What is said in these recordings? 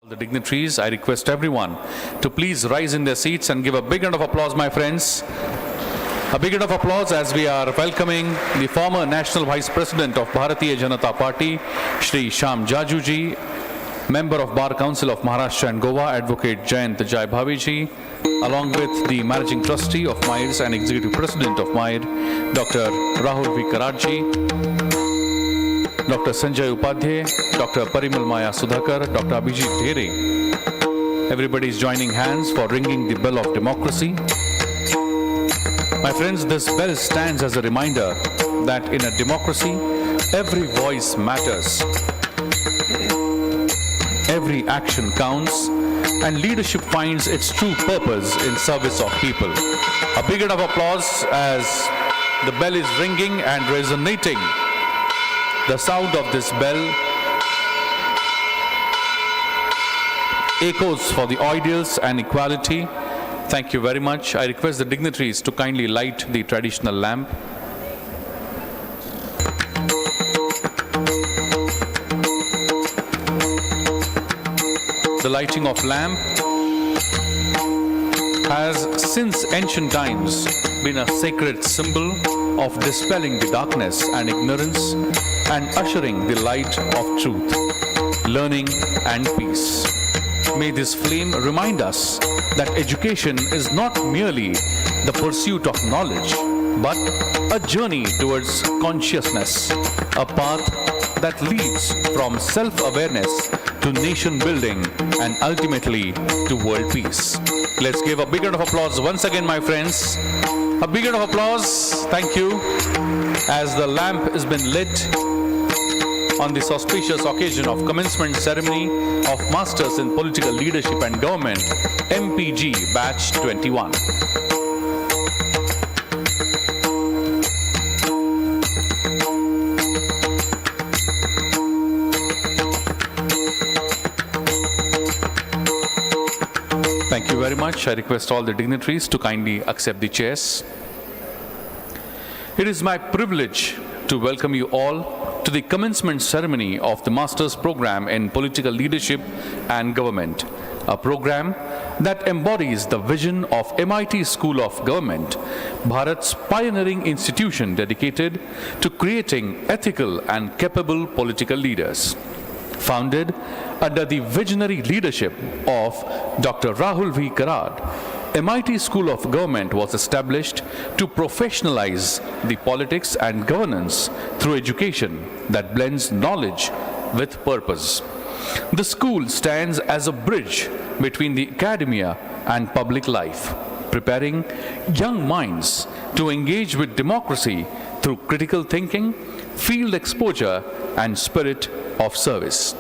The dignitaries, I request everyone to please rise in their seats and give a big round of applause, my friends. A big round of applause as we are welcoming the former National Vice President of Bharatiya Janata Party, Shri Shyam Jajuji, Member of Bar Council of Maharashtra and Goa, Advocate Jayant Jai Bhaviji, along with the Managing Trustee of MIDES and Executive President of MIDE, Dr. Rahul V. Karadji, Dr. Sanjay Upadhyay, Dr. Parimal Maya Sudhakar, Dr. Abhijit Dhere. Everybody is joining hands for ringing the bell of democracy. My friends, this bell stands as a reminder that in a democracy, every voice matters. Every action counts, and leadership finds its true purpose in service of people. A big round of applause as the bell is ringing and resonating. The sound of this bell echoes for the ideals and equality. Thank you very much. I request the dignitaries to kindly light the traditional lamp. The lighting of lamp has since ancient times been a sacred symbol of dispelling the darkness and ignorance and ushering the light of truth, learning and peace. May this flame remind us that education is not merely the pursuit of knowledge, but a journey towards consciousness, a path that leads from self-awareness to nation building and ultimately to world peace. Let's give a big round of applause once again, my friends. A big round of applause, thank you, as the lamp has been lit on this auspicious occasion of commencement ceremony of Masters in Political Leadership and Government, MPG Batch 21. Thank you very much. I request all the dignitaries to kindly accept the chairs. It is my privilege to welcome you all to the commencement ceremony of the Master's Program in Political Leadership and Government, a program that embodies the vision of MIT School of Government, Bharat's pioneering institution dedicated to creating ethical and capable political leaders. Founded under the visionary leadership of Dr. Rahul V. Karad, MIT School of Government was established to professionalize the politics and governance through education that blends knowledge with purpose. The school stands as a bridge between the academia and public life, preparing young minds to engage with democracy through critical thinking, field exposure, and spirit of service.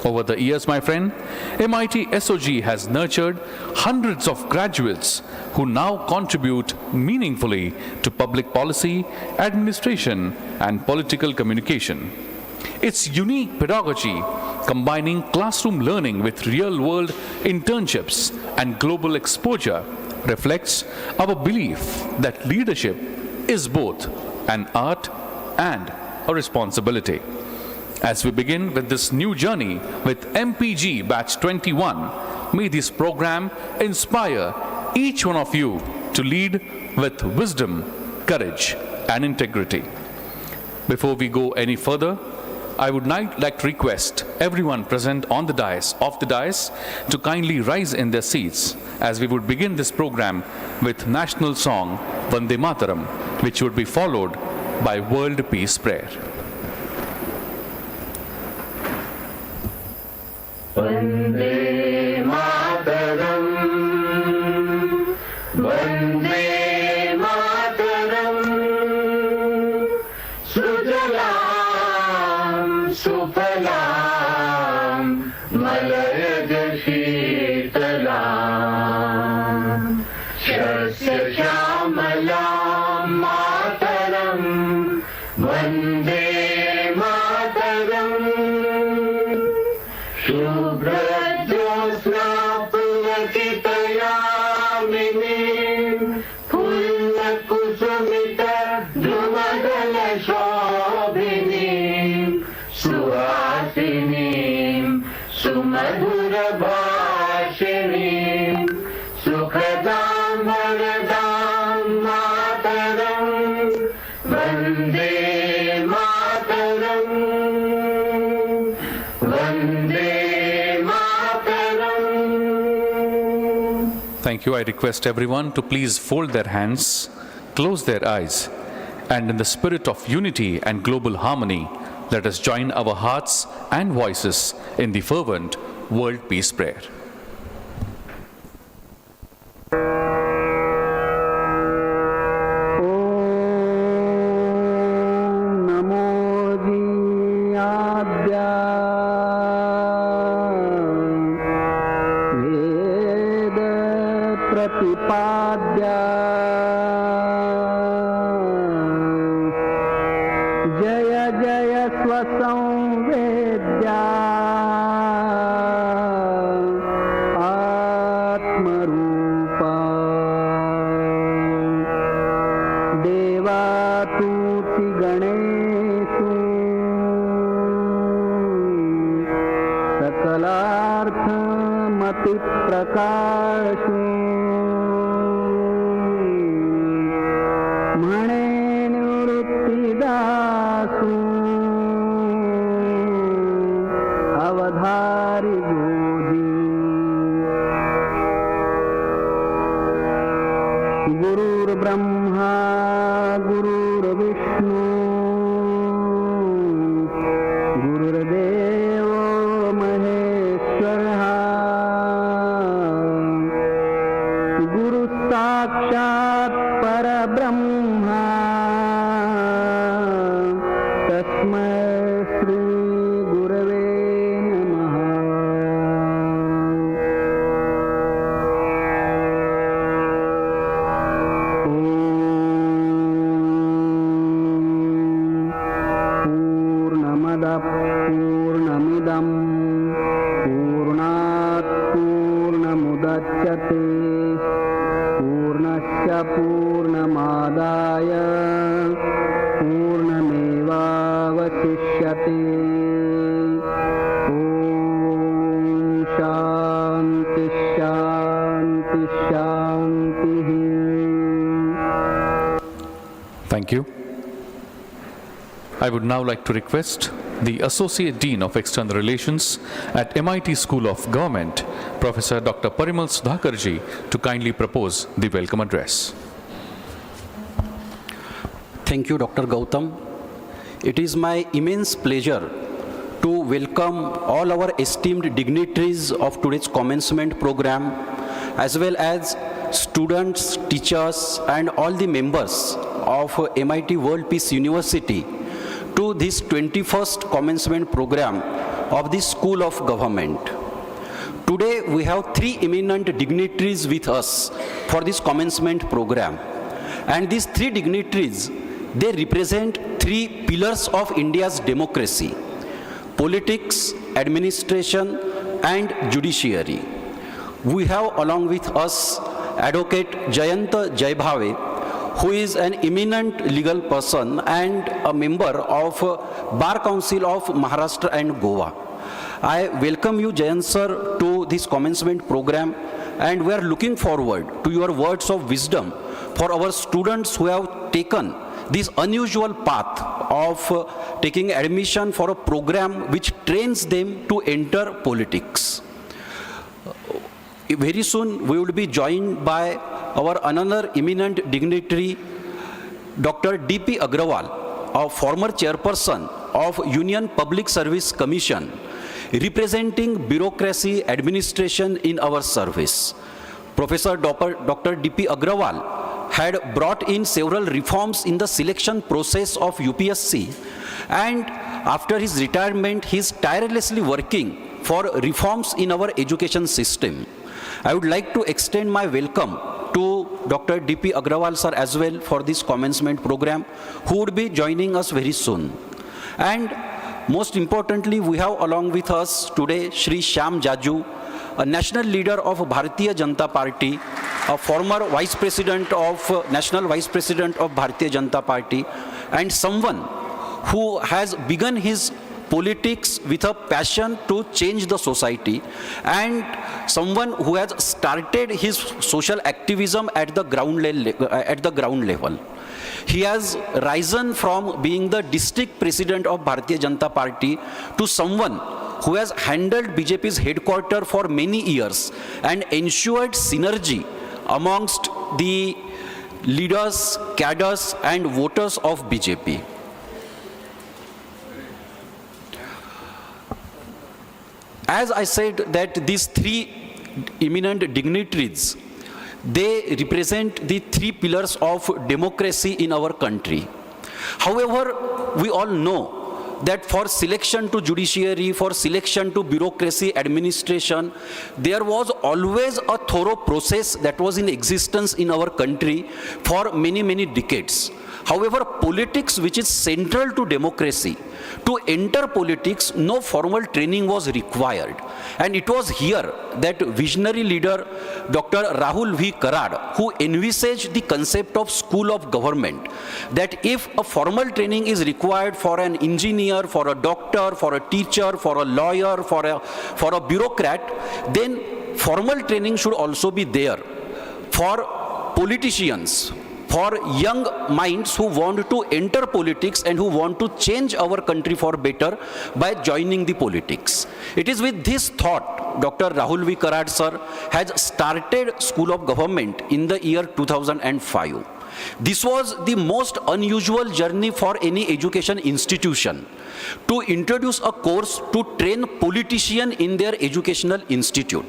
Over the years, my friend, MIT SOG has nurtured hundreds of graduates who now contribute meaningfully to public policy, administration, and political communication. Its unique pedagogy, combining classroom learning with real-world internships and global exposure, reflects our belief that leadership is both an art and a responsibility. As we begin with this new journey with MPG Batch 21, may this program inspire each one of you to lead with wisdom, courage, and integrity. Before we go any further, I would like to request everyone present on the dais, to kindly rise in their seats as we would begin this program with national song Vande Mataram, which would be followed by World Peace Prayer. Vande Mataram, Vande Mataram, Sujalam, Sufalam, Malayaj Sheetalam, Shasya Shamalam Mataram, Vande Mataram. Shubhra-jyosna pulakitayaminim Pulla-kusumita dhrumadala-shobhinim Suhasinim Sumadhura Vande Mataram Vande Mataram. Thank you. I request everyone to please fold their hands, close their eyes, and in the spirit of unity and global harmony, let us join our hearts and voices in the fervent World Peace Prayer. जय जय स्वसंवेद्या आत्मरूपा देवा तूति गणेषु सकलार्थमति प्रकाशु म्हणे निवृत्तिदासु अवधारी बोधी गुरुर्ब्रह्मा गुरुर्विष्णु गुरुर्देवो महेश्वरः गुरुसाक्षात् परब्रह्मा तस्मै श्री गुरवे नमः. पूर्णमदः पूर्णमिदं पूर्णात् पूर्णमुदच्यते पूर्णस्य पूर्णमादाय पूर्णमेवावशिष्यते. ॐ शान्ति शान्ति शान्तिः. Thank you. I would now like to request the Associate Dean of External Relations at MIT School of Government, Professor Dr. Parimal Sudhakarji, to kindly propose the welcome address. Thank you, Dr. Gautam. It is my immense pleasure to welcome all our esteemed dignitaries of today's commencement program, as well as students, teachers, and all the members of MIT World Peace University to this 21st commencement program of the School of Government. Today we have three eminent dignitaries with us for this commencement program. And these three dignitaries, they represent three pillars of India's democracy: politics, administration, and judiciary. We have along with us Advocate Jayanta Jaibhave, who is an eminent legal person and a member of Bar Council of Maharashtra and Goa. I welcome you, Jayant sir, to this commencement program, and we are looking forward to your words of wisdom for our students who have taken this unusual path of taking admission for a program which trains them to enter politics. Very soon we will be joined by our another eminent dignitary, Dr. D.P. Agrawal, a former chairperson of Union Public Service Commission, representing bureaucracy administration in our service. Professor Dr. D.P. Agrawal had brought in several reforms in the selection process of UPSC, and after his retirement he is tirelessly working for reforms in our education system. I would like to extend my welcome to Dr. D.P. Agrawal sir as well for this commencement program, who would be joining us very soon. And most importantly, we have along with us today Shri Shyam Jaju, a national leader of Bharatiya Janata Party, a former National Vice President of Bharatiya Janata Party, and someone who has begun his politics with a passion to change the society, and someone who has started his social activism at the ground level. He has risen from being the district president of Bharatiya Janata Party to someone who has handled BJP's headquarters for many years and ensured synergy amongst the leaders, cadres and voters of BJP. As I said that these three eminent dignitaries, they represent the three pillars of democracy in our country. However, we all know that for selection to judiciary, for selection to bureaucracy, administration, there was always a thorough process that was in existence in our country for many, many decades. However, politics, which is central to democracy, to enter politics, no formal training was required. And it was here that visionary leader Dr. Rahul V. Karad, who envisaged the concept of school of government, that if a formal training is required for an engineer, for a doctor, for a teacher, for a lawyer, for a bureaucrat, then formal training should also be there for politicians, for young minds who want to enter politics and who want to change our country for better by joining the politics. It is with this thought, Dr. Rahul V. Karad sir has started School of Government in the year 2005. This was the most unusual journey for any education institution, to introduce a course to train politicians in their educational institute.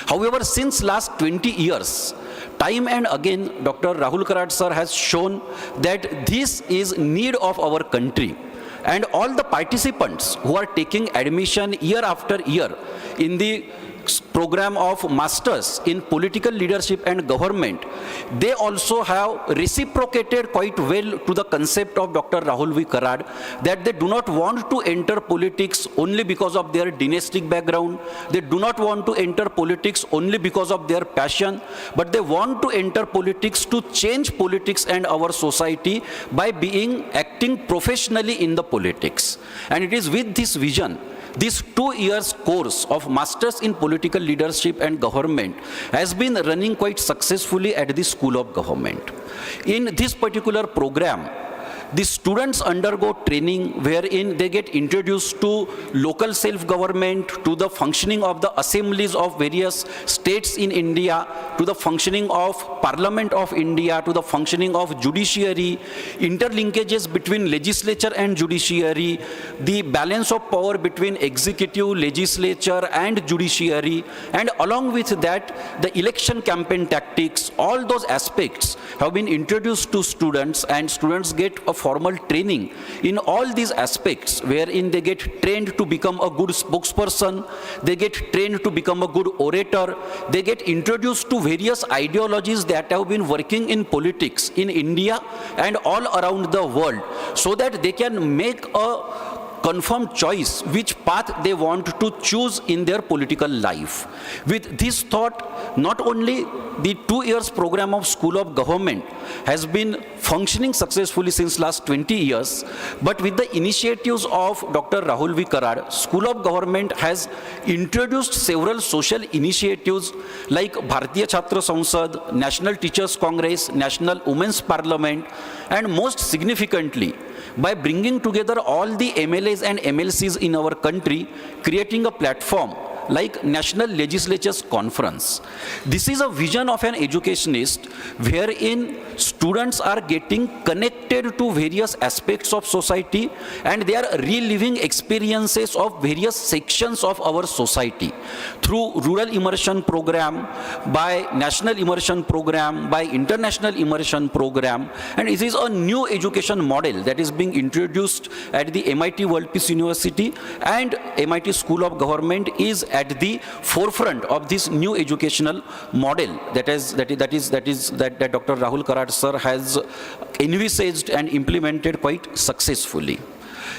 However, since last 20 years, time and again, Dr. Rahul Karad sir has shown that this is need of our country. And all the participants who are taking admission year after year in the program of Masters in Political Leadership and Government, they also have reciprocated quite well to the concept of Dr. Rahul V. Karad, that they do not want to enter politics only because of their dynastic background, they do not want to enter politics only because of their passion, but they want to enter politics to change politics and our society by acting professionally in the politics. And it is with this vision, this 2 years course of Masters in Political Leadership and Government has been running quite successfully at the School of Government. In this particular program, the students undergo training wherein they get introduced to local self-government, to the functioning of the assemblies of various states in India, to the functioning of Parliament of India, to the functioning of judiciary, interlinkages between legislature and judiciary, the balance of power between executive, legislature and judiciary, and along with that, the election campaign tactics, all those aspects have been introduced to students, and students get a formal training in all these aspects, wherein they get trained to become a good spokesperson, they get trained to become a good orator, they get introduced to various ideologies that have been working in politics in India and all around the world, so that they can make a confirmed choice which path they want to choose in their political life. With this thought, not only the 2 years program of School of Government has been functioning successfully since last 20 years, but with the initiatives of Dr. Rahul V. Karad, School of Government has introduced several social initiatives like Bharatiya Chhatra Sansad, National Teachers Congress, National Women's Parliament, and most significantly, by bringing together all the MLAs and MLCs in our country, creating a platform like National Legislatures Conference. This is a vision of an educationist wherein students are getting connected to various aspects of society and they are reliving experiences of various sections of our society through rural immersion program, by national immersion program, by international immersion program. And it is a new education model that is being introduced at the MIT World Peace University, and MIT School of Government is at the forefront of this new educational model that Dr. Rahul Karad sir has envisaged and implemented quite successfully.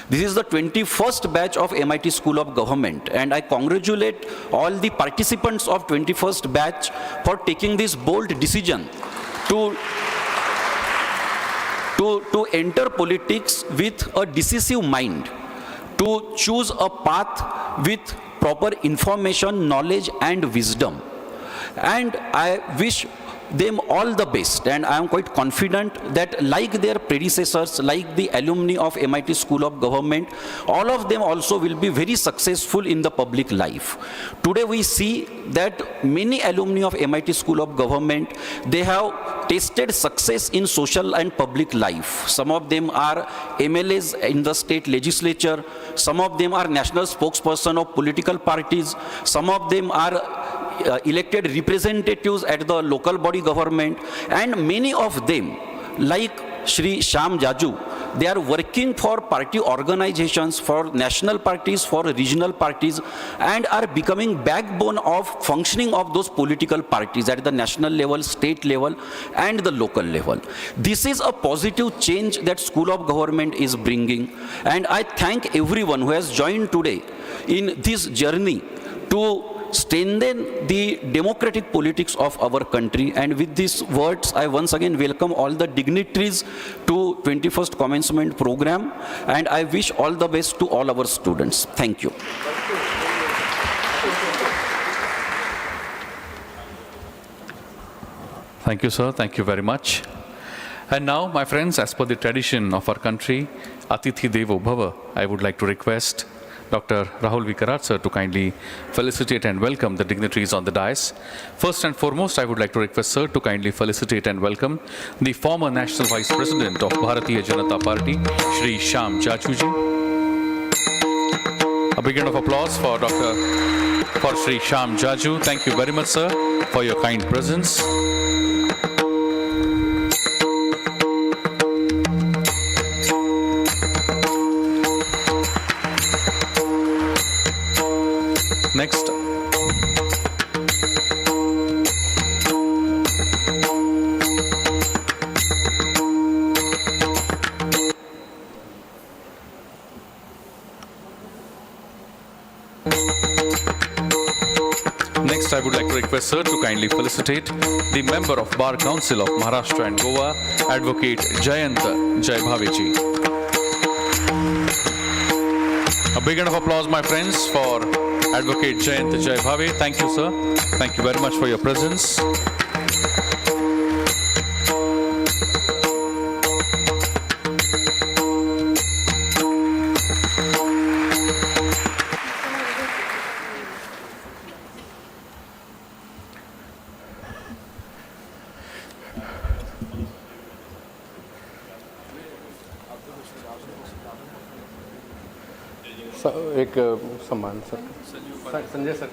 This is the 21st batch of MIT School of Government, and I congratulate all the participants of 21st batch for taking this bold decision to enter politics with a decisive mind, to choose a path with proper information, knowledge and wisdom. And I wish them all the best, and I am quite confident that like their predecessors, like the alumni of MIT School of Government, all of them also will be very successful in the public life. Today we see that many alumni of MIT School of Government, they have tasted success in social and public life. Some of them are MLAs in the state legislature, some of them are national spokesperson of political parties, some of them are elected representatives at the local body government, and many of them, like Shri Shyam Jaju, they are working for party organizations, for national parties, for regional parties, and are becoming backbone of functioning of those political parties at the national level, state level, and the local level. This is a positive change that School of Government is bringing, and I thank everyone who has joined today in this journey to strengthen the democratic politics of our country. And with these words, I once again welcome all the dignitaries to 21st Commencement program, and I wish all the best to all our students. Thank you. Thank you, sir. Thank you very much. And now, my friends, as per the tradition of our country, Atithi Devo Bhava, I would like to request Dr. Rahul Vikarat sir to kindly felicitate and welcome the dignitaries on the dais. First and foremost, I would like to request sir to kindly felicitate and welcome the former National Vice President of Bharatiya Janata Party, Shri Shyam Jaju ji. A big round of applause for Shri Shyam Jaju. Thank you very much, sir, for your kind presence. Next. Next, I would like to request sir to kindly felicitate the member of Bar Council of Maharashtra and Goa, Advocate Jayant Jaybhaviji. A big round of applause, my friends, for Advocate Jayant Jaybhave. Thank you, sir. Thank you very much for your presence. एक सम्मान sir Sanjay sir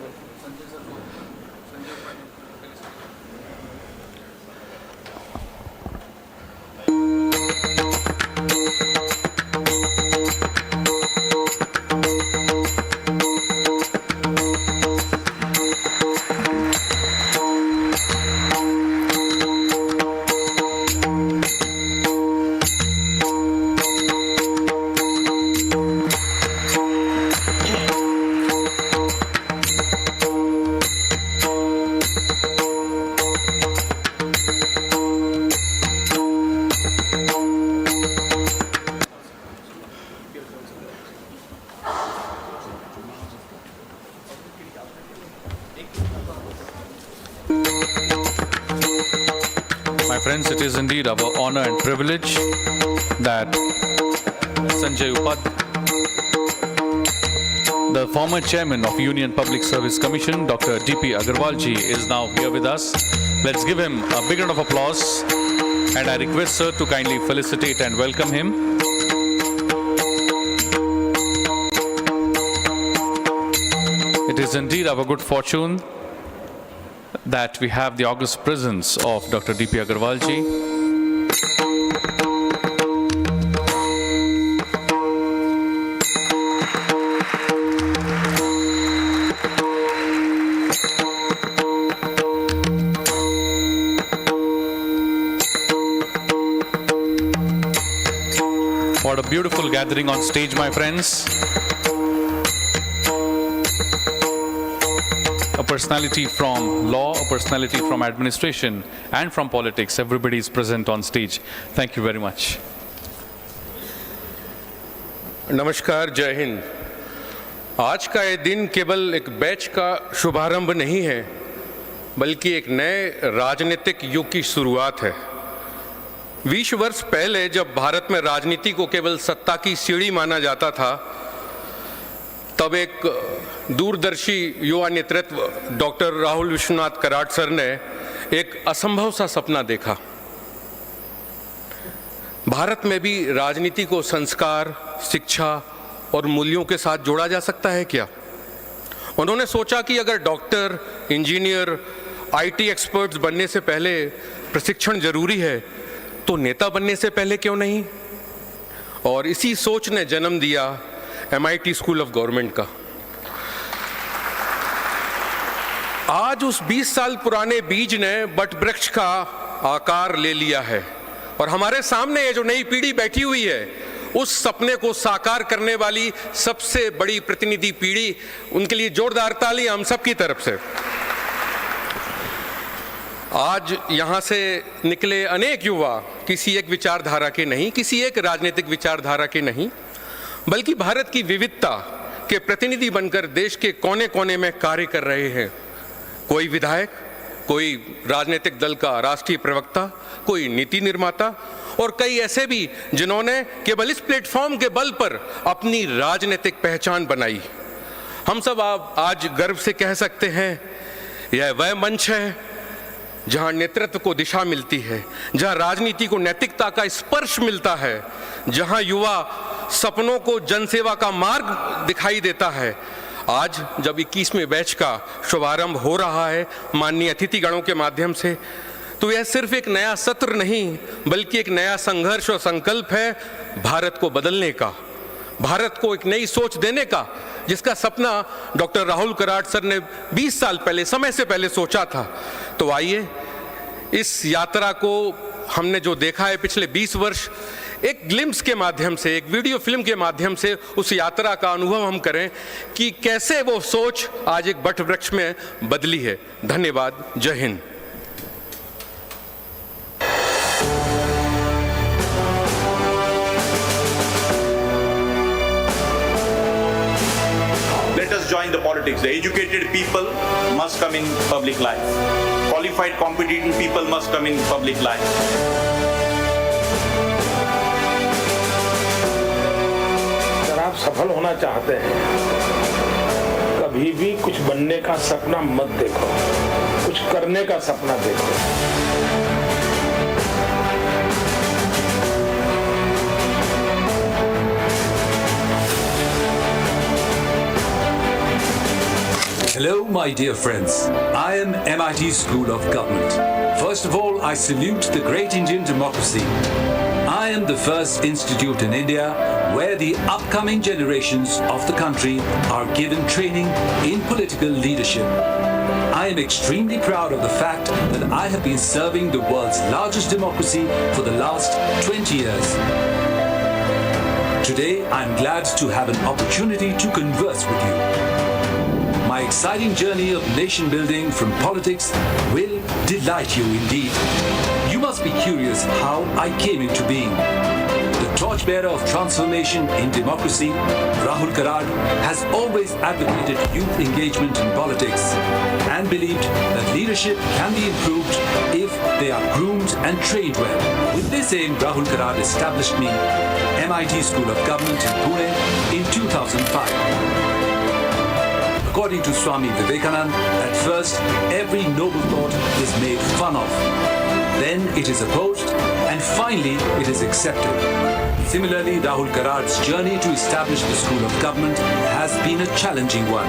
My friends, it is indeed our honor and privilege that Sanjay Upad, the former chairman of Union Public Service Commission, Dr. D.P. Agarwal ji, is now here with us. Let's give him a big round of applause, and I request sir to kindly felicitate and welcome him. It is indeed our good fortune that we have the august presence of Dr. D.P. Agarwal ji. What a beautiful gathering on stage, my friends. A personality from law, a personality from administration, and from politics. Everybody is present on stage. Thank you very much. नमस्कार, जय हिंद। आज का ये दिन केवल एक batch का शुभारंभ नहीं है, बल्कि एक नए राजनीतिक युग की शुरुआत है। 20 वर्ष पहले जब भारत में राजनीति को केवल सत्ता की सीढ़ी माना जाता था, तब एक दूरदर्शी युवा नेतृत्व डॉक्टर राहुल विश्वनाथ कराड सर ने एक असंभव सा सपना देखा। भारत में भी राजनीति को संस्कार, शिक्षा और मूल्यों के साथ जोड़ा जा सकता है क्या? उन्होंने सोचा कि अगर डॉक्टर, इंजीनियर, IT एक्सपर्ट्स बनने से पहले प्रशिक्षण जरूरी है, तो नेता बनने से पहले क्यों नहीं? और इसी सोच ने जन्म दिया MIT स्कूल ऑफ गवर्नमेंट का। आज उस 20 साल पुराने बीज ने बट वृक्ष का आकार ले लिया है और हमारे सामने ये जो नई पीढ़ी बैठी हुई है, उस सपने को साकार करने वाली सबसे बड़ी प्रतिनिधि पीढ़ी, उनके लिए जोरदार ताली हम सब की तरफ से। आज यहां से निकले अनेक युवा किसी एक विचारधारा के नहीं, किसी एक राजनीतिक विचारधारा के नहीं, बल्कि भारत की विविधता के प्रतिनिधि बनकर देश के कोने कोने में कार्य कर रहे हैं। कोई विधायक, कोई राजनीतिक दल का राष्ट्रीय प्रवक्ता, कोई नीति निर्माता और कई ऐसे भी जिन्होंने केवल इस प्लेटफॉर्म के बल पर अपनी राजनीतिक पहचान बनाई। हम सब आज गर्व से कह सकते हैं, यह वह मंच है जहां नेतृत्व को दिशा मिलती है, जहां राजनीति को नैतिकता का स्पर्श मिलता है, जहां युवा सपनों को जनसेवा का मार्ग दिखाई देता है। आज जब 21वें बैच का शुभारंभ हो रहा है माननीय अतिथिगणों के माध्यम से, तो यह सिर्फ एक नया सत्र नहीं, बल्कि एक नया संघर्ष और संकल्प है भारत को बदलने का, भारत को एक नई सोच देने का, जिसका सपना डॉक्टर राहुल कराड सर ने 20 साल पहले, समय से पहले सोचा था। तो आइए इस यात्रा को हमने जो देखा है पिछले 20 वर्ष, एक ग्लिम्स के माध्यम से, एक वीडियो फिल्म के माध्यम से उस यात्रा का अनुभव हम करें कि कैसे वो सोच आज एक बट वृक्ष में बदली है। धन्यवाद। जय Hind. Let us join the politics. The educated people must come in public life. Qualified, competent people must come in public life. अगर आप सफल होना चाहते हैं, कभी भी कुछ बनने का सपना मत देखो, कुछ करने का सपना देखो। Hello, my dear friends. I am MIT School of Government. First of all, I salute the great Indian democracy. I am the first institute in India where the upcoming generations of the country are given training in political leadership. I am extremely proud of the fact that I have been serving the world's largest democracy for the last 20 years. Today, I am glad to have an opportunity to converse with you. My exciting journey of nation building from politics will delight you indeed. You must be curious how I came into being. The torchbearer of transformation in democracy, Rahul Karad has always advocated youth engagement in politics and believed that leadership can be improved if they are groomed and trained well. With this aim, Rahul Karad established me MIT School of Government in Pune in 2005. According to Swami Vivekananda, at first every noble thought is made fun of, then it is opposed, and finally it is accepted. Similarly, Rahul Karad's journey to establish the School of Government has been a challenging one.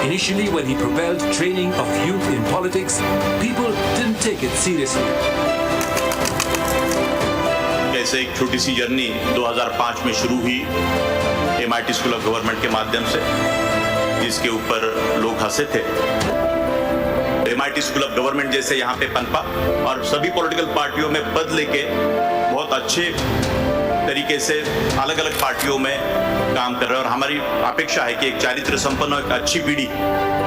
Initially, when he propelled training of youth in politics, people didn't take it seriously. ऐसे एक छोटी सी journey 2005 में शुरू हुई MIT school of government के माध्यम से, जिसके ऊपर लोग हंसे थे। MIT स्कूल ऑफ गवर्नमेंट जैसे यहाँ पे पनपा और सभी पॉलिटिकल पार्टियों में पद लेके बहुत अच्छे तरीके से अलग अलग पार्टियों में काम कर रहे हैं और हमारी अपेक्षा है कि एक चारित्र संपन्न और एक अच्छी पीढ़ी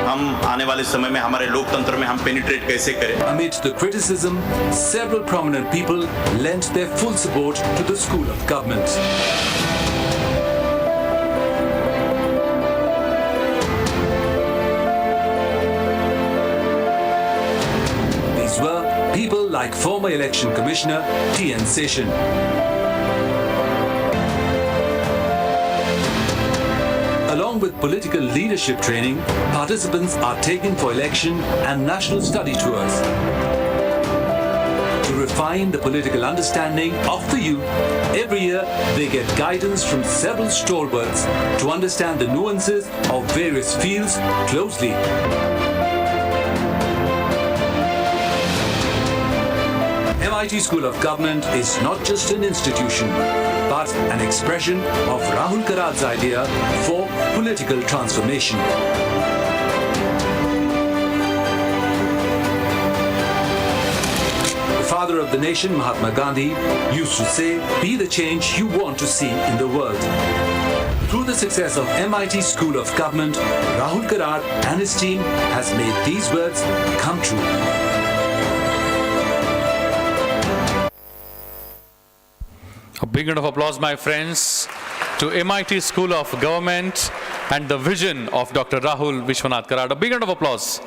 हम आने वाले समय में हमारे लोकतंत्र में हम पेनिट्रेट कैसे करें। Amid the criticism, several prominent people lent their full support to the School of Government. like former Election Commissioner T.N. Seshan. Along with political leadership training, participants are taken for election and national study tours. To refine the political understanding of the youth, every year they get guidance from several stalwarts to understand the nuances of various fields closely. MIT School of Government is not just an institution, but an expression of Rahul Karad's idea for political transformation. The father of the nation, Mahatma Gandhi, used to say, "Be the change you want to see in the world." Through the success of MIT School of Government, Rahul Karad and his team has made these words come true. A big round of applause, my friends, to MIT School of Government and the vision of Dr. Rahul Vishwanath Karad. A big round of applause.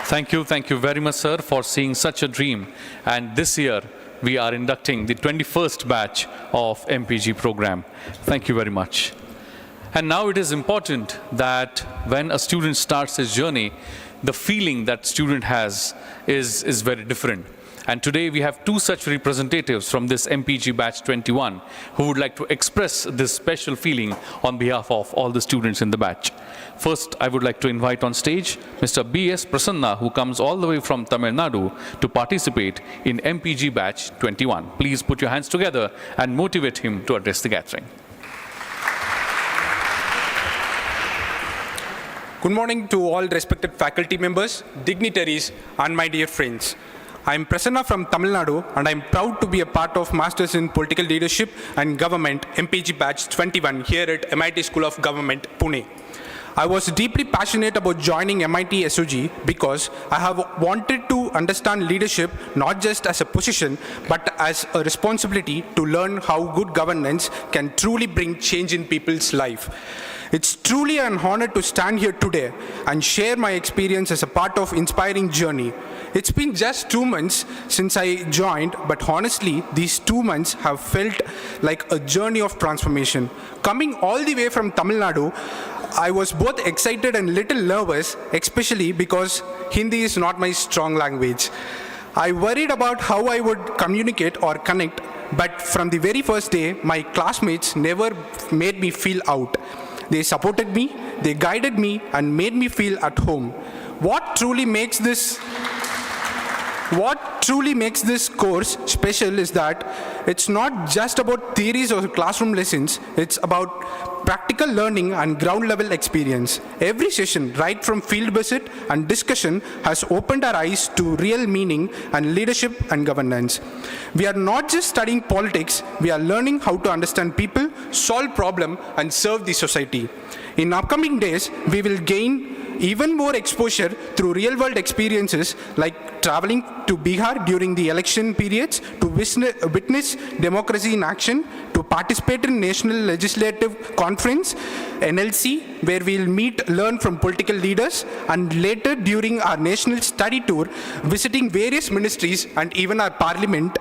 Thank you very much, sir, for seeing such a dream. And this year, we are inducting the 21st batch of MPG program. Thank you very much. And now it is important that when a student starts his journey, the feeling that student has is very different. And today we have two such representatives from this MPG Batch 21 who would like to express this special feeling on behalf of all the students in the batch. First, I would like to invite on stage Mr. B.S. Prasanna, who comes all the way from Tamil Nadu to participate in MPG Batch 21. Please put your hands together and motivate him to address the gathering. Good morning to all respected faculty members, dignitaries, and my dear friends. I am Prasanna from Tamil Nadu, and I am proud to be a part of Masters in Political Leadership and Government MPG Batch 21 here at MIT School of Government, Pune. I was deeply passionate about joining MIT SOG because I have wanted to understand leadership not just as a position, but as a responsibility to learn how good governance can truly bring change in people's life. It's truly an honor to stand here today and share my experience as a part of inspiring journey. It's been just 2 months since I joined, but honestly, these 2 months have felt like a journey of transformation. Coming all the way from Tamil Nadu, I was both excited and little nervous, especially because Hindi is not my strong language. I worried about how I would communicate or connect, but from the very first day, my classmates never made me feel out. They supported me, they guided me, and made me feel at home. What truly makes this course special is that it's not just about theories or classroom lessons, it's about practical learning and ground level experience. Every session, right from field visit and discussion, has opened our eyes to real meaning and leadership and governance. We are not just studying politics, we are learning how to understand people, solve problems, and serve the society. In upcoming days, we will gain even more exposure through real-world experiences like traveling to Bihar during the election periods to witness democracy in action, to participate in National Legislative Conference, NLC, where we'll learn from political leaders, and later during our national study tour, visiting various ministries and even our parliament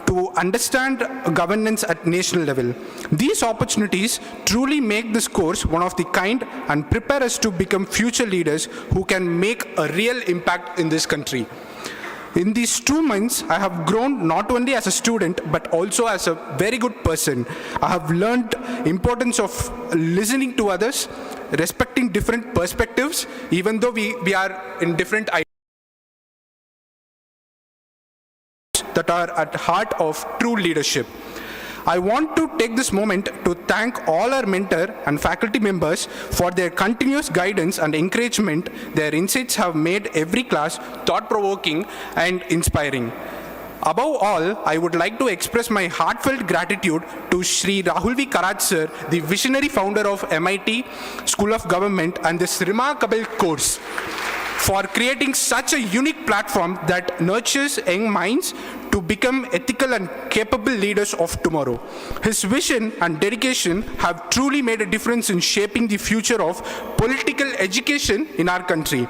to understand governance at national level. These opportunities truly make this course one of the kind and prepare us to become future leaders who can make a real impact in this country. In these 2 months, I have grown not only as a student, but also as a very good person. I have learned importance of listening to others, respecting different perspectives, even though we are in different ideas that are at heart of true leadership. I want to take this moment to thank all our mentor and faculty members for their continuous guidance and encouragement. Their insights have made every class thought-provoking and inspiring. Above all, I would like to express my heartfelt gratitude to Shri Rahul V. Karad sir, the visionary founder of MIT School of Government, and this remarkable course, for creating such a unique platform that nurtures young minds to become ethical and capable leaders of tomorrow. His vision and dedication have truly made a difference in shaping the future of political education in our country.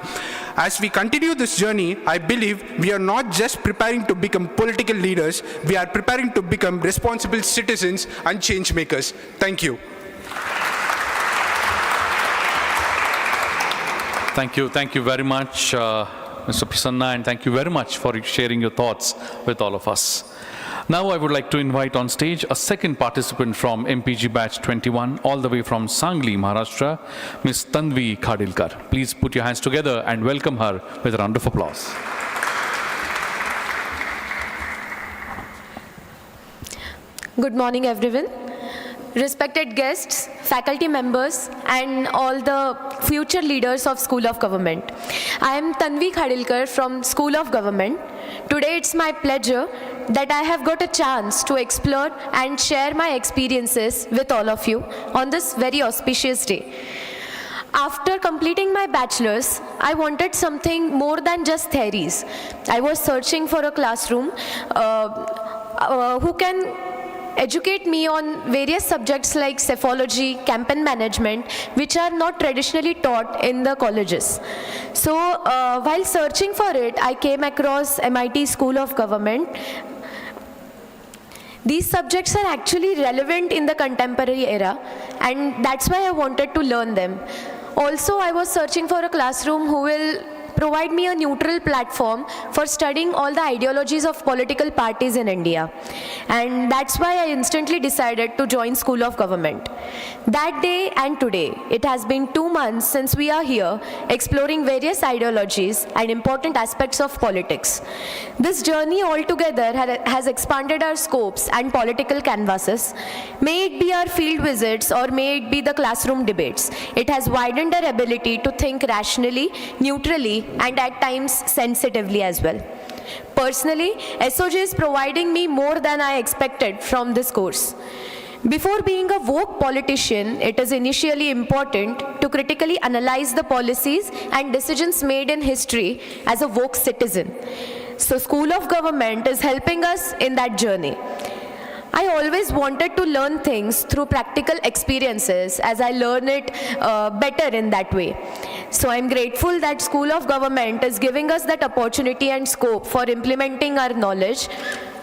As we continue this journey, I believe we are not just preparing to become political leaders, we are preparing to become responsible citizens and change makers. Thank you. Thank you very much, Mr. Prasanna, and thank you very much for sharing your thoughts with all of us. Now I would like to invite on stage a second participant from MPG Batch 21, all the way from Sangli, Maharashtra, Ms. Tanvi Khadilkar. Please put your hands together and welcome her with a round of applause. Good morning, everyone. Respected guests, faculty members, and all the future leaders of School of Government. I am Tanvi Khadilkar from School of Government. Today it's my pleasure that I have got a chance to explore and share my experiences with all of you on this very auspicious day. After completing my bachelor's, I wanted something more than just theories. I was searching for a classroom who can educate me on various subjects like psephology, campaign management, which are not traditionally taught in the colleges. So while searching for it, I came across MIT School of Government. These subjects are actually relevant in the contemporary era, and that's why I wanted to learn them. Also, I was searching for a classroom who will provide me a neutral platform for studying all the ideologies of political parties in India. And that's why I instantly decided to join School of Government. That day and today, it has been 2 months since we are here exploring various ideologies and important aspects of politics. This journey altogether has expanded our scopes and political canvases. May it be our field visits or may it be the classroom debates. It has widened our ability to think rationally, neutrally, and at times sensitively as well. Personally, SOG is providing me more than I expected from this course. Before being a woke politician, it is initially important to critically analyze the policies and decisions made in history as a woke citizen. So School of Government is helping us in that journey. I always wanted to learn things through practical experiences as I learn it better in that way. So I'm grateful that School of Government is giving us that opportunity and scope for implementing our knowledge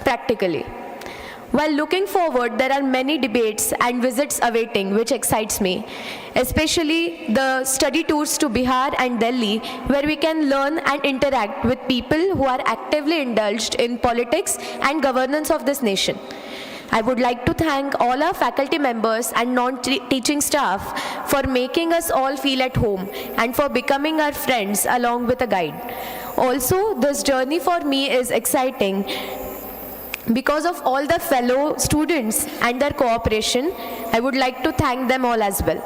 practically. While looking forward, there are many debates and visits awaiting, which excites me, especially the study tours to Bihar and Delhi, where we can learn and interact with people who are actively indulged in politics and governance of this nation. I would like to thank all our faculty members and non-teaching staff for making us all feel at home and for becoming our friends along with a guide. Also, this journey for me is exciting because of all the fellow students and their cooperation. I would like to thank them all as well.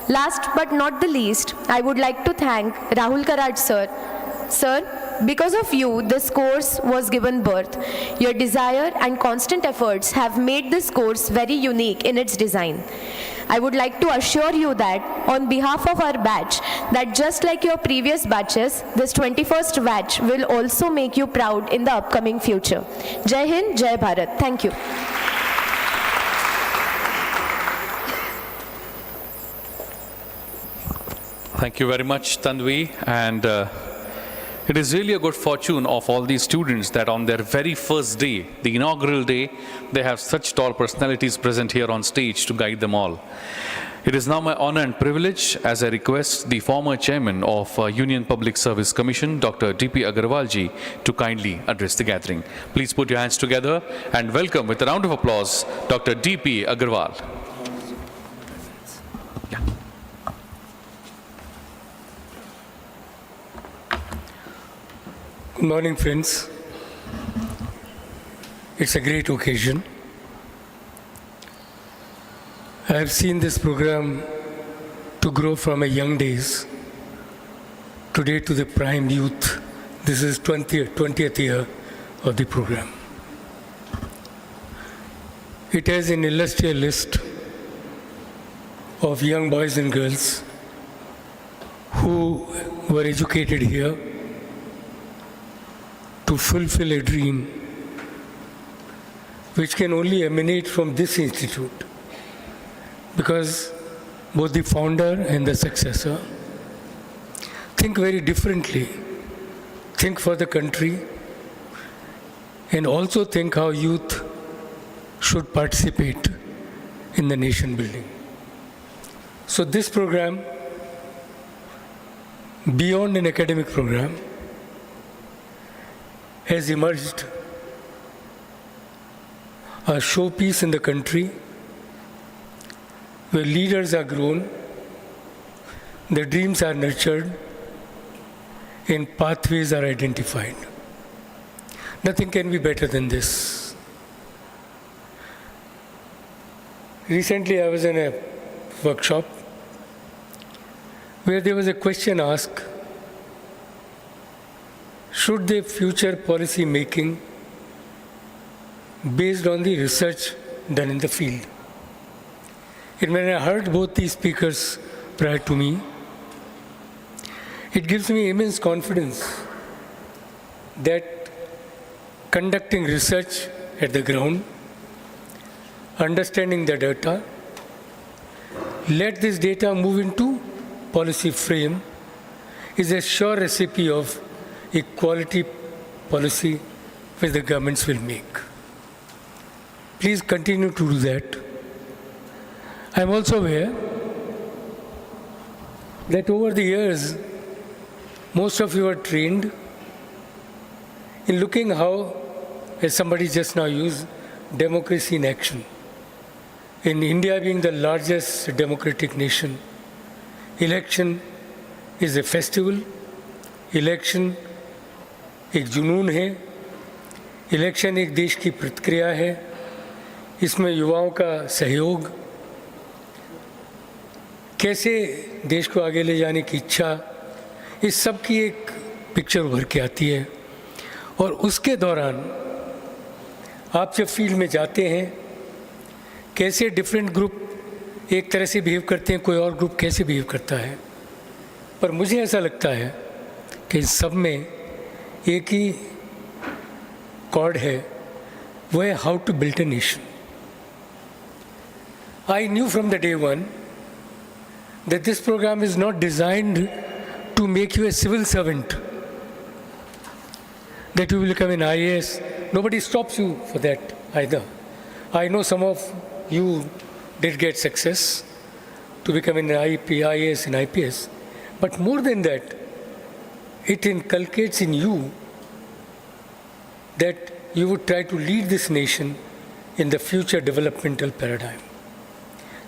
Last but not the least, I would like to thank Rahul Karaj sir. Sir, because of you, this course was given birth. Your desire and constant efforts have made this course very unique in its design. I would like to assure you that on behalf of our batch, that just like your previous batches, this 21st batch will also make you proud in the upcoming future. Jai Hind, Jai Bharat. Thank you. Thank you very much, Tanvi. And it is really a good fortune of all these students that on their very first day, the inaugural day, they have such tall personalities present here on stage to guide them all. It is now my honor and privilege as I request the former chairman of Union Public Service Commission, Dr. D.P. Agarwal ji, to kindly address the gathering. Please put your hands together and welcome with a round of applause, Dr. D.P. Agarwal. Good morning, friends. It's a great occasion. I have seen this program to grow from a young days today to the prime youth. This is 20th year of the program. It has an illustrious list of young boys and girls who were educated here to fulfill a dream which can only emanate from this institute, because both the founder and the successor think very differently, think for the country, and also think how youth should participate in the nation building. So this program, beyond an academic program, has emerged a showpiece in the country where leaders are grown, their dreams are nurtured, and pathways are identified. Nothing can be better than this. Recently, I was in a workshop where there was a question asked, should the future policy making based on the research done in the field? And when I heard both these speakers prior to me, it gives me immense confidence that conducting research at the ground, understanding the data, let this data move into policy frame is a sure recipe of a quality policy which the governments will make. Please continue to do that. I am also aware that over the years, most of you are trained in looking how, as somebody just now used, democracy in action. In India being the largest democratic nation, election is a festival, election एक जुनून है, election एक देश की प्रतिक्रिया है, इसमें युवाओं का सहयोग, कैसे देश को आगे ले जाने की इच्छा, इस सब की एक पिक्चर उभर के आती है। और उसके दौरान आप जब फील्ड में जाते हैं, कैसे डिफरेंट ग्रुप एक तरह से बिहेव करते हैं, कोई और ग्रुप कैसे बिहेव करता है, पर मुझे ऐसा लगता है कि इन सब में एक ही कॉर्ड है, वो है how to build a nation. I knew from the day one that this program is not designed to make you a civil servant, that you will become an IAS. Nobody stops you for that either. I know some of you did get success to become an IAS and IPS, but more than that, it inculcates in you that you would try to lead this nation in the future developmental paradigm.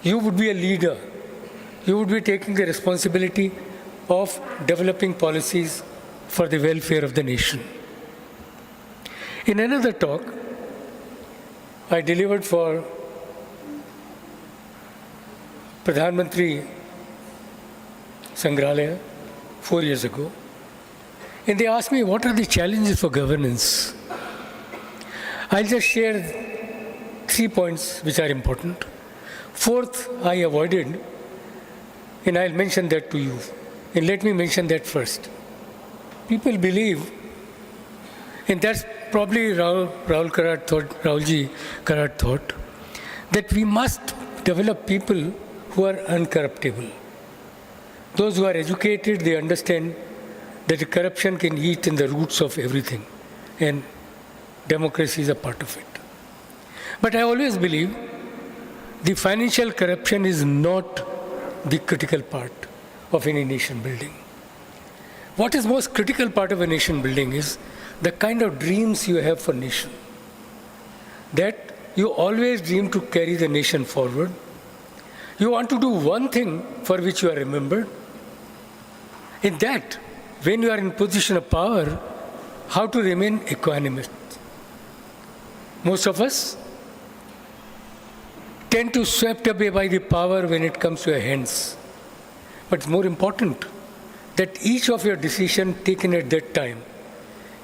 You would be a leader. You would be taking the responsibility of developing policies for the welfare of the nation. In another talk I delivered for Pradhan Mantri Sangralaya 4 years ago, and they asked me, what are the challenges for governance? I'll just share 3 points which are important. Fourth, I avoided, and I'll mention that to you. And let me mention that first. People believe, and that's probably Rahulji Karad thought, that we must develop people who are uncorruptible. Those who are educated, they understand that corruption can eat in the roots of everything, and democracy is a part of it. But I always believe the financial corruption is not the critical part of any nation building. What is most critical part of a nation building is the kind of dreams you have for nation. That you always dream to carry the nation forward. You want to do one thing for which you are remembered. In that, when you are in position of power, how to remain equanimous. Most of us tend to swept away by the power when it comes to your hands. But it's more important that each of your decisions taken at that time,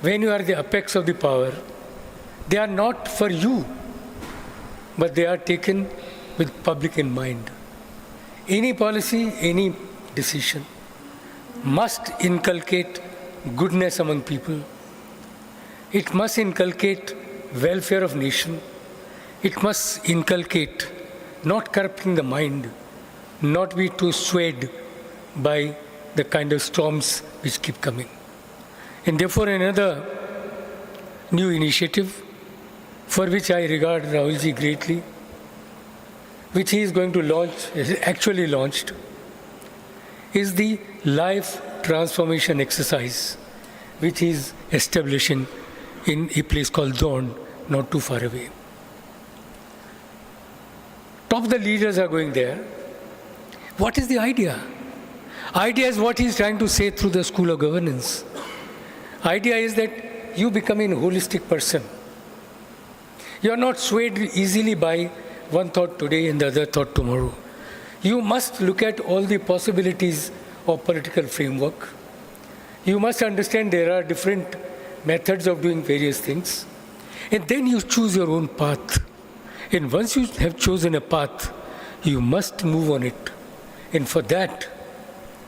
when you are the apex of the power, they are not for you, but they are taken with public in mind. Any policy, any decision must inculcate goodness among people. It must inculcate welfare of nation. It must inculcate not corrupting the mind, not be too swayed by the kind of storms which keep coming. And therefore, another new initiative for which I regard Rahulji greatly, which he is going to launch, is actually launched, is the life transformation exercise, which he is establishing in a place called Dawn, not too far away. Top of the leaders are going there. What is the idea? Idea is what he is trying to say through the School of Governance. Idea is that you become a holistic person. You are not swayed easily by one thought today and the other thought tomorrow. You must look at all the possibilities of political framework. You must understand there are different methods of doing various things. And then you choose your own path. And once you have chosen a path, you must move on it. And for that,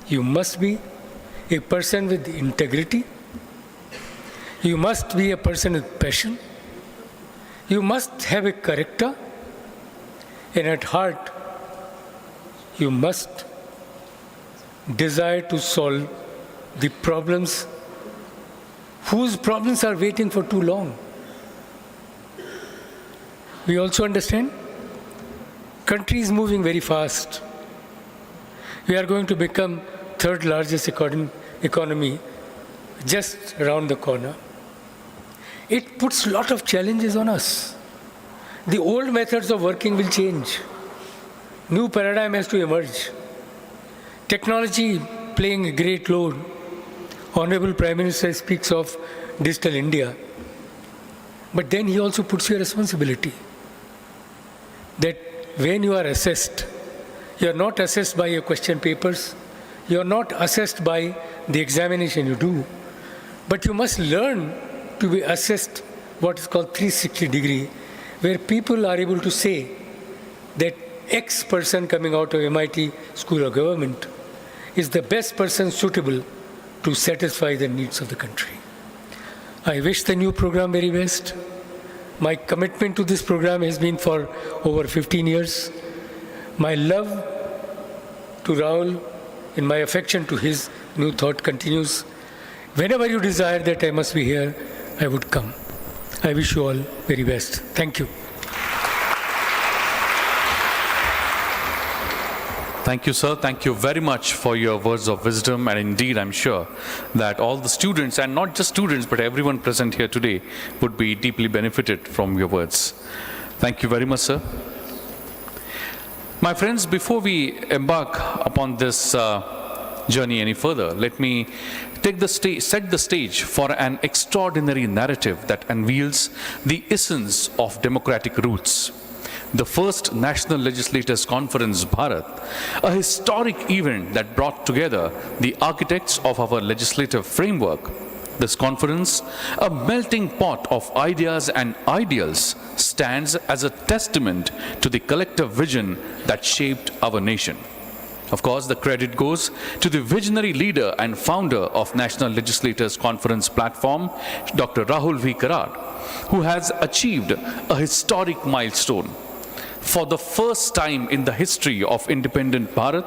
you must be a person with integrity. You must be a person with passion. You must have a character. And at heart, you must desire to solve the problems whose problems are waiting for too long. We also understand country is moving very fast. We are going to become third largest economy just around the corner. It puts a lot of challenges on us. The old methods of working will change. New paradigm has to emerge. Technology playing a great role. Honorable Prime Minister speaks of Digital India. But then he also puts you a responsibility that when you are assessed, you are not assessed by your question papers, you are not assessed by the examination you do, but you must learn to be assessed what is called 360 degree, where people are able to say that X person coming out of MIT School of Government is the best person suitable to satisfy the needs of the country. I wish the new program very best. My commitment to this program has been for over 15 years. My love to Rahul and my affection to his new thought continues. Whenever you desire that I must be here, I would come. I wish you all very best. Thank you. Thank you, sir. Thank you very much for your words of wisdom. And indeed, I'm sure that all the students, and not just students, but everyone present here today, would be deeply benefited from your words. Thank you very much, sir. My friends, before we embark upon this journey any further, let me set the stage for an extraordinary narrative that unveils the essence of democratic roots. The first National Legislators Conference, Bharat, a historic event that brought together the architects of our legislative framework. This conference, a melting pot of ideas and ideals, stands as a testament to the collective vision that shaped our nation. Of course, the credit goes to the visionary leader and founder of National Legislators Conference platform, Dr. Rahul V. Karad, who has achieved a historic milestone. For the first time in the history of independent Bharat,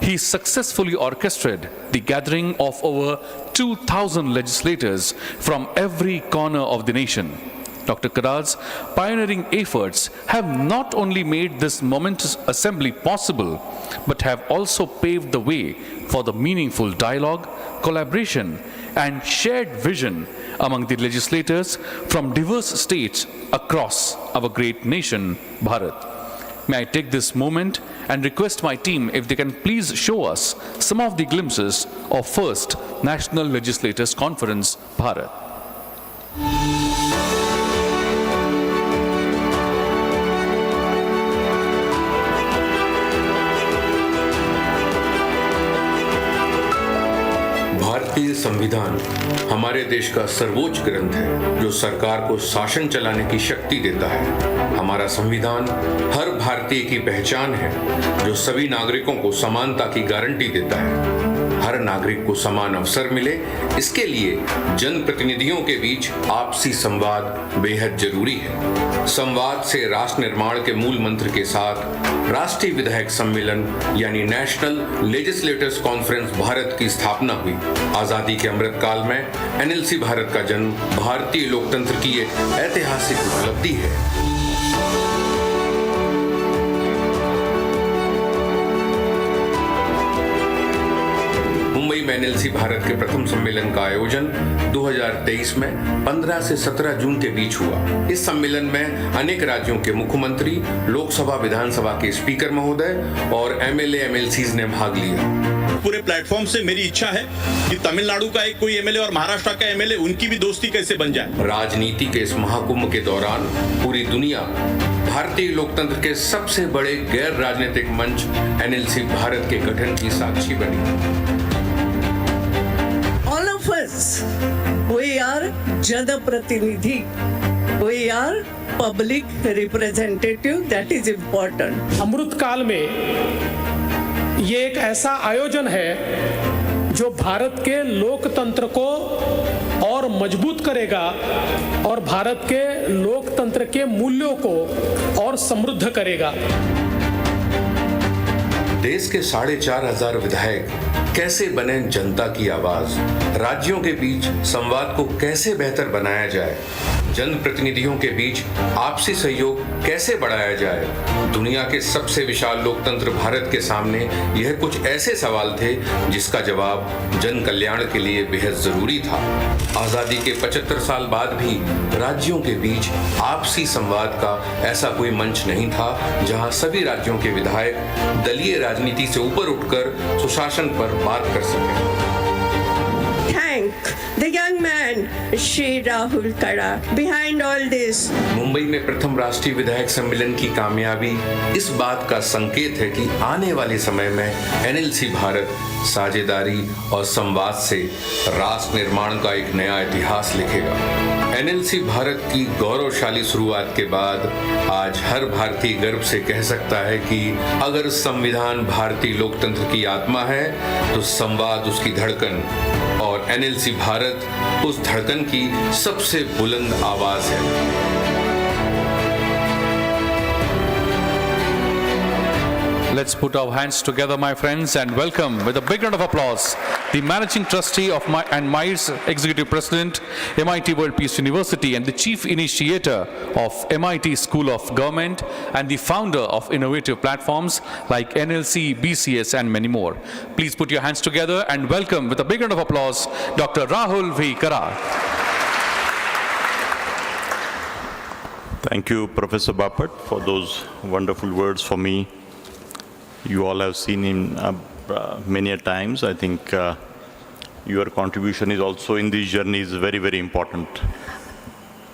he successfully orchestrated the gathering of over 2,000 legislators from every corner of the nation. Dr. Karad's pioneering efforts have not only made this momentous assembly possible, but have also paved the way for the meaningful dialogue, collaboration, and shared vision among the legislators from diverse states across our great nation, Bharat. May I take this moment and request my team if they can please show us some of the glimpses of first National Legislators Conference, Bharat. भारतीय संविधान हमारे देश का सर्वोच्च ग्रंथ है जो सरकार को शासन चलाने की शक्ति देता है। हमारा संविधान हर भारतीय की पहचान है जो सभी नागरिकों को समानता की गारंटी देता है। हर नागरिक को समान अवसर मिले, इसके लिए जनप्रतिनिधियों के बीच आपसी संवाद बेहद जरूरी है। संवाद से राष्ट्र निर्माण के मूल मंत्र के साथ राष्ट्रीय विधायक सम्मेलन यानी नेशनल लेजिस्लेटर्स कॉन्फ्रेंस भारत की स्थापना हुई। आजादी के अमृत काल में एनएलसी भारत का जन्म भारतीय लोकतंत्र की एक ऐतिहासिक उपलब्धि है। मुंबई में एनएलसी भारत के प्रथम सम्मेलन का आयोजन 2023 में 15 से 17 जून के बीच हुआ। इस सम्मेलन में अनेक राज्यों के मुख्यमंत्री, लोकसभा विधानसभा के स्पीकर महोदय और एमएलए एमएलसीज ने भाग लिया। पूरे प्लेटफॉर्म से मेरी इच्छा है कि तमिलनाडु का एक कोई एमएलए और महाराष्ट्र का एमएलए, उनकी भी दोस्ती कैसे बन जाए। राजनीति के इस महाकुंभ के दौरान पूरी दुनिया भारतीय लोकतंत्र के सबसे बड़े गैर राजनीतिक मंच एनएलसी भारत के गठन की साक्षी बनी। All of us, we are जनप्रतिनिधि, we are public representative, that is important. अमृत काल में ये एक ऐसा आयोजन है जो भारत के लोकतंत्र को और मजबूत करेगा और भारत के लोकतंत्र के मूल्यों को और समृद्ध करेगा। देश के 4,500 विधायक कैसे बने जनता की आवाज, राज्यों के बीच संवाद को कैसे बेहतर बनाया जाए, जनप्रतिनिधियों के बीच आपसी सहयोग कैसे बढ़ाया जाए। दुनिया के सबसे विशाल लोकतंत्र भारत के सामने यह कुछ ऐसे सवाल थे जिसका जवाब जन कल्याण के लिए बेहद जरूरी था। आजादी के 75 साल बाद भी राज्यों के बीच आपसी संवाद का ऐसा कोई मंच नहीं था जहां सभी राज्यों के विधायक दलीय राजनीति से ऊपर उठकर सुशासन पर बात कर सकें। Thank the young man, Shri Rahul Kada, behind all this. Mumbai में प्रथम राष्ट्रीय विधायक सम्मेलन की कामयाबी इस बात का संकेत है कि आने वाले समय में एनएलसी भारत साझेदारी और संवाद से राष्ट्र निर्माण का एक नया इतिहास लिखेगा। एनएलसी भारत की गौरवशाली शुरुआत के बाद आज हर भारतीय गर्व से कह सकता है कि अगर संविधान भारतीय लोकतंत्र की आत्मा है तो संवाद उसकी धड़कन और एनएलसी भारत उस धड़कन की सबसे बुलंद आवाज है। Let's put our hands together, my friends, and welcome with a big round of applause the Managing Trustee of and MITE's Executive President, MIT World Peace University, and the Chief Initiator of MIT School of Government, and the founder of innovative platforms like NLC, BCS, and many more. Please put your hands together and welcome with a big round of applause Dr. Rahul V. Kara. Thank you, Professor Bapat, for those wonderful words for me. You all have seen him many a times. I think your contribution is also in this journey is very, very important.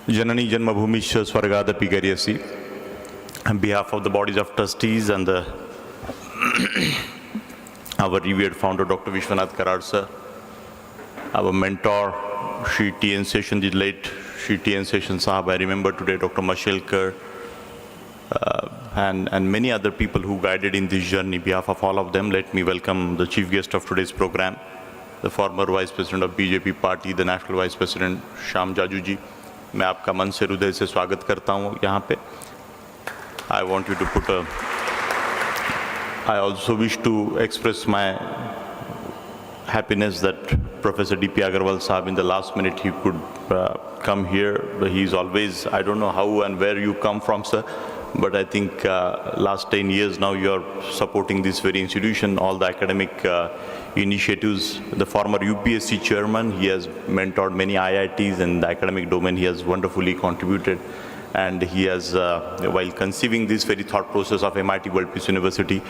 Janani Janmabhumisha Swargadapi Garyasi. On behalf of the bodies of trustees and our revered founder, Dr. Vishwanath Karad sir, our mentor, Shri T.N. Session, the late Shri T.N. Session Sahab, I remember today Dr. Mashelkar, and many other people who guided in this journey. On behalf of all of them, let me welcome the chief guest of today's program, the former Vice President of BJP Party, the National Vice President, Shyam Jaju ji. मैं आपका मन से हृदय से स्वागत करता हूँ यहाँ पे. I want you to put a. I also wish to express my happiness that Professor D.P. Agarwal Sahab in the last minute he could come here. He's always, I don't know how and where you come from, sir. But I think last 10 years now you are supporting this very institution, all the academic initiatives. The former UPSC chairman, he has mentored many IITs in the academic domain. He has wonderfully contributed. And he has, while conceiving this very thought process of MIT World Peace University,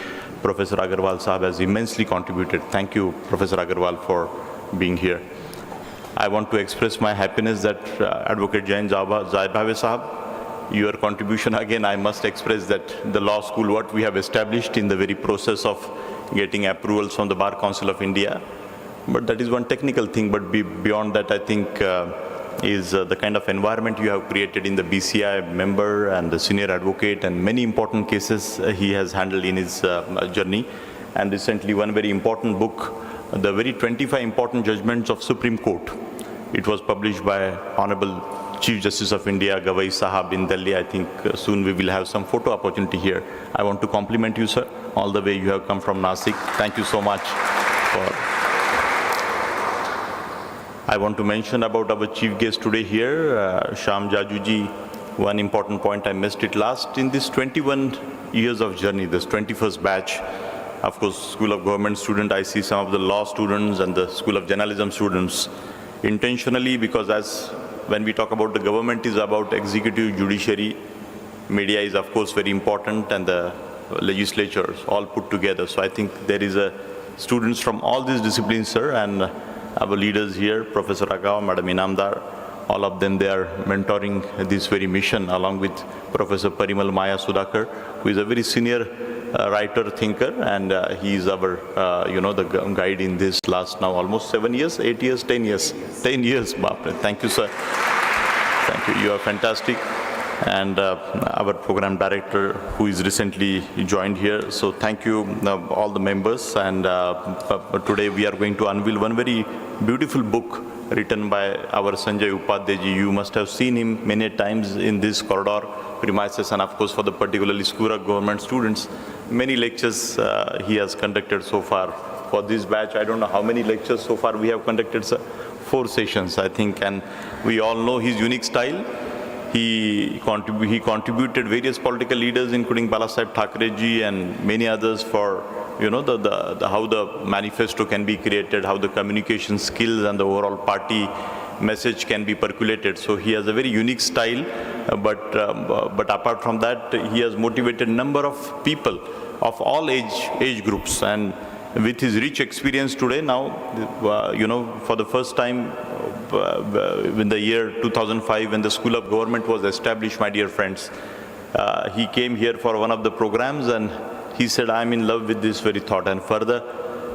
Professor Agarwal Sahab has immensely contributed. Thank you, Professor Agarwal, for being here. I want to express my happiness that Advocate Jain Zahid Bhave Sahab, your contribution again, I must express that the law school, what we have established in the very process of getting approvals from the Bar Council of India. But that is one technical thing, but beyond that, I think is the kind of environment you have created in the BCI member and the senior advocate, and many important cases he has handled in his journey. And recently one very important book the very 25 important judgments of Supreme Court. It was published by Honorable Chief Justice of India, Gawai Sahab in Delhi. I think soon we will have some photo opportunity here. I want to compliment you, sir, all the way you have come from Nasik. Thank you so much. I want to mention about our chief guest today here, Shyam Jajuji. One important point, I missed it last. In this 21 years of journey, this 21st batch, of course, School of Government student, I see some of the law students and the School of Journalism students intentionally, because as when we talk about the government is about executive, judiciary, media is of course very important, and the legislatures all put together. So I think there is students from all these disciplines, sir, and our leaders here, Professor Agao, Madam Inamdar, all of them, they are mentoring this very mission along with Professor Parimal Maya Sudhakar, who is a very senior writer, thinker, and he is our, the guide in this last now almost 7 years, 8 years, 10 years, 10 years. Thank you, sir. Thank you. You are fantastic. And our program director, who is recently joined here. So thank you, all the members. And today we are going to unveil one very beautiful book written by our Sanjay Upadhyay. You must have seen him many times in this corridor premises, and of course for the particularly School of Government students, many lectures he has conducted so far. For this batch, I don't know how many lectures so far we have conducted, sir. 4 sessions, I think, and we all know his unique style. He contributed various political leaders, including Balasaheb Thackeray and many others, for how the manifesto can be created, how the communication skills and the overall party message can be percolated. So he has a very unique style, but apart from that, he has motivated a number of people of all age groups, and with his rich experience today now, for the first time in the year 2005 when the School of Government was established, my dear friends, he came here for one of the programs and he said, I'm in love with this very thought. And further,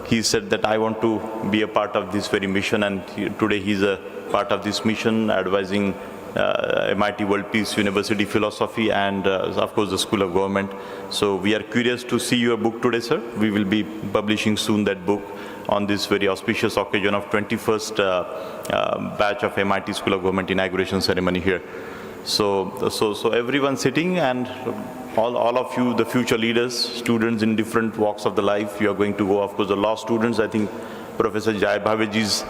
he said that I want to be a part of this very mission, and today he's a part of this mission, advising MIT World Peace University Philosophy and of course the School of Government. So we are curious to see your book today, sir. We will be publishing soon that book on this very auspicious occasion of 21st batch of MIT School of Government inauguration ceremony here. So everyone sitting, and all of you, the future leaders, students in different walks of the life, you are going to go. Of course, the law students, I think Professor Jai Bhaveji's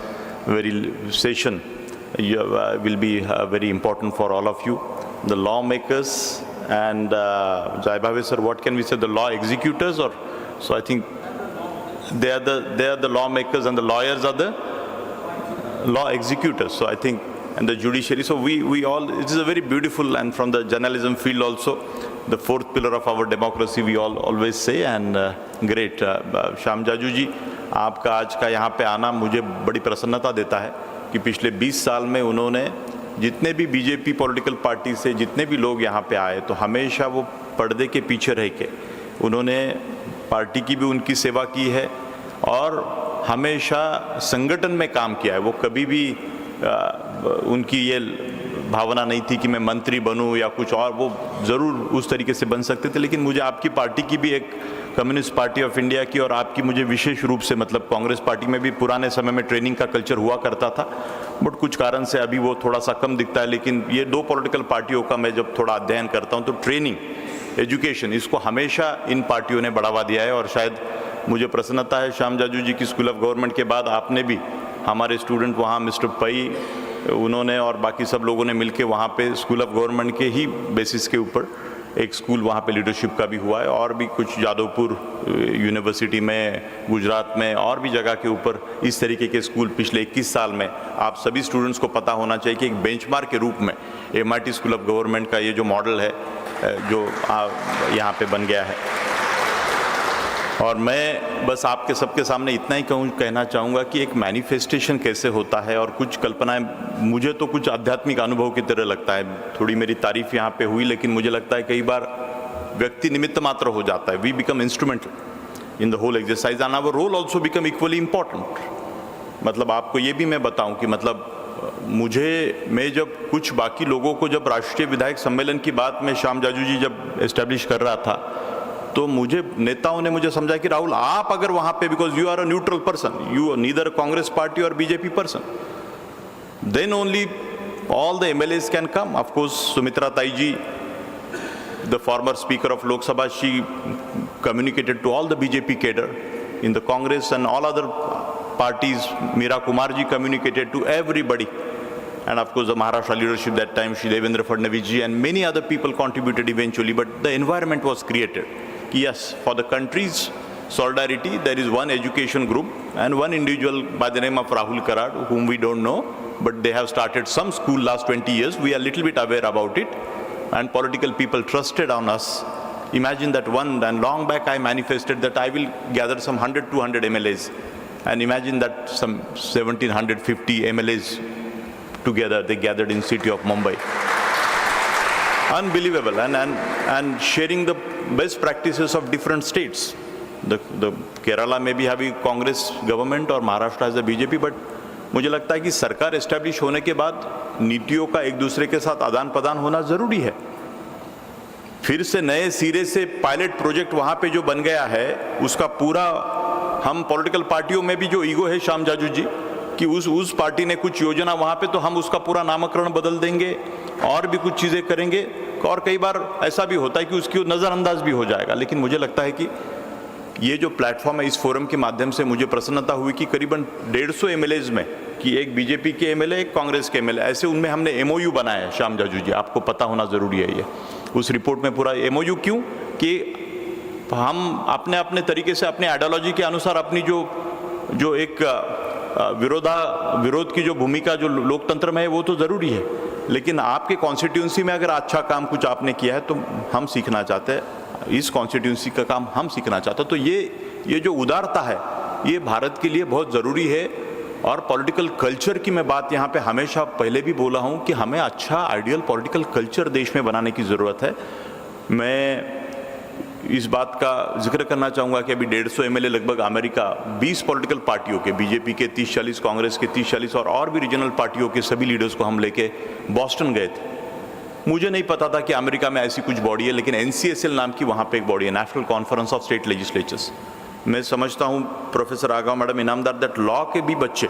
very session will be very important for all of you. The lawmakers and Jai Bhave sir, what can we say? The law executors, or so I think they are the lawmakers and the lawyers are the law executors. So I think, and the judiciary. So we all, it is a very beautiful, and from the journalism field also, the 4th pillar of our democracy, we all always say, and great. Shyam Jaju ji, आपका आज का यहाँ पे आना मुझे बड़ी प्रसन्नता देता है कि पिछले 20 साल में उन्होंने जितने भी बीजेपी पॉलिटिकल पार्टी से जितने भी लोग यहाँ पे आए, तो हमेशा वो पर्दे के पीछे रह के उन्होंने पार्टी की भी उनकी सेवा की है और हमेशा संगठन में काम किया है। वो कभी भी उनकी ये भावना नहीं थी कि मैं मंत्री बनूं या कुछ और, वो ज़रूर उस तरीके से बन सकते थे, लेकिन मुझे आपकी पार्टी की भी, एक कम्युनिस्ट पार्टी ऑफ इंडिया की, और आपकी मुझे विशेष रूप से, मतलब कांग्रेस पार्टी में भी पुराने समय में ट्रेनिंग का कल्चर हुआ करता था, बट कुछ कारण से अभी वो थोड़ा सा कम दिखता है। लेकिन ये 2 पॉलिटिकल पार्टियों का मैं जब थोड़ा अध्ययन करता हूँ तो ट्रेनिंग, एजुकेशन, इसको हमेशा इन पार्टियों ने बढ़ावा दिया है। और शायद मुझे प्रसन्नता है श्याम जाजू जी की स्कूल ऑफ गवर्नमेंट के बाद आपने भी, हमारे स्टूडेंट वहाँ मिस्टर पई, उन्होंने और बाकी सब लोगों ने मिलके वहाँ पे स्कूल ऑफ गवर्नमेंट के ही बेसिस के ऊपर एक स्कूल वहाँ पे लीडरशिप का भी हुआ है, और भी कुछ जादवपुर यूनिवर्सिटी में, गुजरात में और भी जगह के ऊपर इस तरीके के स्कूल पिछले 21 साल में आप सभी स्टूडेंट्स को पता होना चाहिए कि एक बेंचमार्क के रूप में MIT स्कूल ऑफ गवर्नमेंट का ये जो मॉडल है जो यहाँ पे बन गया है। और मैं बस आपके सबके सामने इतना ही कहना चाहूँगा कि एक मैनिफेस्टेशन कैसे होता है, और कुछ कल्पनाएं, मुझे तो कुछ आध्यात्मिक अनुभव की तरह लगता है। थोड़ी मेरी तारीफ यहाँ पे हुई, लेकिन मुझे लगता है कई बार व्यक्ति निमित्त मात्र हो जाता है। We become instrumental in the whole exercise and our role also become equally important. मतलब आपको ये भी मैं बताऊँ कि मतलब मैं जब कुछ बाकी लोगों को, जब राष्ट्रीय विधायक सम्मेलन की बात में श्याम जाजू जी जब एस्टेब्लिश कर रहा था, तो मुझे नेताओं ने मुझे समझा कि राहुल आप अगर वहां पे, because you are a neutral person, you neither Congress party और BJP person, then only all the MLAs can come. Of course, Sumitra Taiji, the former Speaker of Lok Sabha, she communicated to all the BJP cadre in the Congress and all other parties. Meera Kumarji communicated to everybody. And of course, the Maharashtra leadership that time, Shri Devendra Fadnavis ji and many other people contributed eventually. But the environment was created. Yes, for the country's solidarity, there is one education group and one individual by the name of Rahul Karad, whom we don't know, but they have started some school last 20 years. We are a little bit aware about it, and political people trusted on us. Imagine that one, and long back I manifested that I will gather some 100, 200 MLAs, and imagine that some 1750 MLAs together, they gathered in city of Mumbai. Unbelievable, and sharing the best practices of different states. The Kerala may be having Congress government or Maharashtra has a BJP, but मुझे लगता है कि सरकार establish होने के बाद नीतियों का एक दूसरे के साथ आदान प्रदान होना जरूरी है। फिर से नए सिरे से पायलट प्रोजेक्ट वहां पे जो बन गया है, उसका पूरा हम पॉलिटिकल पार्टियों में भी जो ईगो है श्याम जाजू जी कि उस पार्टी ने कुछ योजना वहां पे, तो हम उसका पूरा नामकरण बदल देंगे और भी कुछ चीजें करेंगे, और कई बार ऐसा भी होता है कि उसकी नजरअंदाज भी हो जाएगा। लेकिन मुझे लगता है कि ये जो प्लेटफॉर्म है, इस फोरम के माध्यम से मुझे प्रसन्नता हुई कि करीबन 150 एमएलएज में, कि एक बीजेपी के एमएलए, एक कांग्रेस के एमएलए, ऐसे उनमें हमने एमओयू बनाया है। श्याम जाजू जी, आपको पता होना जरूरी है ये, उस रिपोर्ट में पूरा एमओयू, क्यों कि हम अपने अपने तरीके से अपने आइडियोलॉजी के अनुसार अपनी जो एक विरोध की जो भूमिका जो लोकतंत्र में है वो तो जरूरी है, लेकिन आपके कॉन्स्टिट्यूंसी में अगर अच्छा काम कुछ आपने किया है तो हम सीखना चाहते हैं, इस कॉन्स्टिट्यूंसी का काम हम सीखना चाहते हैं। तो ये जो उदारता है ये भारत के लिए बहुत ज़रूरी है। और पॉलिटिकल कल्चर की मैं बात यहाँ पे हमेशा पहले भी बोला हूँ कि हमें अच्छा आइडियल पॉलिटिकल कल्चर देश में बनाने की ज़रूरत है। मैं इस बात का जिक्र करना चाहूँगा कि अभी 150 एमएलए लगभग अमेरिका 20 पॉलिटिकल पार्टियों के, बीजेपी के 30-40, कांग्रेस के 30-40 और भी रीजनल पार्टियों के सभी लीडर्स को हम लेके बॉस्टन गए थे। मुझे नहीं पता था कि अमेरिका में ऐसी कुछ बॉडी है, लेकिन NCSL नाम की वहाँ पे एक बॉडी है, national conference of state legislatures. मैं समझता हूँ professor Raghav madam Inamdar, that law के भी बच्चे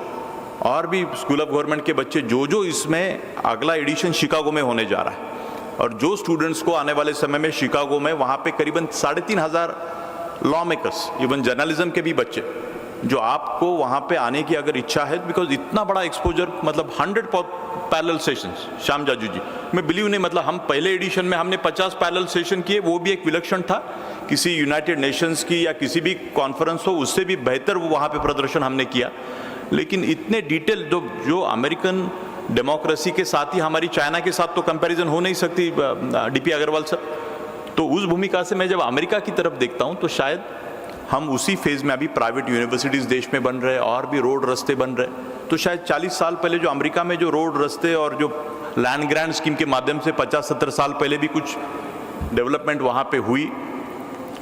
और भी स्कूल ऑफ गवर्नमेंट के बच्चे जो इसमें अगला एडिशन शिकागो में होने जा रहा है, और जो स्टूडेंट्स को आने वाले समय में शिकागो में वहाँ पे करीबन 3500 लॉ मेकर्स, इवन जर्नलिज्म के भी बच्चे, जो आपको वहाँ पे आने की अगर इच्छा है, बिकॉज इतना बड़ा एक्सपोजर, मतलब 100 पैरेलल सेशंस। श्याम जाजू जी, मैं बिलीव नहीं, मतलब हम पहले एडिशन में हमने 50 पैरेलल सेशन किए, वो भी एक विलक्षण था, किसी यूनाइटेड नेशंस की या किसी भी कॉन्फ्रेंस हो उससे भी बेहतर वो वहाँ पे प्रदर्शन हमने किया। लेकिन इतने डिटेल जो अमेरिकन डेमोक्रेसी के साथ ही हमारी चाइना के साथ तो कंपैरिजन हो नहीं सकती DP अग्रवाल सर। तो उस भूमिका से मैं जब अमेरिका की तरफ देखता हूँ तो शायद हम उसी फेज में, अभी प्राइवेट यूनिवर्सिटीज़ देश में बन रहे हैं और भी रोड रास्ते बन रहे, तो शायद 40 साल पहले जो अमेरिका में जो रोड रास्ते और जो लैंड ग्रांट स्कीम के माध्यम से 50-70 साल पहले भी कुछ डेवलपमेंट वहाँ पे हुई,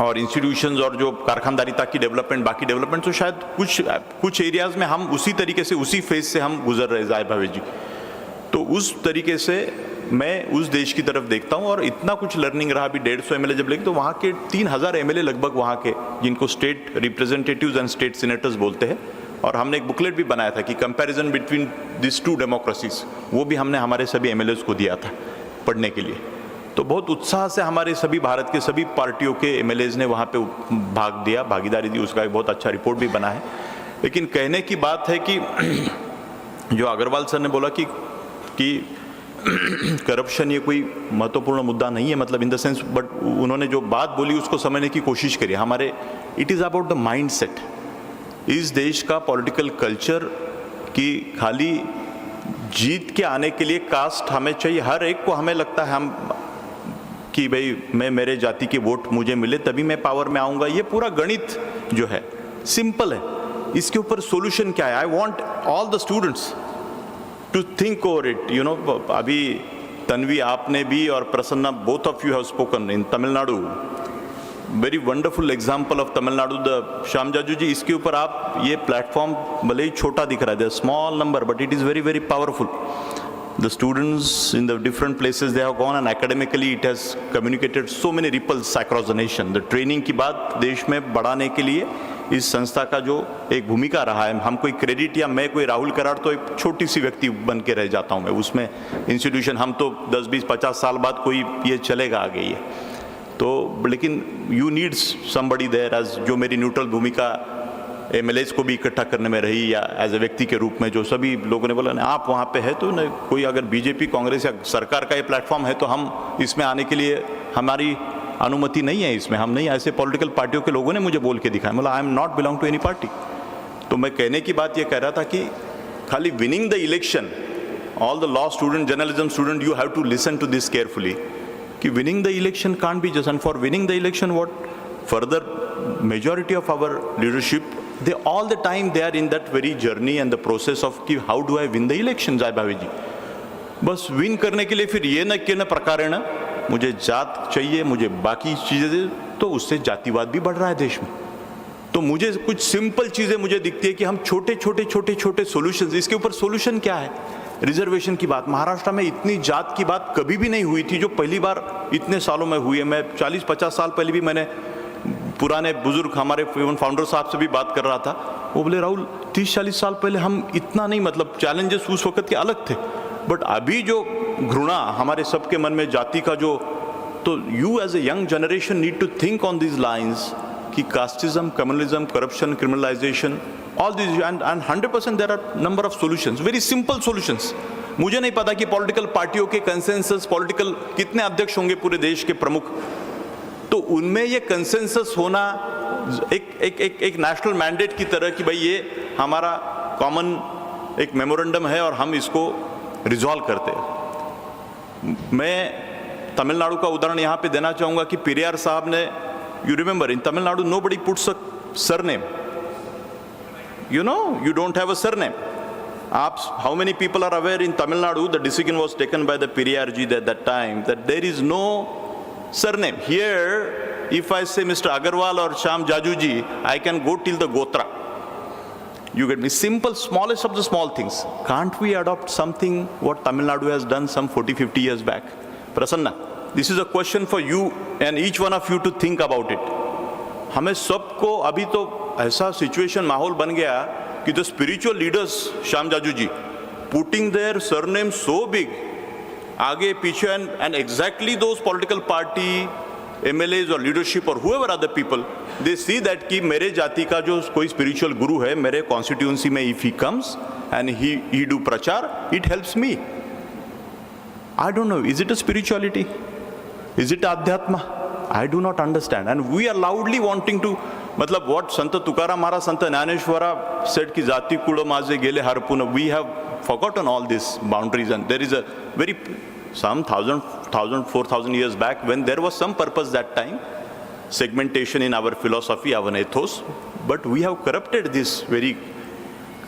और इंस्टीट्यूशंस और जो कारखानदारी तक की डेवलपमेंट, बाकी डेवलपमेंट, तो शायद कुछ एरियाज़ में हम उसी तरीके से, उसी फेज से हम गुजर रहे जाए भावे जी। तो उस तरीके से मैं उस देश की तरफ देखता हूँ, और इतना कुछ लर्निंग रहा। अभी 150 एमएलए जब लेके, तो वहाँ के 3000 एमएलए लगभग वहाँ के, जिनको state representatives and state senators बोलते हैं, और हमने एक बुकलेट भी बनाया था कि comparison between this two democracies, वो भी हमने हमारे सभी एमएलएस को दिया था पढ़ने के लिए। तो बहुत उत्साह से हमारे सभी भारत के सभी पार्टियों के एमएलएज ने वहाँ पे भाग दिया, भागीदारी दी, उसका एक बहुत अच्छा रिपोर्ट भी बना है। लेकिन कहने की बात है कि जो अग्रवाल सर ने बोला कि करप्शन ये कोई महत्वपूर्ण मुद्दा नहीं है, मतलब इन द सेंस, बट उन्होंने जो बात बोली उसको समझने की कोशिश करी। हमारे it is about the mindset. इस देश का पॉलिटिकल कल्चर की खाली जीत के आने के लिए कास्ट हमें चाहिए, हर एक को हमें लगता है हम कि भाई मैं, मेरे जाति के वोट मुझे मिले तभी मैं पावर में आऊँगा। ये पूरा गणित जो है सिंपल है, इसके ऊपर सोल्यूशन क्या है? I want all the students to think over it, you know. अभी तन्वी आपने भी और Prasanna, both of you have spoken in Tamil Nadu, very wonderful example of Tamil Nadu, the Shyam Jaju जी, इसके ऊपर आप ये प्लेटफॉर्म भले ही छोटा दिख रहा है, small number, but it is very very powerful. the students in the different places they have gone, and academically it has communicated so many ripples across the nation. The training की बात देश में बढ़ाने के लिए इस संस्था का जो एक भूमिका रहा है, हम कोई क्रेडिट या मैं कोई राहुल कराड़ तो एक छोटी सी व्यक्ति बन के रह जाता हूँ मैं उसमें, इंस्टीट्यूशन हम तो 10, 20, 50 साल बाद कोई ये चलेगा आगे ये तो, लेकिन you needs somebody there as, जो मेरी न्यूट्रल भूमिका MLAs को भी इकट्ठा करने में रही या एज ए व्यक्ति के रूप में, जो सभी लोगों ने बोला ना आप वहाँ पे है तो न कोई अगर बीजेपी कांग्रेस या सरकार का ये प्लेटफॉर्म है तो हम इसमें आने के लिए हमारी अनुमति नहीं है, इसमें हम नहीं, ऐसे पॉलिटिकल पार्टियों के लोगों ने मुझे बोल के दिखाया, बोला I am not belong to any party. तो मैं कहने की बात ये कह रहा था कि खाली winning the election, all the law student, journalism student, you have to listen to this carefully कि winning the election can't be just, and for winning the election what further majority of our leadership they all the time they are in that very journey and the process of कि how do I win the election, जय भावे जी। बस win करने के लिए फिर ये न कि न प्रकार है ना, मुझे जात चाहिए, मुझे बाकी चीज़ें, तो उससे जातिवाद भी बढ़ रहा है देश में। तो मुझे कुछ सिंपल चीज़ें मुझे दिखती है कि हम छोटे छोटे छोटे छोटे सॉल्यूशंस, इसके ऊपर सॉल्यूशन क्या है? रिजर्वेशन की बात, महाराष्ट्र में इतनी जात की बात कभी भी नहीं हुई थी जो पहली बार इतने सालों में हुई है। मैं 40-50 साल पहले भी मैंने पुराने बुजुर्ग हमारे फाउंडर साहब से भी बात कर रहा था, वो बोले राहुल 30-40 साल पहले हम इतना नहीं, मतलब चैलेंजेस उस वक्त के अलग थे, बट अभी जो घृणा हमारे सबके मन में जाति का जो, तो you as a young generation need to think on these lines कि casteism, communalism, corruption, criminalisation, all this, and 100% there are number of solutions, very simple solutions. मुझे नहीं पता कि पॉलिटिकल पार्टियों के कंसेंसस, पॉलिटिकल कितने अध्यक्ष होंगे पूरे देश के प्रमुख, तो उनमें ये कंसेंसस होना एक नेशनल मैंडेट की तरह कि भाई ये हमारा कॉमन एक मेमोरेंडम है और हम इसको रिजॉल्व करते हैं। मैं तमिलनाडु का उदाहरण यहाँ पे देना चाहूँगा कि पेरियार साहब ने, you remember in Tamil Nadu nobody puts a surname, you know, you don't have a surname. How many people are aware in Tamil Nadu the decision was taken by the Periyar ji at that time that there is no surname. Here, if I say Mr. Agarwal or Shyam Jajuji, I can go till the Gotra. You get me? Simple, smallest of the small things. Can't we adopt something what Tamil Nadu has done some 40-50 years back? Prasanna, this is a question for you and each one of you to think about it. हमें सबको अभी तो ऐसा situation माहौल बन गया कि the spiritual leaders, Shyam Jaju ji, putting their surname so big, आगे पीछे, and exactly those political party, MLAs और लीडरशिप और whoever other people, they see that कि मेरे जाति का जो कोई स्पिरिचुअल गुरु है मेरे कॉन्स्टिट्यूंसी में, if he comes and he do प्रचार, it helps me. I don't know, is it a spirituality? Is it अध्यात्म? I do not understand, and we are loudly wanting to, मतलब what Sant Tukaram Maharaj, Sant Dnyaneshwara said कि जाति कुळ माझे गेले हरपून. We have forgotten all these boundaries, and there is a very some 4,000 years back when there was some purpose that time, segmentation in our philosophy, our ethos, but we have corrupted this very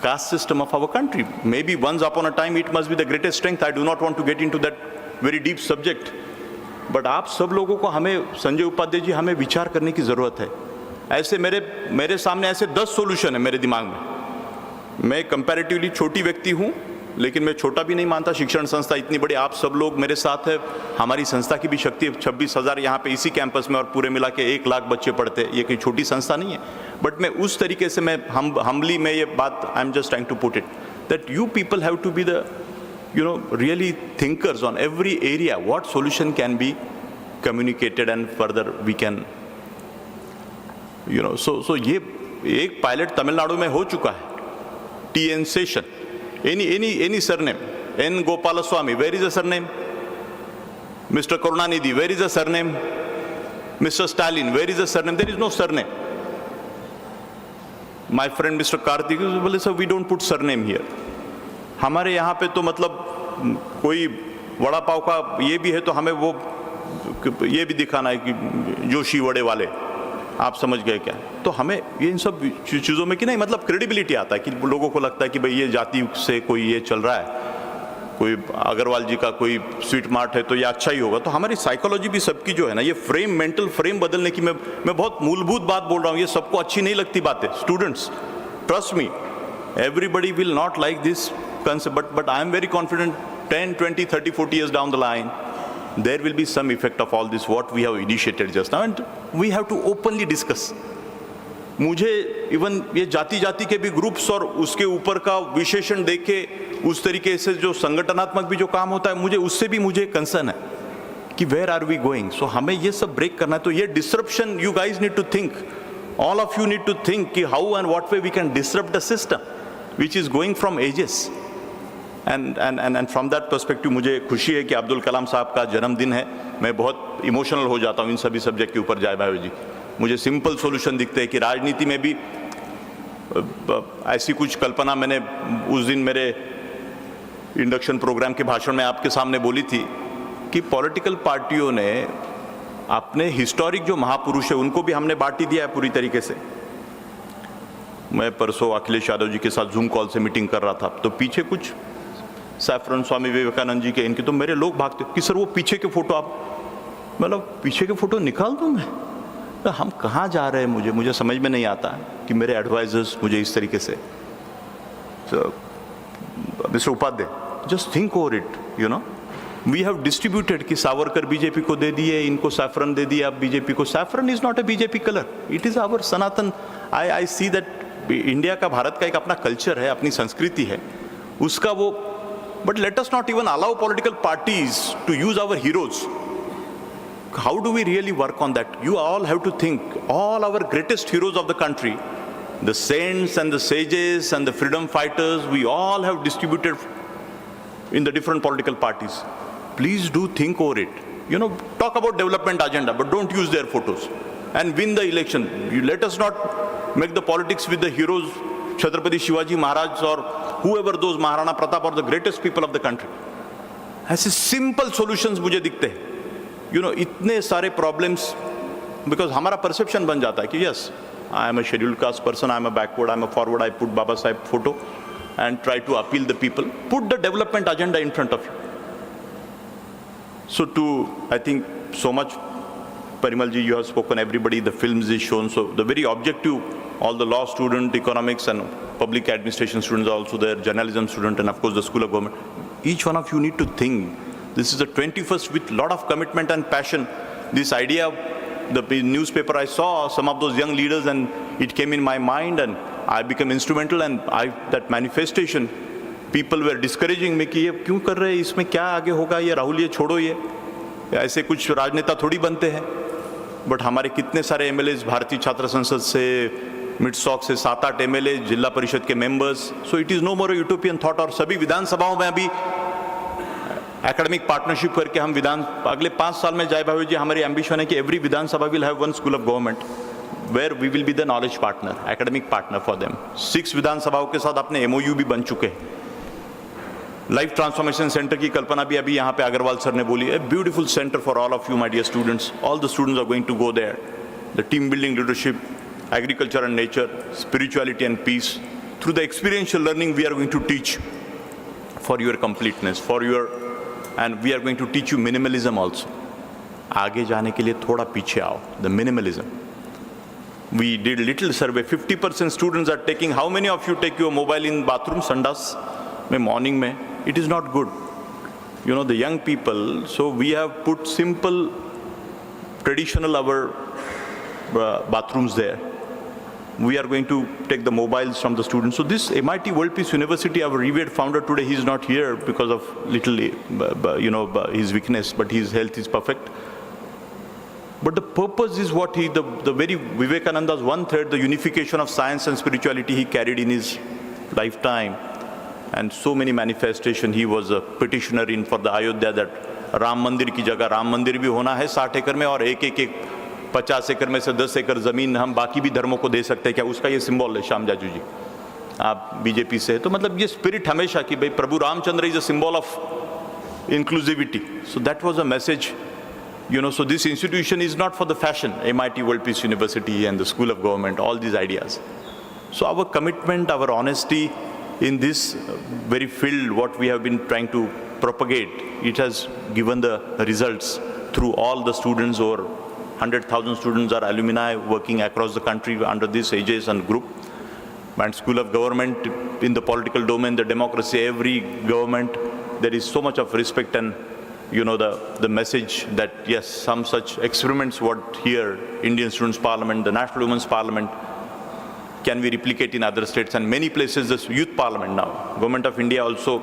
caste system of our country. Maybe once upon a time it must be the greatest strength. I do not want to get into that very deep subject. But आप सब लोगों को, हमें संजय उपाध्याय जी, हमें विचार करने की ज़रूरत है। ऐसे मेरे सामने ऐसे 10 सॉल्यूशन है मेरे दिमाग में। मैं कंपैरेटिवली छोटी व्यक्ति हूँ, लेकिन मैं छोटा भी नहीं मानता। शिक्षण संस्था इतनी बड़ी, आप सब लोग मेरे साथ है, हमारी संस्था की भी शक्ति है। 26,000 यहाँ पे इसी कैंपस में, और पूरे मिला के 1 लाख बच्चे पढ़ते हैं। ये कोई छोटी संस्था नहीं है, बट मैं उस तरीके से, मैं हम्बली में ये बात, I am just trying to put it that you people have to be the really thinkers on every area. What solution can be communicated and further we can, so ये एक पायलट तमिलनाडु में हो चुका है. TN Session, any surname. N Gopalaswamy, where is the surname? Mr. Karunanidhi, where is the surname? Mr. Stalin, where is the surname? There is no surname. My friend Mr. Karthik, well, sir, we don't put surname here. हमारे यहाँ पे तो मतलब कोई वड़ा पाव का ये भी है तो हमें वो ये भी दिखाना है कि जोशी वड़े वाले, आप समझ गए क्या? तो हमें ये इन सब चीज़ों में कि नहीं, मतलब क्रेडिबिलिटी आता है कि लोगों को लगता है कि भाई ये जाति से कोई ये चल रहा है, कोई अग्रवाल जी का कोई स्वीट मार्ट है तो ये अच्छा ही होगा. तो हमारी साइकोलॉजी भी सबकी जो है ना, ये फ्रेम, मेंटल फ्रेम बदलने की, मैं बहुत मूलभूत बात बोल रहा हूँ. ये सबको अच्छी नहीं लगती बातें. Students, trust me, everybody will not like this concept, but I am very confident 10, 20, 30, 40 years down the line, there will be some effect of all this, what we have initiated just now, and we have to openly discuss. मुझे even ये जाति जाति के भी groups और उसके ऊपर का विशेषण देके उस तरीके से जो संगठनात्मक भी जो काम होता है, मुझे उससे भी मुझे कंसर्न है कि where are we going. So हमें ये सब ब्रेक करना है. तो ये disruption, you guys need to think, all of you need to think कि how and what way we can disrupt the system which is going from ages. And from that perspective मुझे खुशी है कि अब्दुल कलाम साहब का जन्मदिन है. मैं बहुत इमोशनल हो जाता हूँ इन सभी सब्जेक्ट के ऊपर. जय भाई जी, मुझे सिंपल सॉल्यूशन दिखते हैं कि राजनीति में भी ऐसी कुछ कल्पना मैंने उस दिन मेरे इंडक्शन प्रोग्राम के भाषण में आपके सामने बोली थी कि पॉलिटिकल पार्टियों ने अपने हिस्टोरिक जो महापुरुष है उनको भी हमने बांटी दिया है पूरी तरीके से. मैं परसों अखिलेश यादव जी के साथ जूम कॉल से मीटिंग कर रहा था, तो पीछे कुछ सैफरन स्वामी विवेकानंद जी के इनके, तो मेरे लोग भागते कि सर वो पीछे के फोटो आप, मतलब पीछे के फोटो निकाल दूं मैं. तो हम कहाँ जा रहे हैं, मुझे समझ में नहीं आता कि मेरे एडवाइजर्स मुझे इस तरीके से. Mister Upadhyay, just think over it, you know. We have distributed कि सावरकर बीजेपी को दे दिए, इनको सैफरन दे दिया, अब बीजेपी को. Saffron is not a BJP colour, it is our Sanatan. I see that India का, भारत का एक अपना कल्चर है, अपनी संस्कृति है उसका वो. But let us not even allow political parties to use our heroes. How do we really work on that? You all have to think, all our greatest heroes of the country, the saints and the sages and the freedom fighters, we all have distributed in the different political parties. Please do think over it. You know, talk about development agenda, but don't use their photos. And win the election. You let us not make the politics with the heroes, Chhatrapati Shivaji Maharaj or whoever those Maharana Pratap or the greatest people of the country. ऐसे simple solutions मुझे दिखते हैं. You know, इतने सारे problems, because हमारा perception बन जाता है कि yes, I am a scheduled caste person, I am a backward, I am a forward, I put Baba Saheb photo and try to appeal the people, put the development agenda in front of you. So to, I think so much Parimal ji, you have spoken, everybody, the films is shown, so the very objective, all the law student, economics and public administration students are also there, journalism student, and of course the School of Government. Each one of you need to think. This is the 21st with lot of commitment and passion. This idea, the newspaper I saw, some of those young leaders, and it came in my mind, and I became instrumental, and that manifestation, people were discouraging me कि ये क्यों कर रहे हैं, इसमें क्या आगे होगा, ये राहुल ये छोड़ो, ये ऐसे कुछ राजनेता थोड़ी बनते हैं. बट हमारे कितने सारे एमएलएज भारतीय छात्र संसद से, मिडसॉक से 7-8 एमएलए, जिला परिषद के members. So it is no more utopian thought. और सभी विधानसभाओं में अभी एकेडमिक पार्टनरशिप करके हम अगले 5 साल में, जय भावी जी, हमारी एम्बिशन है कि every Vidhansabha will have one school of government where we will be the knowledge partner, academic partner for them. 6 विधानसभाओं के साथ अपने MOU भी बन चुके हैं. लाइफ ट्रांसफॉर्मेशन सेंटर की कल्पना भी अभी यहाँ पे अग्रवाल सर ने बोली है. Beautiful centre for all of you my dear students. All the students are going to go there. The team building, leadership, agriculture and nature, spirituality and peace. Through the experiential learning, we are going to teach for your completeness, and we are going to teach you minimalism also. आगे जाने के लिए थोड़ा पीछे आओ. The minimalism. We did little survey. 50% students are taking. How many of you take your mobile in bathroom, संडास में, morning में? It is not good. You know, the young people. So we have put simple, traditional our bathrooms there. We are going to take the mobiles from the students. So this MIT World Peace University, our revered founder today, he is not here because of little, his weakness, but his health is perfect. But the purpose is what the very Vivekananda's one thread, the unification of science and spirituality he carried in his lifetime. And so many manifestations. He was a petitioner for the Ayodhya that Ram Mandir की जगह राम मंदिर भी होना है 60 एकड़ में, और एक 50 एकड़ में से 10 एकड़ जमीन हम बाकी भी धर्मों को दे सकते हैं क्या. उसका ये सिंबल है. श्याम जाजू जी, आप बीजेपी से है, तो मतलब ये स्पिरिट हमेशा कि भाई प्रभु Ramchandra is a symbol of inclusivity. So that was a message. So this institution is not for the fashion. MIT World Peace University and the School of Government, all these ideas. So our commitment, our honesty in this very field, what we have been trying to propagate, it has given the results through all the students. Over 100,000 students are alumni working across the country under this aegis and group. And School of Government in the political domain, the democracy, every government there is so much of respect and, you know, the message that yes, some such experiments what here, Indian Students' Parliament, the National Women's Parliament, can we replicate in other states and many places this youth parliament now. Government of India also,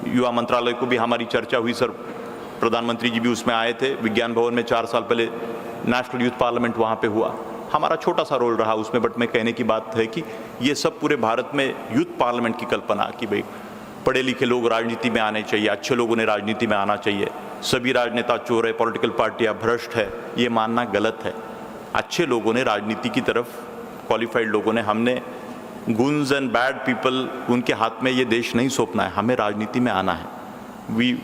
युवा मंत्रालय को भी हमारी चर्चा हुई sir, प्रधानमंत्री जी भी उसमें आए थे, विज्ञान भवन में 4 साल पहले नेशनल यूथ पार्लियामेंट वहाँ पे हुआ, हमारा छोटा सा रोल रहा उसमें, बट मैं कहने की बात है कि ये सब पूरे भारत में यूथ पार्लियामेंट की कल्पना कि भाई पढ़े लिखे लोग राजनीति में आने चाहिए, अच्छे लोगों ने राजनीति में आना चाहिए, सभी राजनेता चोर है, पॉलिटिकल पार्टियाँ भ्रष्ट है, ये मानना गलत है। अच्छे लोगों ने राजनीति की तरफ, क्वालिफाइड लोगों ने, हमने गुन्स एंड बैड पीपल उनके हाथ में ये देश नहीं सौंपना है, हमें राजनीति में आना है।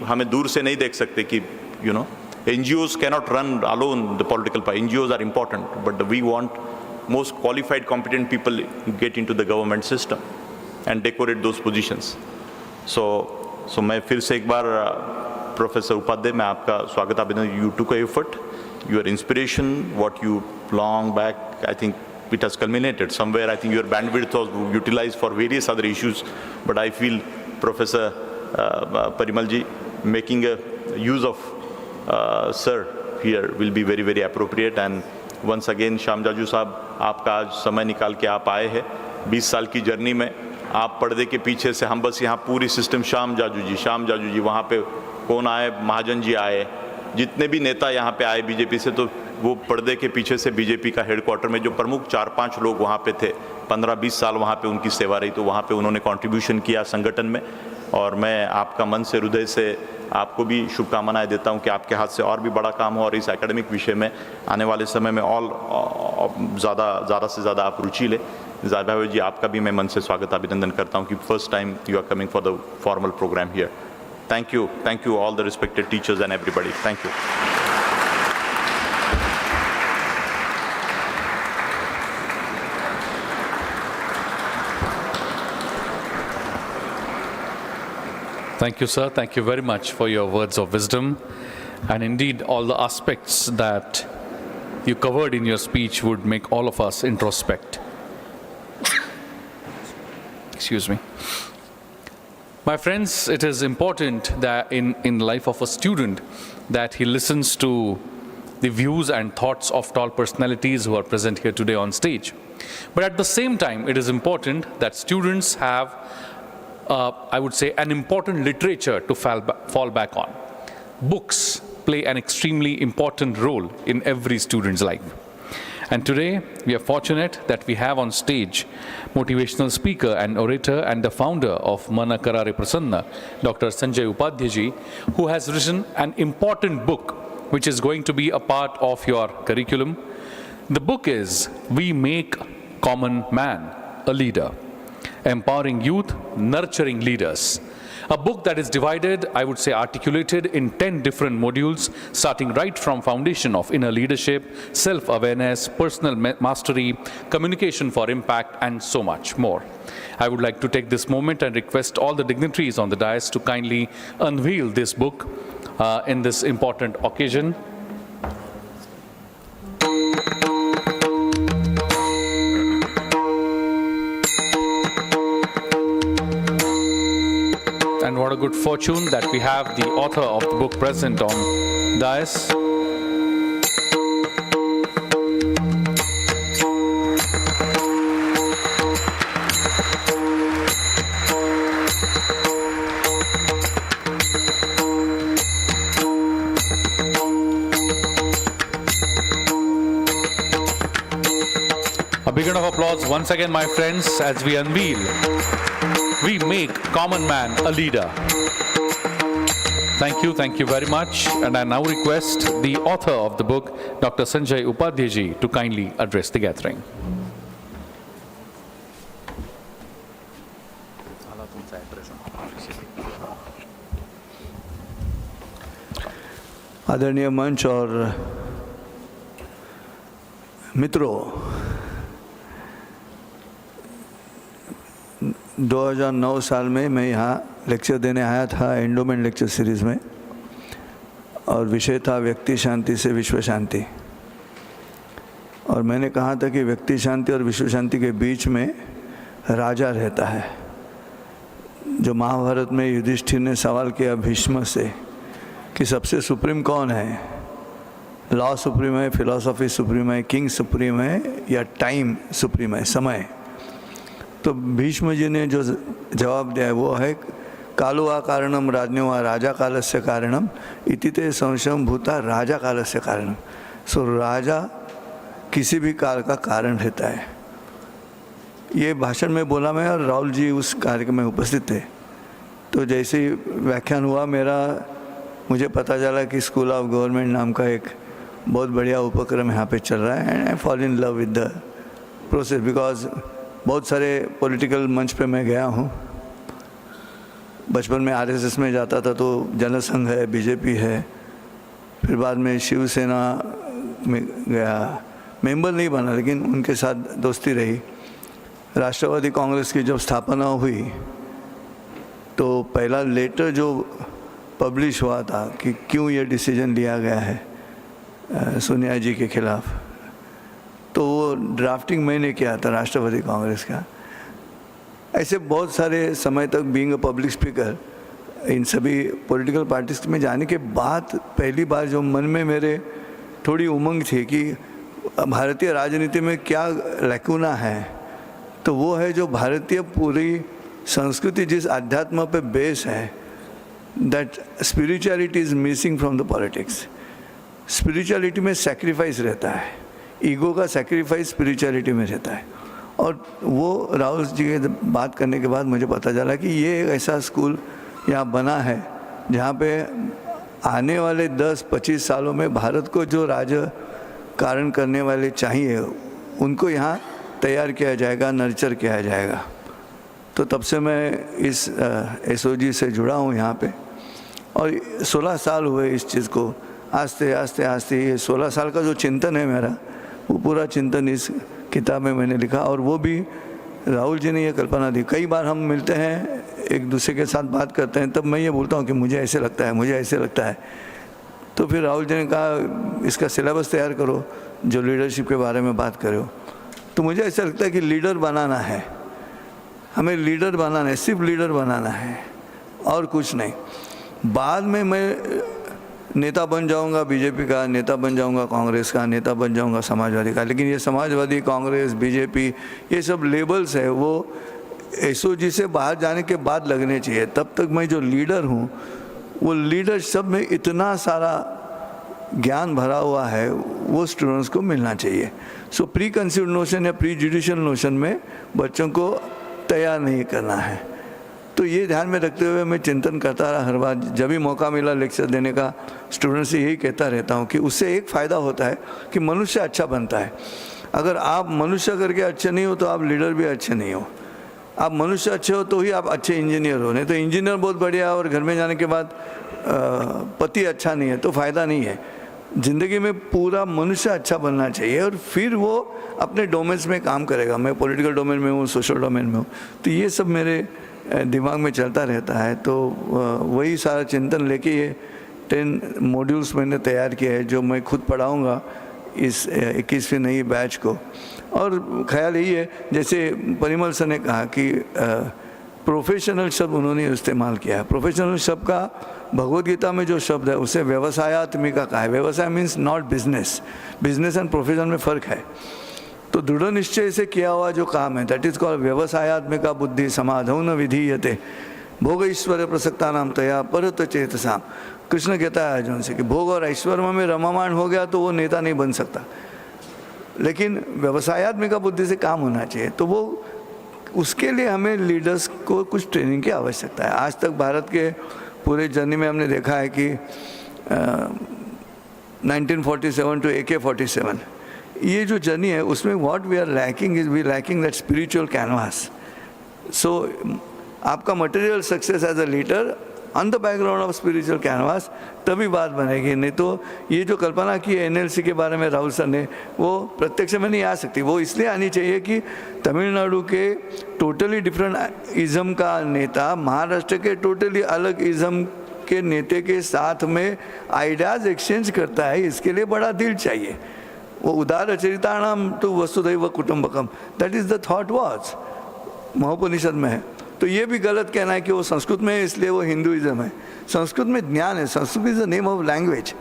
हमें दूर से नहीं देख सकते कि you know NGOs cannot run alone the political party. NGOs are important, but we want most qualified, competent people get into the government system and decorate those positions. So मैं फिर से एक बार प्रोफेसर उपाध्याय मैं आपका स्वागत अभिनंदन. You took an effort, your inspiration, what you long back, I think it has culminated somewhere. I think your bandwidth was utilized for various other issues, but I feel Professor Parimal ji making a use of sir here will be very, very appropriate. And once again, Shyam Jaju साहब, आपका आज समय निकाल के आप आए हैं 20 साल की जर्नी में. आप पर्दे के पीछे से, हम बस यहाँ पूरी सिस्टम श्याम जाजू जी, वहाँ पे कौन आए, महाजन जी आए, जितने भी नेता यहाँ पे आए बीजेपी से, तो वो पर्दे के पीछे से बीजेपी का हेडक्वार्टर में जो प्रमुख 4-5 लोग वहाँ पे थे, 15-20 साल वहाँ पे उनकी सेवा रही, तो वहाँ पे उन्होंने कंट्रीब्यूशन किया संगठन में. और मैं आपका मन से, हृदय से आपको भी शुभकामनाएं देता हूं कि आपके हाथ से और भी बड़ा काम हो और इस एकेडमिक विषय में आने वाले समय में ज़्यादा से ज़्यादा आप रुचि ले. जाहिर जी, आपका भी मैं मन से स्वागत अभिनंदन करता हूं कि first time you are coming for the formal programme here. Thank you all the respected teachers and everybody. Thank you. Thank you, sir. Thank you very much for your words of wisdom. And indeed, all the aspects that you covered in your speech would make all of us introspect. Excuse me. My friends, it is important that in life of a student that he listens to the views and thoughts of tall personalities who are present here today on stage. But at the same time, it is important that students have I would say, an important literature to fall back on. Books play an extremely important role in every student's life. And today, we are fortunate that we have on stage motivational speaker and orator and the founder of Mana Karare Prasanna, Dr. Sanjay Upadhyay ji, who has written an important book which is going to be a part of your curriculum. The book is We Make Common Man a Leader. Empowering Youth, Nurturing Leaders. A book that is divided, I would say articulated in 10 different modules, starting right from foundation of inner leadership, self-awareness, personal mastery, communication for impact, and so much more. I would like to take this moment and request all the dignitaries on the dais to kindly unveil this book in this important occasion. And what a good fortune that we have the author of the book present on dais. A big round of applause once again, my friends, as we unveil We Make Common Man a Leader. Thank you very much. And I now request the author of the book, Dr. Sanjay Upadhyay ji, to kindly address the gathering. आदरणीय मंच और मित्रों, 2009 साल में मैं यहाँ lecture देने आया था एंडोमेंट लेक्चर सीरीज़ में, और विषय था व्यक्ति शांति से विश्व शांति. और मैंने कहा था कि व्यक्ति शांति और विश्व शांति के बीच में राजा रहता है. जो महाभारत में युधिष्ठिर ने सवाल किया भीष्म से कि सबसे सुप्रीम कौन है, लॉ सुप्रीम है, फिलॉसफी सुप्रीम है, किंग सुप्रीम है या टाइम सुप्रीम है, समय। तो भीष्म जी ने जो जवाब दिया है वो है कालो आ कारणम राज्ञो आ राजा कालस्य कारणम इति ते संशयम भूता राजा कालस्य कारणम। सो राजा किसी भी काल का कारण रहता है। ये भाषण में बोला मैं और राहुल जी उस कार्यक्रम में उपस्थित थे। तो जैसे ही व्याख्यान हुआ मुझे पता चला कि स्कूल ऑफ गवर्नमेंट नाम का एक बहुत बढ़िया उपक्रम यहाँ पे चल रहा है and I fall in love with the process because बहुत सारे पॉलिटिकल मंच पे मैं गया हूँ। बचपन में आरएसएस में जाता था तो जनसंघ है, बीजेपी है, फिर बाद में शिवसेना में गया, मेंबर नहीं बना लेकिन उनके साथ दोस्ती रही। राष्ट्रवादी कांग्रेस की जब स्थापना हुई तो पहला लेटर जो पब्लिश हुआ था कि क्यों ये डिसीजन लिया गया है सोनिया जी के खिलाफ, तो वो ड्राफ्टिंग मैंने किया था राष्ट्रवादी कांग्रेस का। ऐसे बहुत सारे समय तक being a public speaker in सभी पॉलिटिकल पार्टीज में जाने के बाद पहली बार जो मन में मेरे थोड़ी उमंग थी कि भारतीय राजनीति में क्या लैकुना है, तो वो है जो भारतीय पूरी संस्कृति जिस अध्यात्म पे बेस है, that spirituality is missing from the politics. Spirituality में सैक्रिफाइस रहता है, ईगो का सैक्रिफाइस स्पिरिचुअलिटी में रहता है। और वो राहुल जी के बात करने के बाद मुझे पता चला कि ये एक ऐसा स्कूल यहाँ बना है जहाँ पे आने वाले 10-25 सालों में भारत को जो राजकारण करने वाले चाहिए उनको यहाँ तैयार किया जाएगा, नर्चर किया जाएगा। तो तब से मैं इस एसओजी से जुड़ा हूँ यहाँ पे और 16 साल हुए इस चीज़ को। आस्ते आस्ते आस्ते ये 16 साल का जो चिंतन है मेरा, वो पूरा चिंतन इस किताब में मैंने लिखा। और वो भी राहुल जी ने ये कल्पना दी। कई बार हम मिलते हैं, एक दूसरे के साथ बात करते हैं, तब मैं ये बोलता हूँ कि मुझे ऐसे लगता है, मुझे ऐसे लगता है। तो फिर राहुल जी ने कहा इसका सिलेबस तैयार करो जो लीडरशिप के बारे में बात करे हो। तो मुझे ऐसा लगता है कि लीडर बनाना है, हमें लीडर बनाना है, सिर्फ लीडर बनाना है और कुछ नहीं। बाद में मैं नेता बन जाऊंगा बीजेपी का, नेता बन जाऊंगा कांग्रेस का, नेता बन जाऊंगा समाजवादी का, लेकिन ये समाजवादी, कांग्रेस, बीजेपी, ये सब लेबल्स है, वो एसओजी से बाहर जाने के बाद लगने चाहिए। तब तक मैं जो लीडर हूँ, वो लीडर सब में इतना सारा ज्ञान भरा हुआ है, वो स्टूडेंट्स को मिलना चाहिए। सो प्री कंसीव्ड नोशन या प्री जुडिशियल नोशन में बच्चों को तैयार नहीं करना है। तो ये ध्यान में रखते हुए मैं चिंतन करता रहा। हर बार जब भी मौका मिला लेक्चर देने का, स्टूडेंट्स से यही कहता रहता हूँ कि उससे एक फ़ायदा होता है कि मनुष्य अच्छा बनता है। अगर आप मनुष्य करके अच्छे नहीं हो तो आप लीडर भी अच्छे नहीं हो। आप मनुष्य अच्छे हो तो ही आप अच्छे इंजीनियर हो, नहीं तो इंजीनियर बहुत बढ़िया और घर में जाने के बाद पति अच्छा नहीं है तो फ़ायदा नहीं है। ज़िंदगी में पूरा मनुष्य अच्छा बनना चाहिए और फिर वो अपने डोमेन्स में काम करेगा। मैं पॉलिटिकल डोमेन में हूँ, सोशल डोमेन में हूँ, तो ये सब मेरे दिमाग में चलता रहता है। तो वही सारा चिंतन लेके ये 10 मॉड्यूल्स मैंने तैयार किए हैं जो मैं खुद पढ़ाऊँगा इस 21वीं नई बैच को। और ख्याल यही है, जैसे परिमल सर ने कहा कि प्रोफेशनल शब्द उन्होंने इस्तेमाल किया है। प्रोफेशनल शब्द का भगवद गीता में जो शब्द है उसे व्यवसायात्मिका कहा है। व्यवसाय means not business, business and profession में फ़र्क है। तो दृढ़ निश्चय से किया हुआ जो काम है, दैट इज कॉल्ड व्यवसायात्मिका बुद्धि समाधौ न विधीयते भोग ऐश्वर्य प्रसक्ता नाम तया परत चेतसाम। कृष्ण कहता है अर्जुन से कि भोग और ऐश्वर्य में रमामाण हो गया तो वो नेता नहीं बन सकता, लेकिन व्यवसायात्मिका बुद्धि से काम होना चाहिए। तो वो उसके लिए हमें लीडर्स को कुछ ट्रेनिंग की आवश्यकता है। आज तक भारत के पूरे जर्नी में हमने देखा है कि 1947 टू AK-47 ये जो जर्नी है उसमें what we are lacking is we lacking that spiritual canvas. So आपका material success as a leader on the background of spiritual canvas, तभी बात बनेगी। नहीं तो ये जो कल्पना की है NLC के बारे में राहुल सर ने, वो प्रत्यक्ष में नहीं आ सकती। वो इसलिए आनी चाहिए कि तमिलनाडु के टोटली डिफरेंट इज़म का नेता महाराष्ट्र के टोटली अलग इज़म के नेता के साथ में आइडियाज़ एक्सचेंज करता है। इसके लिए बड़ा दिल चाहिए। वो उदार चरिताणाम तो वसुधैव कुटुंबकम, that is the thought was, Mahopanishad में है। तो ये भी गलत कहना है कि वो संस्कृत में है इसलिए वो हिंदुइज्म है। संस्कृत में ज्ञान है, Sanskrit is the name of language.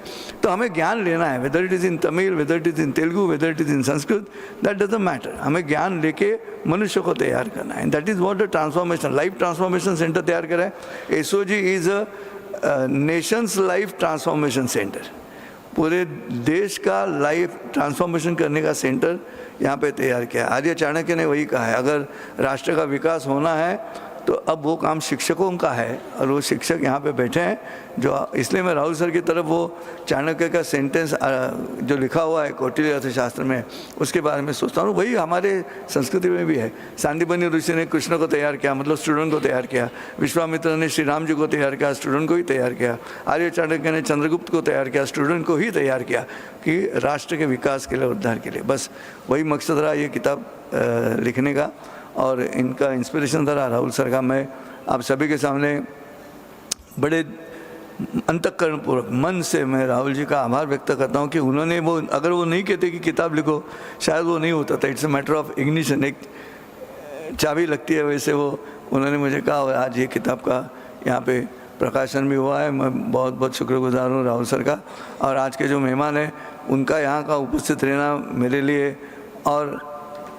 तो हमें ज्ञान लेना है, whether it is in Tamil, whether it is in Telugu, whether it is in Sanskrit, that doesn't matter. हमें ज्ञान लेके मनुष्य को तैयार करना है, that is what the transformation, life transformation centre तैयार करा है। SOG is a Nations life transformation centre, पूरे देश का लाइफ ट्रांसफॉर्मेशन करने का सेंटर यहाँ पे तैयार किया है। आर्य चाणक्य ने वही कहा है, अगर राष्ट्र का विकास होना है तो अब वो काम शिक्षकों का है, और वो शिक्षक यहाँ पे बैठे हैं जो, इसलिए मैं राहुल सर की तरफ वो चाणक्य का सेंटेंस जो लिखा हुआ है कौटिल्य अर्थशास्त्र में, उसके बारे में सोचता हूँ। वही हमारे संस्कृति में भी है। सांदीपनि ऋषि ने कृष्ण को तैयार किया, मतलब स्टूडेंट को तैयार किया। विश्वामित्र ने श्री राम जी को तैयार किया, स्टूडेंट को ही तैयार किया। आर्य चाणक्य ने चंद्रगुप्त को तैयार किया, स्टूडेंट को ही तैयार किया कि राष्ट्र के विकास के लिए, उद्धार के लिए। बस वही मकसद रहा ये किताब लिखने का, और इनका इंस्पिरेशन था राहुल सर का। मैं आप सभी के सामने बड़े अंतःकरणपूर्वक मन से मैं राहुल जी का आभार व्यक्त करता हूँ कि उन्होंने वो, अगर वो नहीं कहते कि किताब लिखो, शायद वो नहीं होता था। It's a matter of ignition, एक चाबी लगती है वैसे वो उन्होंने मुझे कहा, और आज ये किताब का यहाँ पे प्रकाशन भी हुआ है। मैं बहुत बहुत शुक्रगुजार हूँ राहुल सर का, और आज के जो मेहमान हैं उनका यहाँ का उपस्थित रहना मेरे लिए और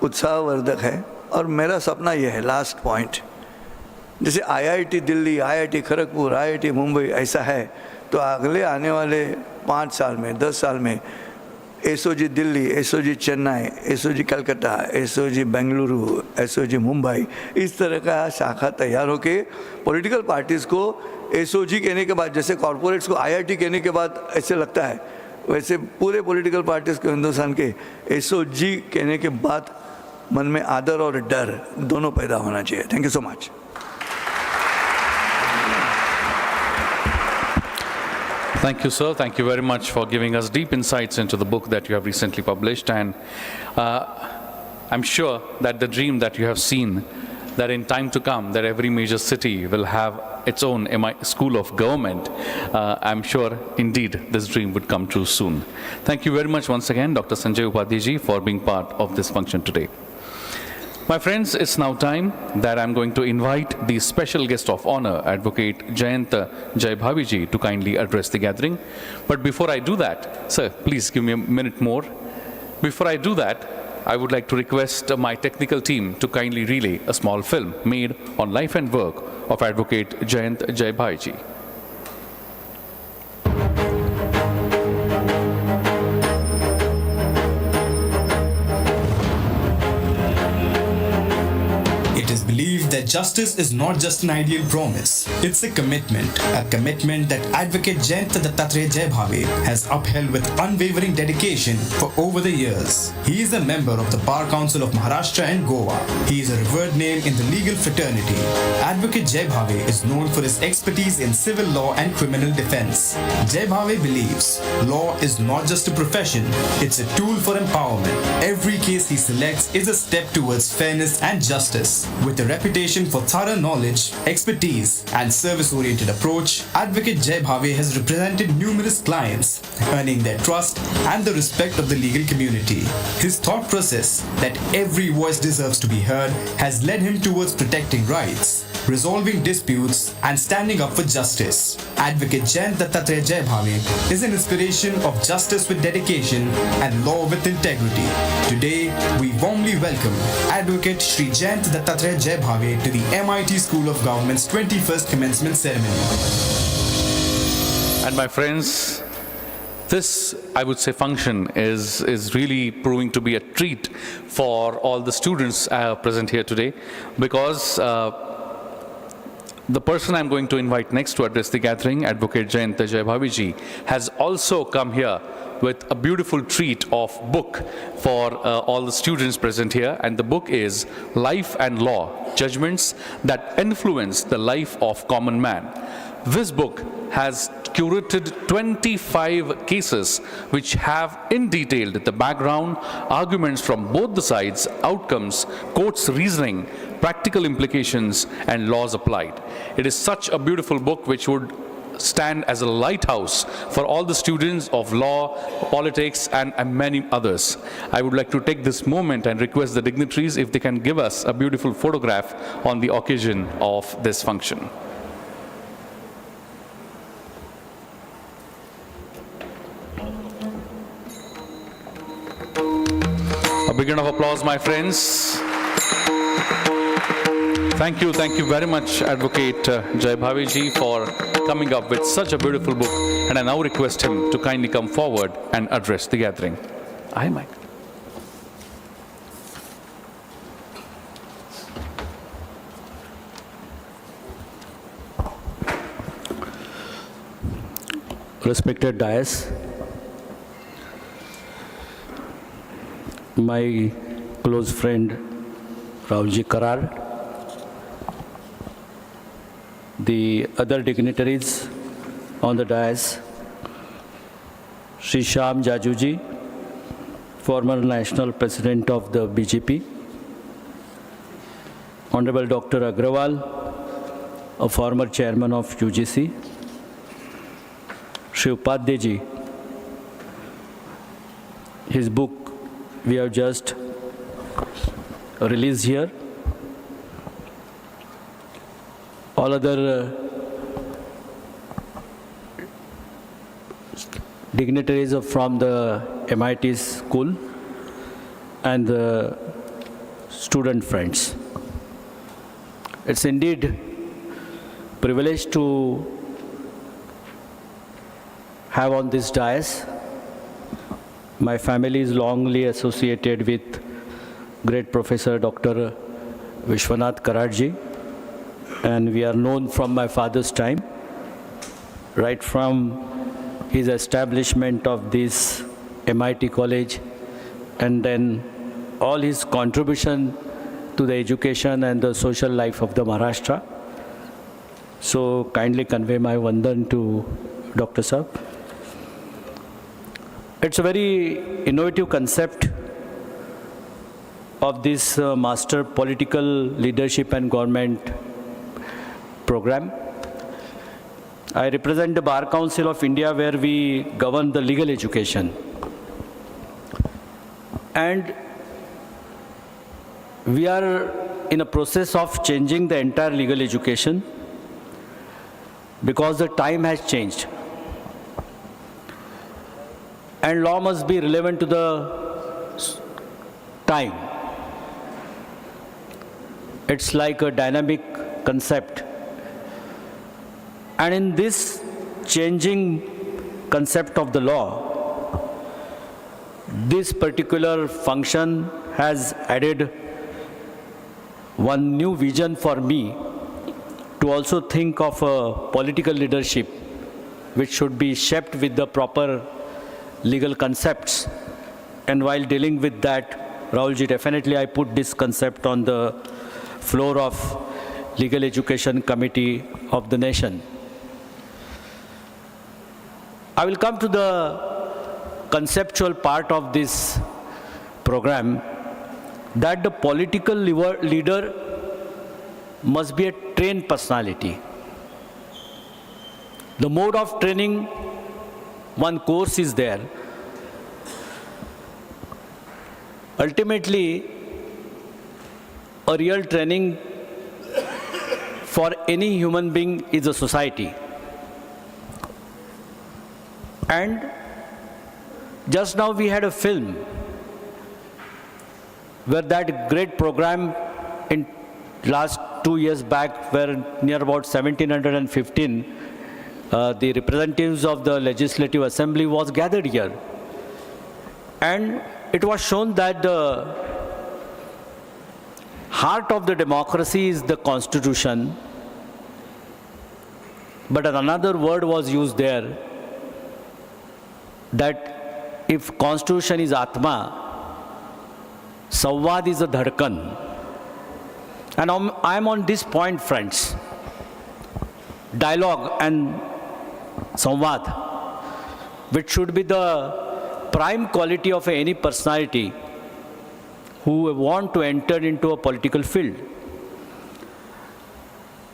उत्साहवर्धक है। और मेरा सपना ये है, लास्ट पॉइंट, जैसे IIT Delhi, IIT Kharagpur, IIT Mumbai ऐसा है, तो अगले आने वाले 5 साल में, 10 साल में SOG Delhi, SOG Chennai, SOG Calcutta, SOG Bengaluru, SOG Mumbai, इस तरह का शाखा तैयार होके पॉलिटिकल पार्टीज़ को एसओजी कहने के बाद, जैसे कॉरपोरेट्स को आईआईटी कहने के बाद ऐसे लगता है, वैसे पूरे पॉलिटिकल पार्टीज़ को हिंदुस्तान के एसओजी कहने के बाद मन में आदर और डर दोनों पैदा होना चाहिए। Thank you so much. Thank you, sir. Thank you very much for giving us deep insights into the book that you have recently published. And I'm sure that the dream that you have seen, that in time to come, that every major city will have its own school of government, I'm sure indeed this dream would come true soon. Thank you very much once again, Dr. Sanjay Upadhyay ji, for being part of this function today. My friends, it's now time that I'm going to invite the special guest of honor, Advocate Jayant Jaybhavi ji, to kindly address the gathering. But before I do that, sir, please give me a minute more. Before I do that, I would like to request my technical team to kindly relay a small film made on life and work of Advocate Jayant Jaybhavi ji. That justice is not just an ideal promise, it's a commitment that Advocate Jayant Jaybhavi has upheld with unwavering dedication for over the years. He is a member of the Bar Council of Maharashtra and Goa. He is a revered name in the legal fraternity. Advocate Jaybhavi is known for his expertise in civil law and criminal defense. Jaybhavi believes law is not just a profession, it's a tool for empowerment. Every case he selects is a step towards fairness and justice. With a reputation for thorough knowledge, expertise, and service-oriented approach, Advocate Jaybhavi has represented numerous clients, earning their trust and the respect of the legal community. His thought process that every voice deserves to be heard has led him towards protecting rights, resolving disputes, and standing up for justice. Advocate Jayant Jaybhavi is an inspiration of justice with dedication and law with integrity. Today, we warmly welcome Advocate Shri Jayant Jaybhavi to the MIT School of Government's 21st commencement ceremony. And my friends, this, I would say, function is really proving to be a treat for all the students present here today, because the person I'm going to invite next to address the gathering, Advocate Jayant Jaybhavi ji, has also come here with a beautiful treat of book for all the students present here, and the book is Life and Law, Judgments That Influence the Life of Common Man. This book has curated 25 cases which have in detail the background, arguments from both the sides, outcomes, court's reasoning, practical implications, and laws applied. It is such a beautiful book which would stand as a lighthouse for all the students of law, politics, and many others. I would like to take this moment and request the dignitaries if they can give us a beautiful photograph on the occasion of this function. A big round of applause, my friends. Thank you very much, Advocate Jai Bhavi ji, for coming up with such a beautiful book. And I now request him to kindly come forward and address the gathering. Hi, Mike. Respected dais, my close friend Rahulji Karar, the other dignitaries on the dais, Shri Shyam Jajuji, former National President of the BJP, Honorable Dr. Agrawal, a former Chairman of UGC, Shri Upadhyay ji, his book we have just released here. All other dignitaries from the MIT school and the student friends. It's indeed privilege to have on this dais. My family is longly associated with great Professor Dr. Vishwanath Kararji, and we are known from my father's time, right from his establishment of this MIT college, and then all his contribution to the education and the social life of the Maharashtra. So kindly convey my vandan to Dr. Saab. It's a very innovative concept of this Master Political Leadership and Government program. I represent the Bar Council of India, where we govern the legal education. And we are in a process of changing the entire legal education because the time has changed. And law must be relevant to the time. It's like a dynamic concept. And in this changing concept of the law, this particular function has added one new vision for me to also think of a political leadership which should be shaped with the proper legal concepts. And while dealing with that, Rahulji, definitely I put this concept on the floor of Legal Education Committee of the nation. I will come to the conceptual part of this program, that the political leader must be a trained personality. The mode of training, one course is there. Ultimately, a real training for any human being is a society. And just now we had a film where that great program in last 2 years back, where near about 1715 the representatives of the Legislative Assembly was gathered here. And it was shown that the heart of the democracy is the Constitution, but another word was used there, that if Constitution is Atma, Samvad is a Dhadkan. And I'm on this point, friends. Dialogue and Samvad, which should be the prime quality of any personality who want to enter into a political field.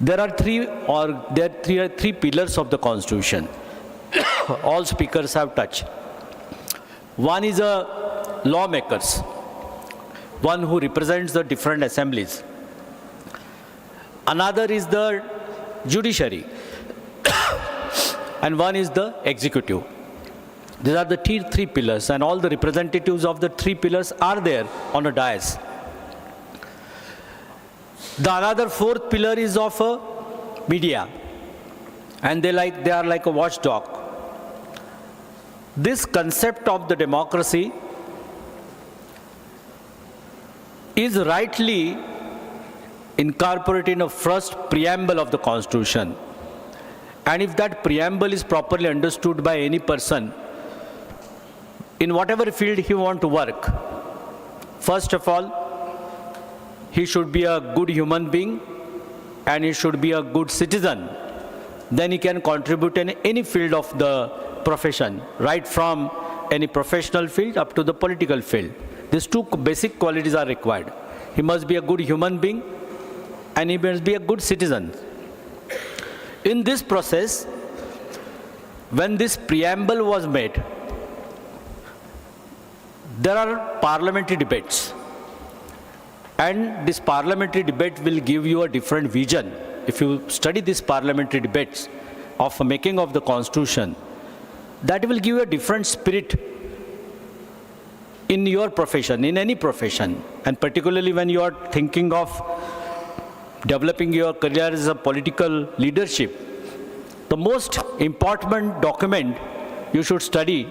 There are three pillars of the Constitution. All speakers have touched. One is lawmakers, one who represents the different assemblies. Another is the judiciary, and one is the executive. These are the three pillars, and all the representatives of the three pillars are there on a dais. The another fourth pillar is of media, and they are like a watchdog. This concept of the democracy is rightly incorporated in the first preamble of the Constitution. And if that preamble is properly understood by any person, in whatever field he wants to work, first of all, he should be a good human being and he should be a good citizen. Then he can contribute in any field of the profession, right from any professional field up to the political field. These two basic qualities are required. He must be a good human being and he must be a good citizen. In this process, when this preamble was made, there are parliamentary debates. And this parliamentary debate will give you a different vision. If you study these parliamentary debates of making of the Constitution, that will give you a different spirit in your profession, in any profession. And particularly when you are thinking of developing your career as a political leadership, the most important document you should study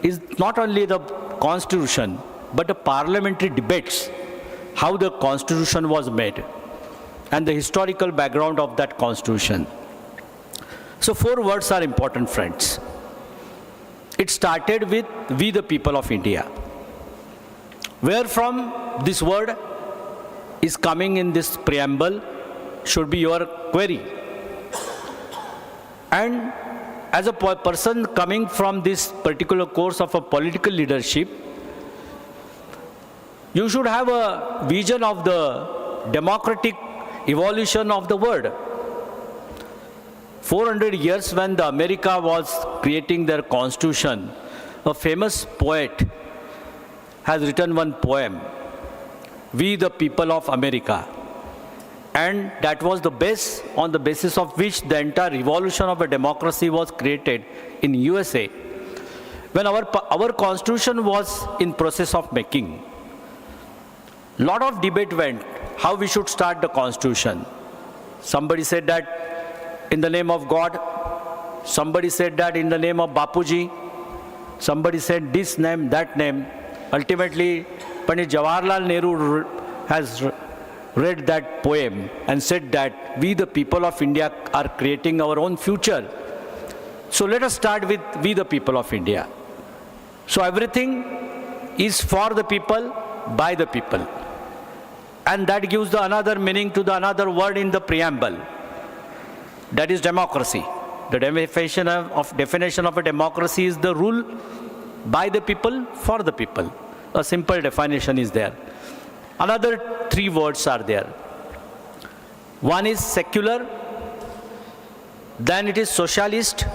is not only the Constitution, but the parliamentary debates, how the Constitution was made, and the historical background of that Constitution. So 4 words are important, friends. It started with "We the people of India." Where from this word is coming in this preamble should be your query. And as a person coming from this particular course of a political leadership, you should have a vision of the democratic evolution of the world. 400 years when the America was creating their constitution, a famous poet has written one poem, "We the people of America." And that was the base on the basis of which the entire revolution of a democracy was created in USA. When our constitution was in process of making, lot of debate went how we should start the constitution. Somebody said that in the name of God, somebody said that in the name of Bapuji, somebody said this name, that name. Ultimately, Pandit Jawaharlal Nehru has read that poem and said that we the people of India are creating our own future. So let us start with "We the people of India." So everything is for the people, by the people. And that gives the another meaning to the another word in the preamble. That is democracy. The definition of a democracy is the rule by the people, for the people. A simple definition is there. Another 3 words are there. One is secular, then it is socialist,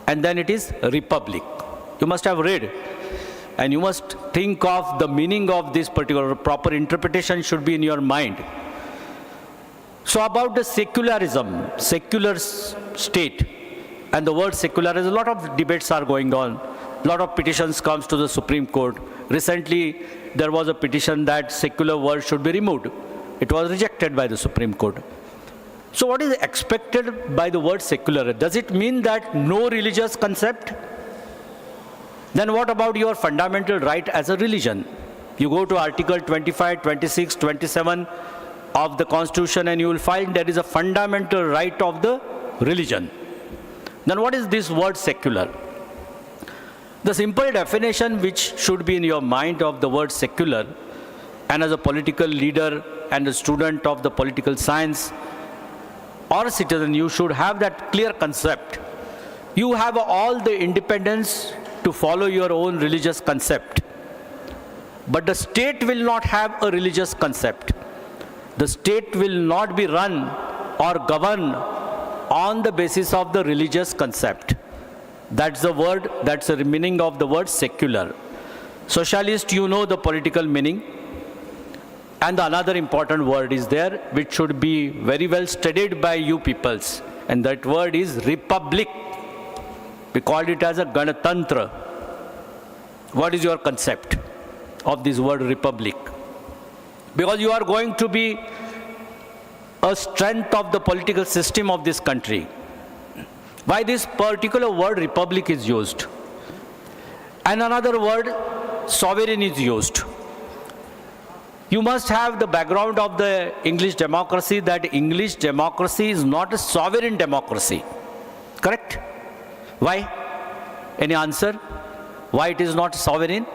and then it is republic. You must have read, and you must think of the meaning of this particular, proper interpretation should be in your mind. So about the secularism, secular state, and the word secularism, a lot of debates are going on. A lot of petitions comes to the Supreme Court. Recently, there was a petition that secular word should be removed. It was rejected by the Supreme Court. So what is expected by the word secular? Does it mean that no religious concept? Then what about your fundamental right as a religion? You go to Article 25, 26, 27 of the Constitution and you will find there is a fundamental right of the religion. Then what is this word secular? The simple definition which should be in your mind of the word secular, and as a political leader and a student of the political science or a citizen, you should have that clear concept. You have all the independence to follow your own religious concept. But the state will not have a religious concept. The state will not be run or govern on the basis of the religious concept. That's the word, that's the meaning of the word secular. Socialist, you know the political meaning. And another important word is there, which should be very well studied by you peoples. And that word is republic. We call it as a Ganatantra. What is your concept of this word republic? Because you are going to be a strength of the political system of this country. Why this particular word republic is used? And another word, sovereign, is used. You must have the background of the English democracy, that English democracy is not a sovereign democracy. Correct? Why? Any answer? Why it is not sovereign?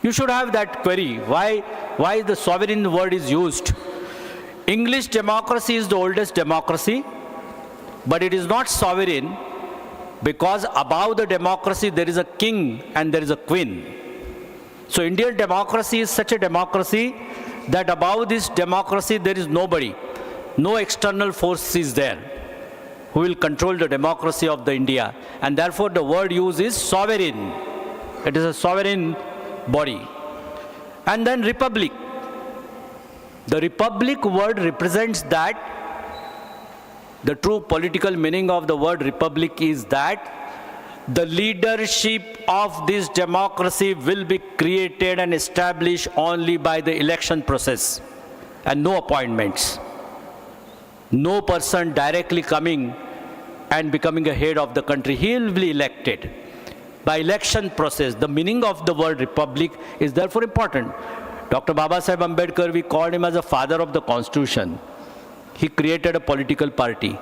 You should have that query. Why the sovereign word is used? English democracy is the oldest democracy, but it is not sovereign because above the democracy there is a king and there is a queen. So Indian democracy is such a democracy that above this democracy there is nobody. No external force is there who will control the democracy of the India. And therefore the word used is sovereign. It is a sovereign body. And then republic. The republic word represents that the true political meaning of the word republic is that the leadership of this democracy will be created and established only by the election process and no appointments. No person directly coming and becoming a head of the country. He will be elected by election process. The meaning of the word republic is therefore important. Dr. Babasaheb Ambedkar, we called him as a father of the Constitution. He created a political party.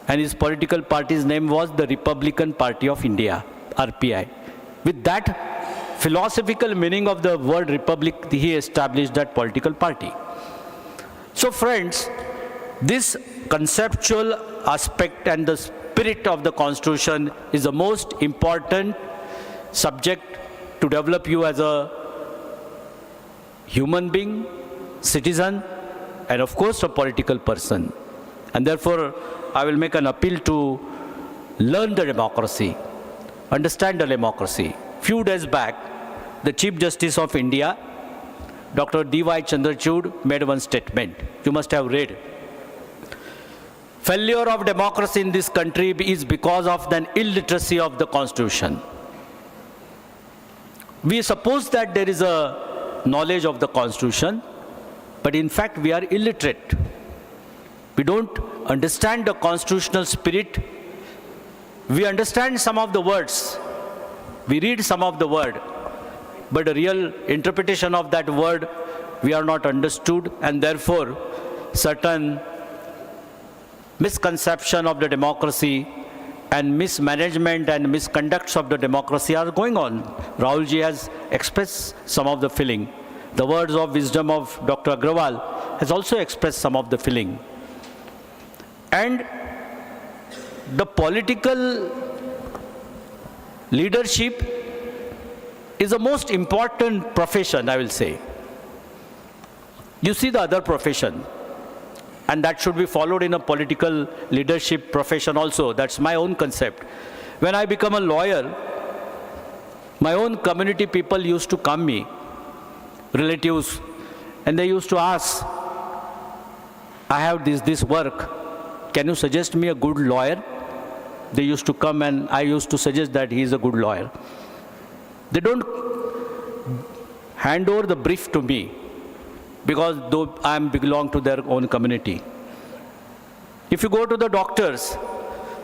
And his political party's name was the Republican Party of India, RPI. With that philosophical meaning of the word republic, he established that political party. So friends, this conceptual aspect and the spirit of the Constitution is the most important subject to develop you as a human being, citizen, and of course a political person. And therefore, I will make an appeal to learn the democracy, understand the democracy. Few days back, the Chief Justice of India, Dr. D.Y. Chandrachud, made one statement. You must have read. Failure of democracy in this country is because of the illiteracy of the Constitution. We suppose that there is a knowledge of the Constitution, but in fact we are illiterate. We don't understand the constitutional spirit. We understand some of the words. We read some of the word. But the real interpretation of that word, we are not understood, and therefore certain misconception of the democracy and mismanagement and misconducts of the democracy are going on. Rahulji has expressed some of the feeling. The words of wisdom of Dr. Agrawal has also expressed some of the feeling. And the political leadership is the most important profession, I will say. You see the other profession, and that should be followed in a political leadership profession also. That's my own concept. When I become a lawyer, my own community people used to come me, relatives, and they used to ask, I have this work. Can you suggest me a good lawyer? They used to come and I used to suggest that he is a good lawyer. They don't hand over the brief to me because though I belong to their own community. If you go to the doctors,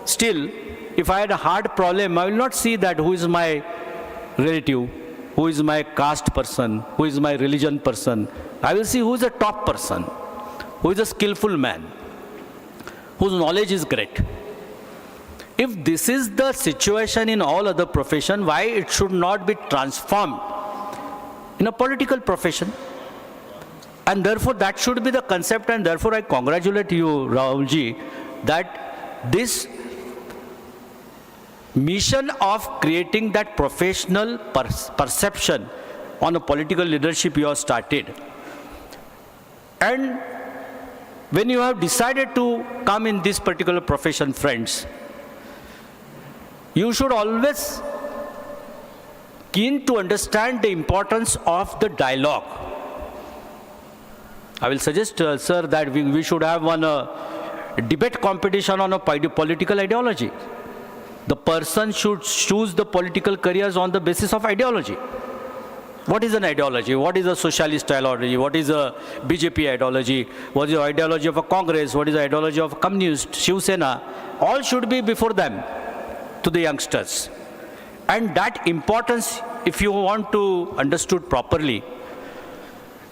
still, if I had a heart problem, I will not see that who is my relative, who is my caste person, who is my religion person. I will see who is a top person, who is a skillful man, whose knowledge is great. If this is the situation in all other professions, why it should not be transformed in a political profession? And therefore that should be the concept, and therefore I congratulate you, Rahulji, that this mission of creating that professional perception on a political leadership you have started. And when you have decided to come in this particular profession, friends, you should always keen to understand the importance of the dialogue. I will suggest, sir, that we should have one debate competition on a political ideology. The person should choose the political careers on the basis of ideology. What is an ideology? What is a socialist ideology? What is a BJP ideology? What is the ideology of a Congress? What is the ideology of a communist, Shiv Sena? All should be before them to the youngsters. And that importance, if you want to understood properly,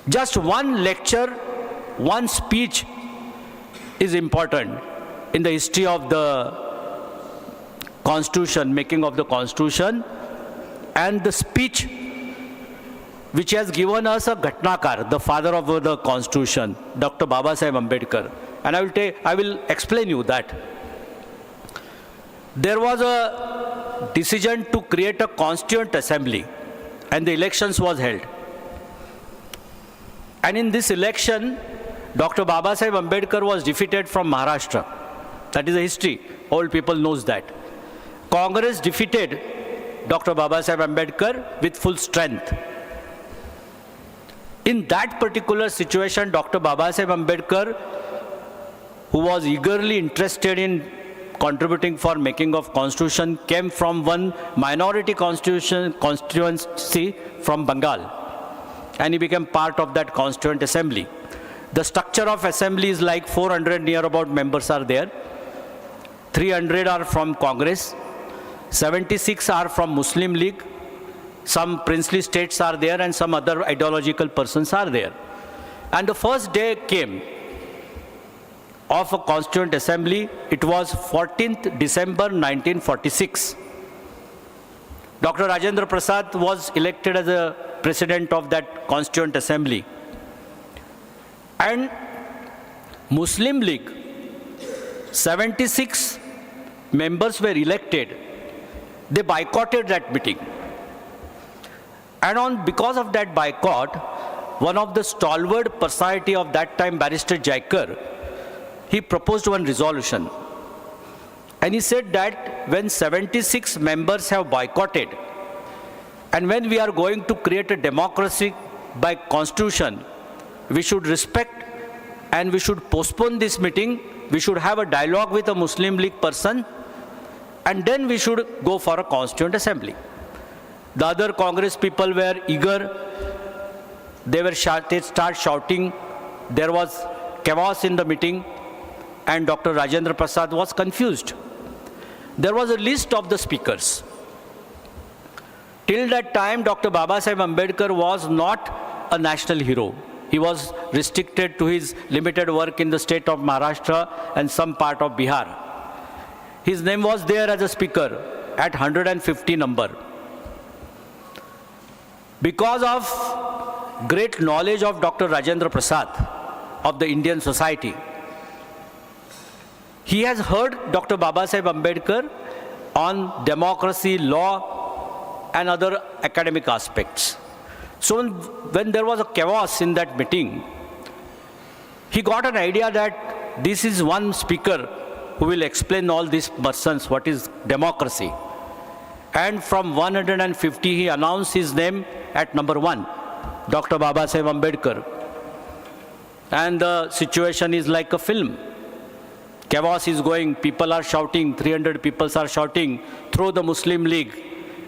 just one lecture, one speech is important in the history of the Constitution, making of the Constitution, and the speech which has given us a Ghatnakar, the father of the Constitution, Dr. Babasaheb Ambedkar. And I will explain you that. There was a decision to create a Constituent Assembly, and the elections was held. And in this election, Dr. Babasaheb Ambedkar was defeated from Maharashtra. That is a history. All people knows that. Congress defeated Dr. Babasaheb Ambedkar with full strength. In that particular situation, Dr. Babasaheb Ambedkar, who was eagerly interested in contributing for making of Constitution, came from one minority constituency from Bengal, and he became part of that Constituent Assembly. The structure of assembly is like 400 near about members are there. 300 are from Congress, 76 are from Muslim League, some princely states are there, and some other ideological persons are there. And the first day came of a Constituent Assembly. It was 14th December 1946. Dr. Rajendra Prasad was elected as a president of that Constituent Assembly. And Muslim League, 76 members were elected. They boycotted that meeting. And because of that boycott, one of the stalwart personality of that time, Barrister Jaikar, he proposed one resolution. And he said that when 76 members have boycotted, and when we are going to create a democracy by constitution, we should respect and we should postpone this meeting. We should have a dialogue with a Muslim League person, and then we should go for a Constituent Assembly. The other Congress people were eager. They start shouting. There was chaos in the meeting, and Dr. Rajendra Prasad was confused. There was a list of the speakers. Till that time, Dr. Babasaheb Ambedkar was not a national hero. He was restricted to his limited work in the state of Maharashtra and some part of Bihar. His name was there as a speaker at 150 number. Because of great knowledge of Dr. Rajendra Prasad of the Indian society, he has heard Dr. Babasaheb Ambedkar on democracy, law, and other academic aspects. So when there was a chaos in that meeting, he got an idea that this is one speaker who will explain all these persons what is democracy. And from 150, he announced his name at number 1, Dr. Babasaheb Ambedkar. And the situation is like a film. Chaos is going, people are shouting, 300 people are shouting, through the Muslim League.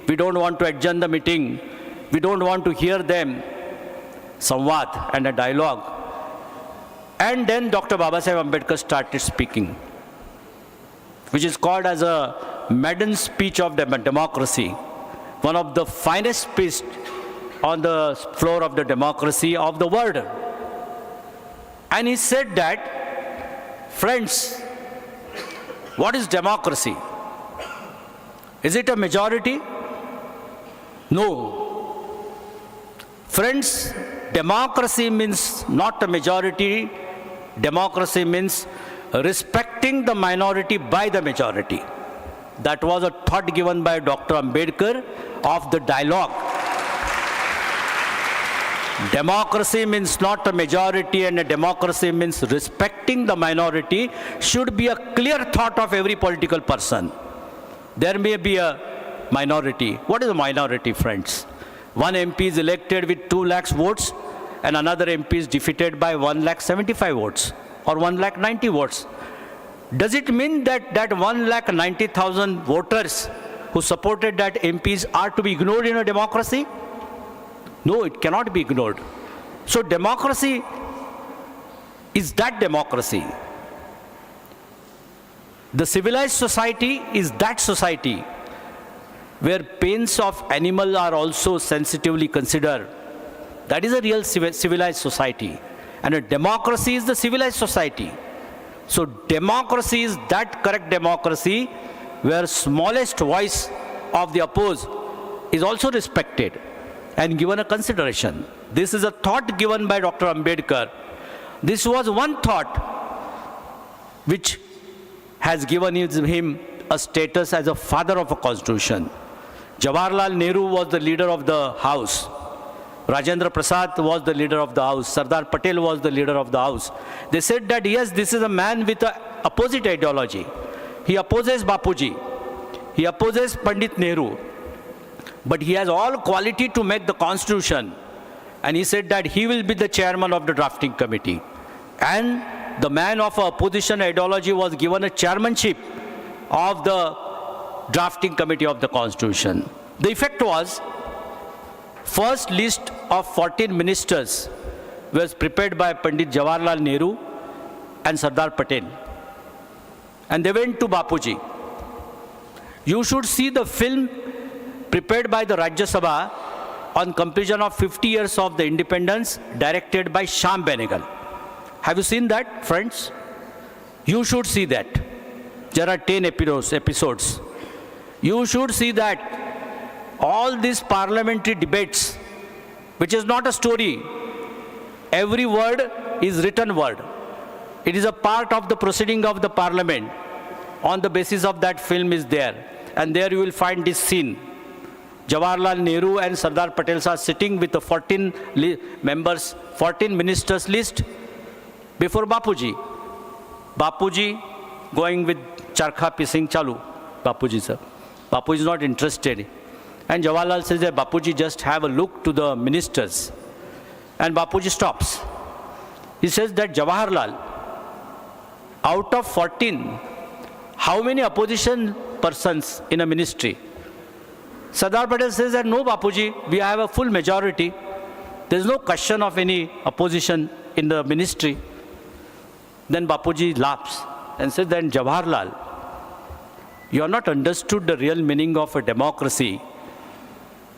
We don't want to adjourn the meeting. We don't want to hear them. Samvad and a dialogue. And then Dr. Babasaheb Ambedkar started speaking, which is called as a maiden speech of democracy, one of the finest speeches on the floor of the democracy of the world. And he said that, friends, what is democracy? Is it a majority? No. Friends, democracy means not a majority. Democracy means respecting the minority by the majority. That was a thought given by Dr. Ambedkar of the dialogue. Democracy means not a majority, and a democracy means respecting the minority should be a clear thought of every political person. There may be a minority. What is a minority, friends? One MP is elected with 2 lakhs votes, and another MP is defeated by 1,75,000 votes or 1,90,000 votes. Does it mean that 1,90,000 voters who supported that MPs are to be ignored in a democracy? No, it cannot be ignored. So democracy is that democracy. The civilized society is that society where pains of animal are also sensitively considered. That is a real civilized society. And a democracy is the civilized society. So democracy is that correct democracy where smallest voice of the opposed is also respected and given a consideration. This is a thought given by Dr. Ambedkar. This was one thought which has given him a status as a father of a constitution. Jawaharlal Nehru was the leader of the house. Rajendra Prasad was the leader of the house. Sardar Patel was the leader of the house. They said that yes, this is a man with an opposite ideology. He opposes Bapuji. He opposes Pandit Nehru. But he has all quality to make the constitution. And he said that he will be the chairman of the drafting committee. And the man of opposition ideology was given a chairmanship of the drafting committee of the constitution. The effect was, first list of 14 ministers was prepared by Pandit Jawaharlal Nehru and Sardar Patel. And they went to Bapuji. You should see the film prepared by the Rajya Sabha on completion of 50 years of the independence, directed by Shyam Benegal. Have you seen that, friends? You should see that. There are 10 episodes. You should see that all these parliamentary debates, which is not a story, every word is written word. It is a part of the proceeding of the parliament. On the basis of that film is there. And there you will find this scene. Jawaharlal Nehru and Sardar Patel are sitting with the 14 members, 14 ministers list before Bapuji. Bapuji going with charkha pissing chalu. Bapuji sir. Bapuji is not interested. And Jawaharlal says that Bapuji just have a look to the ministers. And Bapuji stops. He says that Jawaharlal, out of 14, how many opposition persons in a ministry? Sardar Patel says that no, Bapuji, we have a full majority. There is no question of any opposition in the ministry. Then Bapuji laughs and says, then Jawaharlal, you have not understood the real meaning of a democracy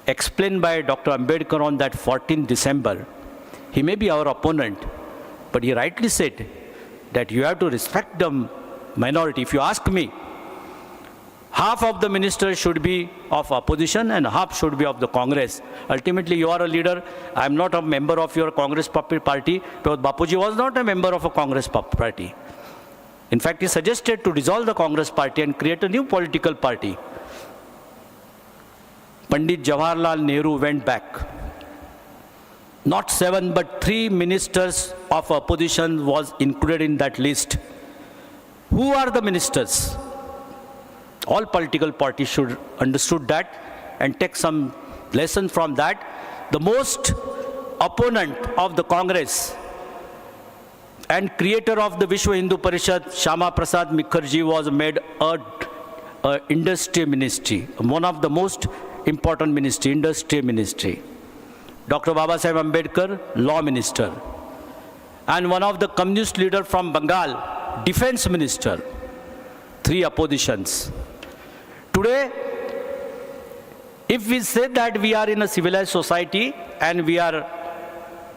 explained by Dr. Ambedkar on that 14th December. He may be our opponent, but he rightly said that you have to respect the minority. If you ask me, half of the ministers should be of opposition and half should be of the Congress. Ultimately, you are a leader. I am not a member of your Congress party, because Bapuji was not a member of a Congress party. In fact, he suggested to dissolve the Congress party and create a new political party. Pandit Jawaharlal Nehru went back. Not 7, but 3 ministers of opposition was included in that list. Who are the ministers? All political parties should understood that and take some lesson from that. The most opponent of the Congress and creator of the Vishwa Hindu Parishad, Shyama Prasad Mukherjee, was made a industry ministry, one of the most important ministry, industry ministry. Dr. Baba Saheb Ambedkar, law minister. And one of the communist leader from Bengal, defense minister. 3 oppositions. Today, if we say that we are in a civilized society and we are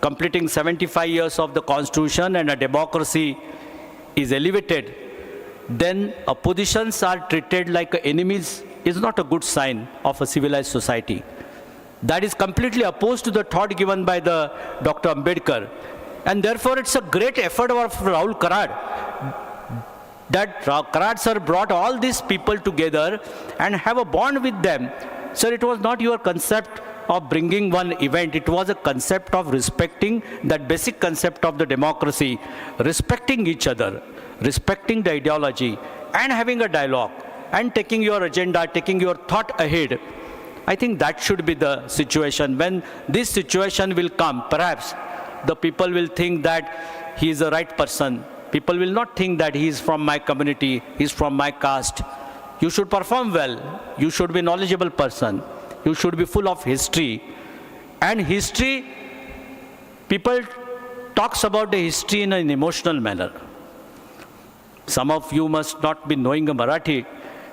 completing 75 years of the constitution and a democracy is elevated, then oppositions are treated like enemies is not a good sign of a civilized society. That is completely opposed to the thought given by the Dr. Ambedkar. And therefore, it's a great effort of Rahul Karad that Karad sir brought all these people together and have a bond with them. Sir, it was not your concept of bringing one event. It was a concept of respecting that basic concept of the democracy, respecting each other, respecting the ideology, and having a dialogue, and taking your agenda, taking your thought ahead. I think that should be the situation. When this situation will come, perhaps the people will think that he is the right person. People will not think that he is from my community, he is from my caste. You should perform well. You should be a knowledgeable person. You should be full of history. And history, people talks about the history in an emotional manner. Some of you must not be knowing a Marathi,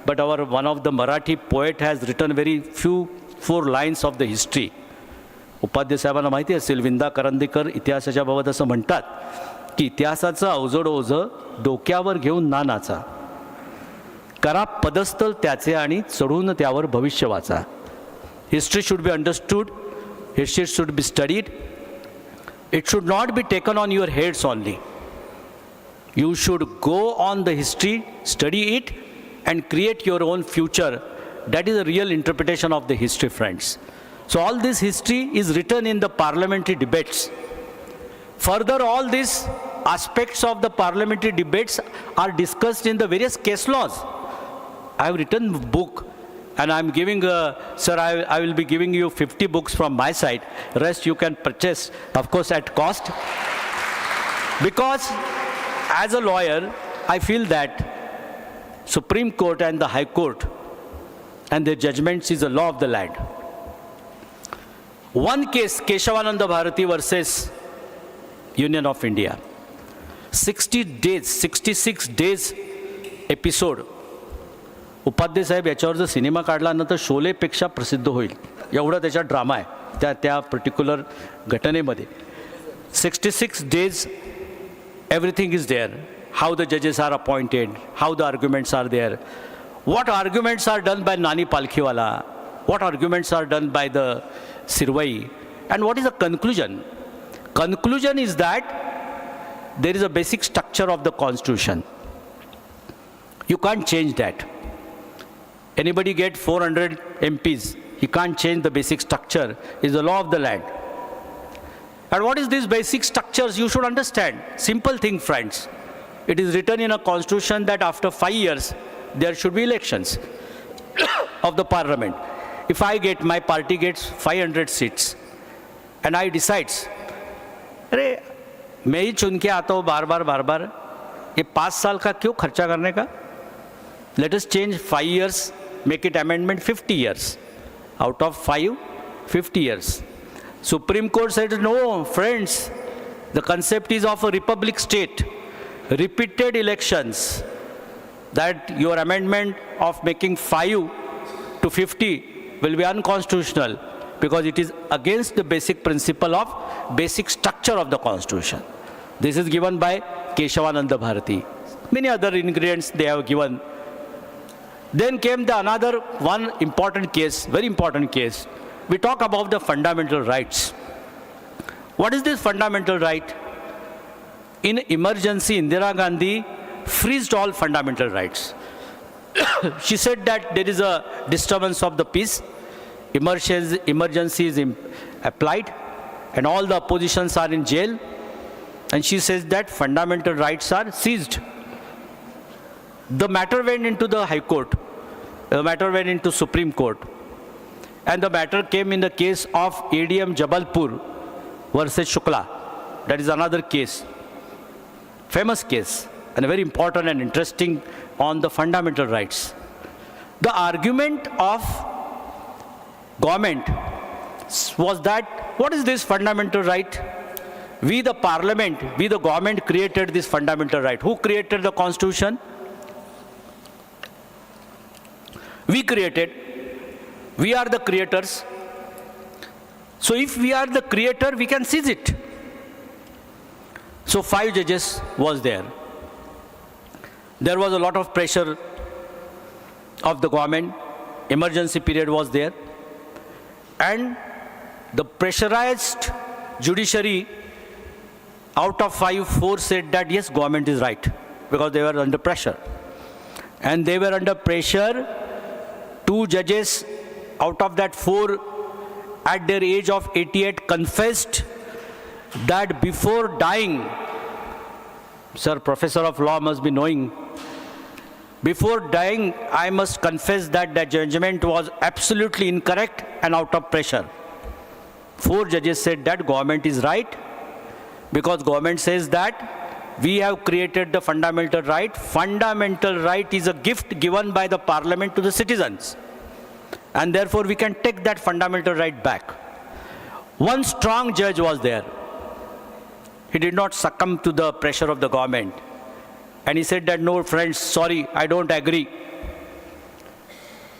but one of the Marathi poet has written very few 4 lines of the history. Upadhyay साहेबांना माहिती असेल, विंदा करंदीकर इतिहासाच्या बाबत असं म्हणतात की इतिहासाचं अवजड ओझं डोक्यावर घेऊन ना नाचा, करा पदस्थल त्याचे आणि चढून त्यावर भविष्य वाचा. History should be understood, history should be studied. It should not be taken on your heads only. You should go on the history, study it, and create your own future. That is a real interpretation of the history, friends. So all this history is written in the parliamentary debates. Further, all these aspects of the parliamentary debates are discussed in the various case laws. I have written a book, and I am giving, sir, I will be giving you 50 books from my side. Rest you can purchase, of course, at cost. Because as a lawyer, I feel that Supreme Court and the High Court and their judgments is the law of the land. One case, Keshavananda Bharati versus Union of India. 66 days episode. Upadhyay साहेब याच्यावर जर cinema काढला ना तर शोलेपेक्षा प्रसिद्ध होईल, एवढा त्याचा drama आहे त्या पर्टिक्युलर घटनेमध्ये. 66 days everything is there. How the judges are appointed, how the arguments are there, what arguments are done by Nani Palkhiwala, what arguments are done by the Sirvai, and what is the conclusion? Conclusion is that there is a basic structure of the constitution. You can't change that. Anybody get 400 MPs, he can't change the basic structure. It's the law of the land. And what is these basic structures? You should understand. Simple thing, friends. It is written in a constitution that after 5 years, there should be elections of the parliament. If my party gets 500 seats, and I decides, अरे मैं ही चुन के आता हूँ बार-बार, ये 5 साल का क्यों खर्चा करने का? Let us change 5 years, make it amendment 50 years. Out of 5, 50 years. Supreme Court said, no, friends, the concept is of a republic state. Repeated elections, that your amendment of making 5 to 50 will be unconstitutional because it is against the basic principle of basic structure of the constitution. This is given by Keshavananda Bharati. Many other ingredients they have given. Then came another one important case, very important case. We talk about the fundamental rights. What is this fundamental right? In emergency, Indira Gandhi freezed all fundamental rights. She said that there is a disturbance of the peace, emergency is applied, and all the oppositions are in jail. And she says that fundamental rights are seized. The matter went into the High Court. The matter went into Supreme Court. And the matter came in the case of ADM Jabalpur versus Shukla. That is another case. Famous case, and very important and interesting on the fundamental rights. The argument of government was that, what is this fundamental right? We the parliament, we the government created this fundamental right. Who created the constitution? We created. We are the creators. So if we are the creator, we can seize it. So 5 judges was there. There was a lot of pressure of the government. Emergency period was there. And the pressurized judiciary, out of 5, 4 said that yes, government is right, because they were under pressure. And they were under pressure. 2 judges out of that 4 at their age of 88 confessed that before dying, sir, professor of law must be knowing, before dying, I must confess that the judgment was absolutely incorrect and out of pressure. 4 judges said that government is right, because government says that we have created the fundamental right. Fundamental right is a gift given by the parliament to the citizens. And therefore we can take that fundamental right back. One strong judge was there. He did not succumb to the pressure of the government. And he said that, no, friends, sorry, I don't agree.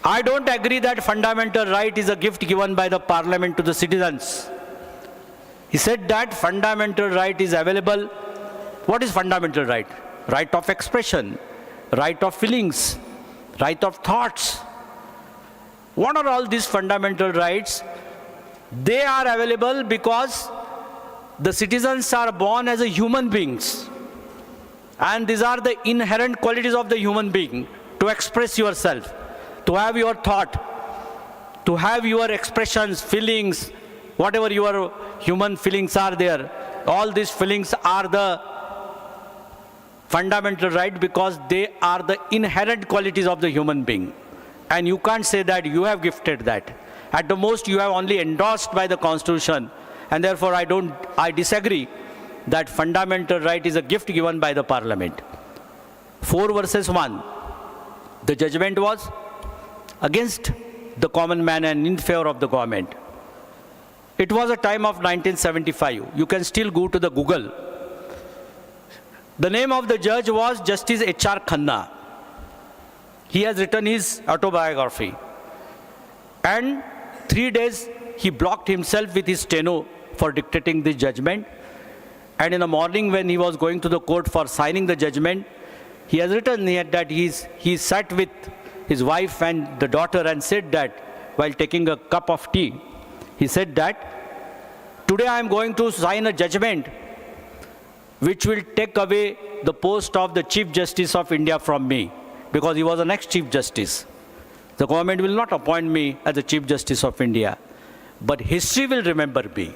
I don't agree that fundamental right is a gift given by the parliament to the citizens. He said that fundamental right is available. What is fundamental right? Right of expression, right of feelings, right of thoughts. What are all these fundamental rights? They are available because the citizens are born as a human beings. And these are the inherent qualities of the human being: to express yourself, to have your thought, to have your expressions, feelings, whatever your human feelings are there. All these feelings are the fundamental right because they are the inherent qualities of the human being. And you can't say that you have gifted that. At the most, you have only endorsed by the Constitution. And therefore, I disagree that fundamental right is a gift given by the parliament. 4 versus 1. The judgment was against the common man and in favor of the government. It was a time of 1975. You can still go to the Google. The name of the judge was Justice H.R. Khanna. He has written his autobiography. And 3 days he blocked himself with his steno for dictating the judgment. And in the morning when he was going to the court for signing the judgment, he has written here that he sat with his wife and the daughter and said that while taking a cup of tea, he said that today I am going to sign a judgment which will take away the post of the Chief Justice of India from me, because he was the next Chief Justice. The government will not appoint me as the Chief Justice of India, but history will remember me.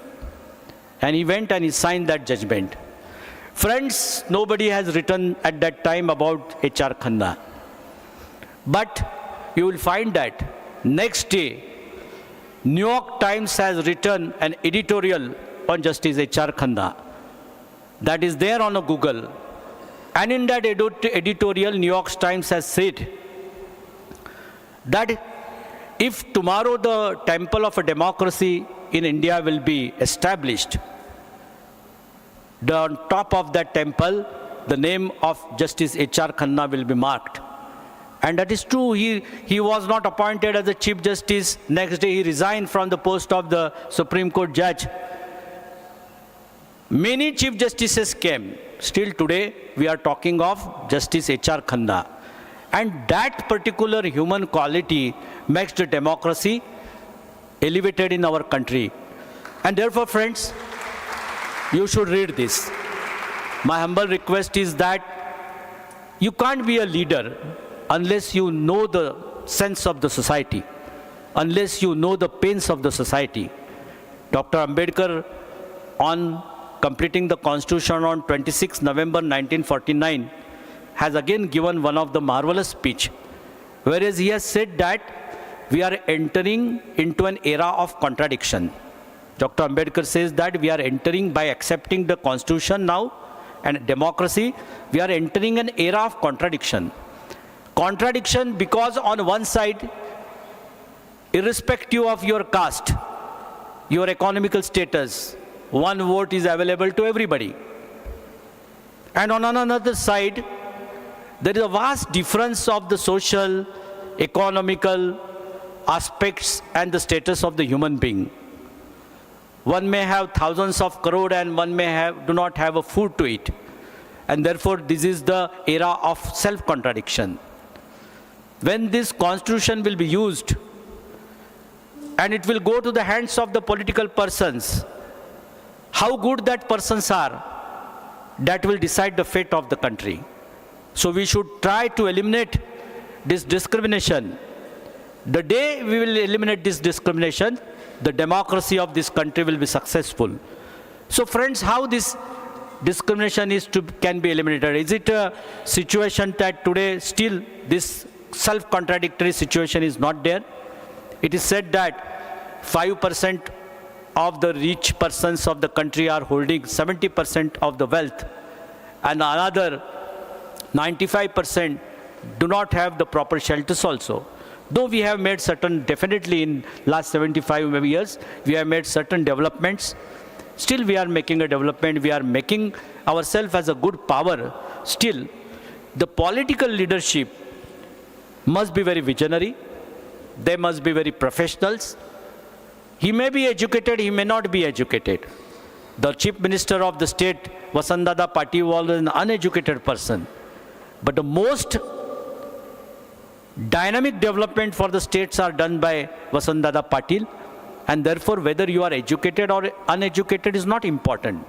And he went and he signed that judgment. Friends, nobody has written at that time about H.R. Khanna. But you will find that next day, New York Times has written an editorial on Justice H.R. Khanna. That is there on a Google. And in that editorial, New York Times has said that if tomorrow the temple of a democracy in India will be established, on top of that temple, the name of Justice H.R. Khanna will be marked. And that is true. He was not appointed as the Chief Justice. Next day he resigned from the post of the Supreme Court judge. Many Chief Justices came. Still today we are talking of Justice H.R. Khanna. And that particular human quality makes the democracy elevated in our country. And therefore, friends, you should read this. My humble request is that you can't be a leader unless you know the sense of the society, unless you know the pains of the society. Dr. Ambedkar, on completing the Constitution on 26 November 1949, has again given one of the marvelous speech, whereas he has said that we are entering into an era of contradiction. Dr. Ambedkar says that we are entering, by accepting the Constitution now and democracy, we are entering an era of contradiction. Contradiction because on one side, irrespective of your caste, your economical status, one vote is available to everybody. And on another side, there is a vast difference of the social, economical aspects and the status of the human being. One may have thousands of crore and one may do not have a food to eat. And therefore, this is the era of self-contradiction. When this constitution will be used and it will go to the hands of the political persons, how good that persons are, that will decide the fate of the country. So we should try to eliminate this discrimination. The day we will eliminate this discrimination, the democracy of this country will be successful. So friends, how this discrimination can be eliminated? Is it a situation that today still this self-contradictory situation is not there? It is said that 5% of the rich persons of the country are holding 70% of the wealth, and another 95% do not have the proper shelters also. Though we have made certain, definitely in last 75 years, we have made certain developments, still we are making a development, we are making ourselves as a good power. Still, the political leadership must be very visionary, they must be very professionals. He may be educated, he may not be educated. The Chief Minister of the state, Vasantdada Patil, was an uneducated person. But the most dynamic development for the states are done by Vasantdada Patil, and therefore whether you are educated or uneducated is not important.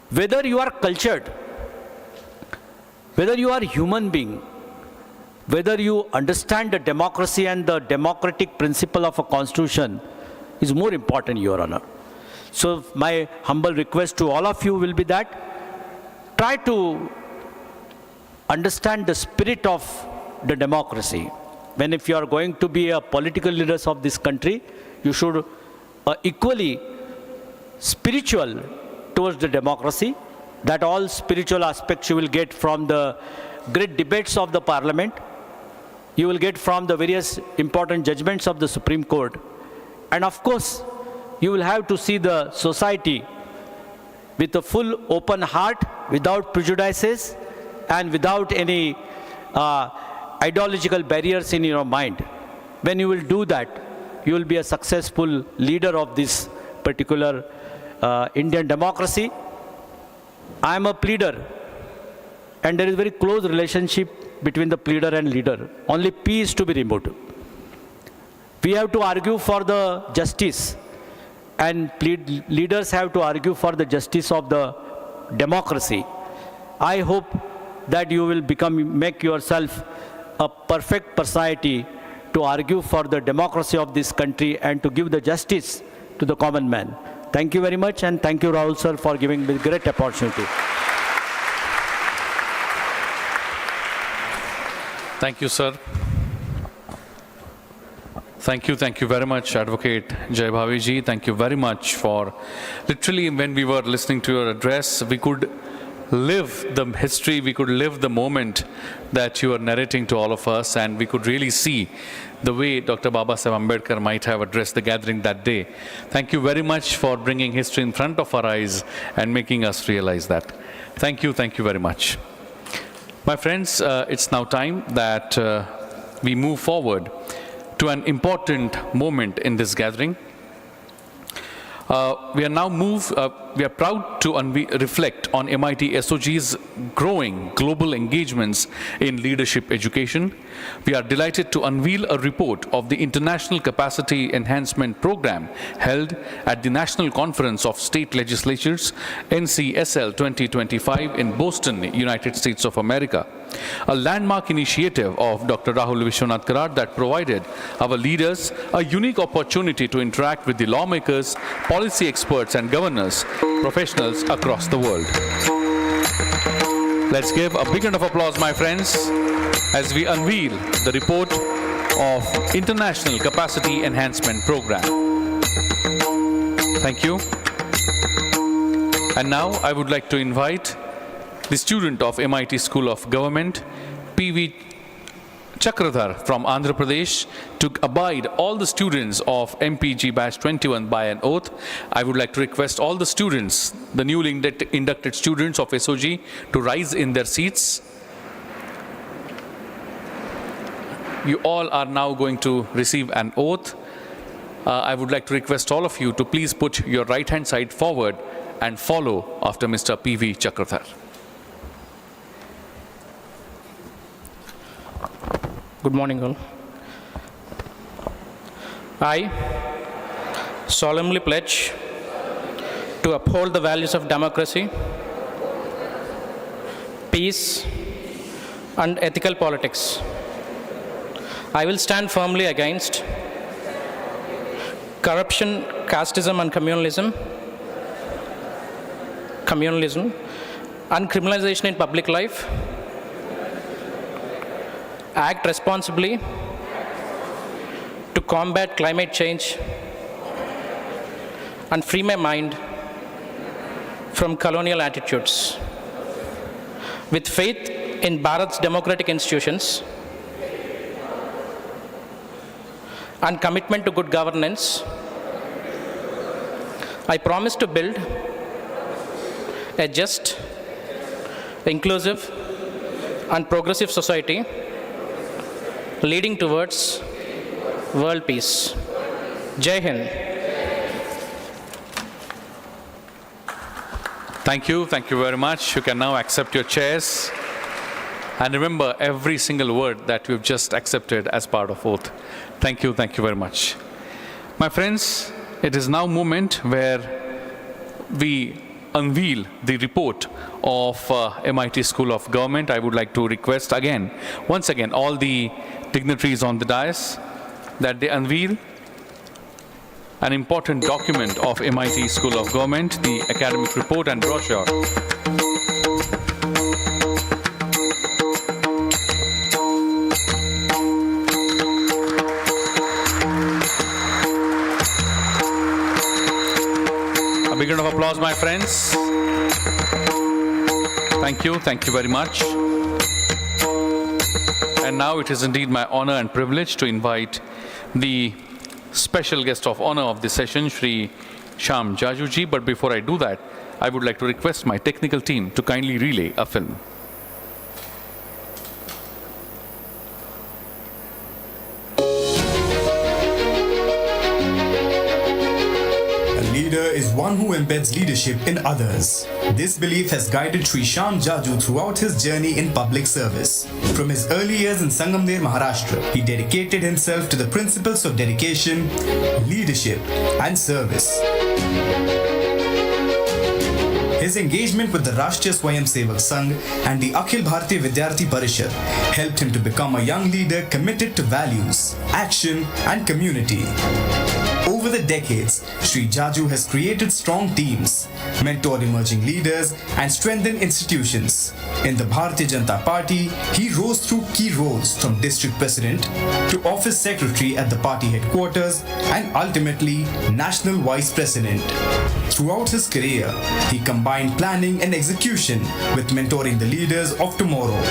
Whether you are cultured, whether you are a human being, whether you understand the democracy and the democratic principle of a constitution is more important, Your Honor. So my humble request to all of you will be that try to understand the spirit of the democracy. When if you are going to be a political leaders of this country, you should equally spiritual towards the democracy, that all spiritual aspects you will get from the great debates of the parliament, you will get from the various important judgments of the Supreme Court, and of course you will have to see the society with a full open heart, without prejudices and without any ideological barriers in your mind. When you will do that, you will be a successful leader of this particular Indian democracy. I am a pleader, and there is very close relationship between the pleader and leader. Only P is to be removed. We have to argue for the justice, and leaders have to argue for the justice of the democracy. I hope that you will make yourself a perfect personality to argue for the democracy of this country and to give the justice to the common man. Thank you very much, and thank you, Rahul sir, for giving me a great opportunity. Thank you, sir. Thank you very much, Advocate Jai Bhavi ji. Thank you very much for, literally when we were listening to your address, we could live the history, we could live the moment that you are narrating to all of us, and we could really see the way Dr. Babasaheb Ambedkar might have addressed the gathering that day. Thank you very much for bringing history in front of our eyes and making us realize that. Thank you very much. My friends, it's now time that we move forward to an important moment in this gathering. We are proud to reflect on MIT SOG's growing global engagements in leadership education. We are delighted to unveil a report of the International Capacity Enhancement Program held at the National Conference of State Legislatures, NCSL 2025 in Boston, United States of America. A landmark initiative of Dr. Rahul Vishwanath Karad that provided our leaders a unique opportunity to interact with the lawmakers, policy experts and governors, professionals across the world. Let's give a big round of applause, my friends, as we unveil the report of International Capacity Enhancement Program. Thank you. And now I would like to invite the student of MIT School of Government, P.V. Chakradhar from Andhra Pradesh, to abide all the students of MPG Batch 21 by an oath. I would like to request all the students, the newly inducted students of SOG, to rise in their seats. You all are now going to receive an oath. I would like to request all of you to please put your right hand side forward and follow after Mr. P.V. Chakradhar. Good morning, all. I solemnly pledge to uphold the values of democracy, peace, and ethical politics. I will stand firmly against corruption, casteism, and communalism, uncriminalization in public life, act responsibly to combat climate change, and free my mind from colonial attitudes. With faith in Bharat's democratic institutions and commitment to good governance, I promise to build a just, inclusive, and progressive society leading towards world peace. Jai Hind. Thank you very much. You can now accept your chairs. And remember every single word that you've just accepted as part of oath. Thank you very much. My friends, it is now moment where we unveil the report of MIT School of Government. I would like to request once again, all the dignitaries on the dais that they unveil an important document of MIT School of Government, the academic report and brochure. A big round of applause, my friends. Thank you very much. And now it is indeed my honor and privilege to invite the special guest of honor of the session, Shri Shyam Jaju ji. But before I do that, I would like to request my technical team to kindly relay a film. Leader is one who embeds leadership in others. This belief has guided Sri Shyam Jaju throughout his journey in public service. From his early years in Sangamner, Maharashtra, he dedicated himself to the principles of dedication, leadership, and service. His engagement with the Rashtriya Swayamsevak Sangh and the Akhil Bharatiya Vidyarthi Parishad helped him to become a young leader committed to values, action, and community. Over the decades, Sri Jaju has created strong teams, mentored emerging leaders, and strengthened institutions. In the Bharatiya Janata Party, he rose through key roles from district president to office secretary at the party headquarters and ultimately national vice president. Throughout his career, he combined planning and execution with mentoring the leaders of tomorrow.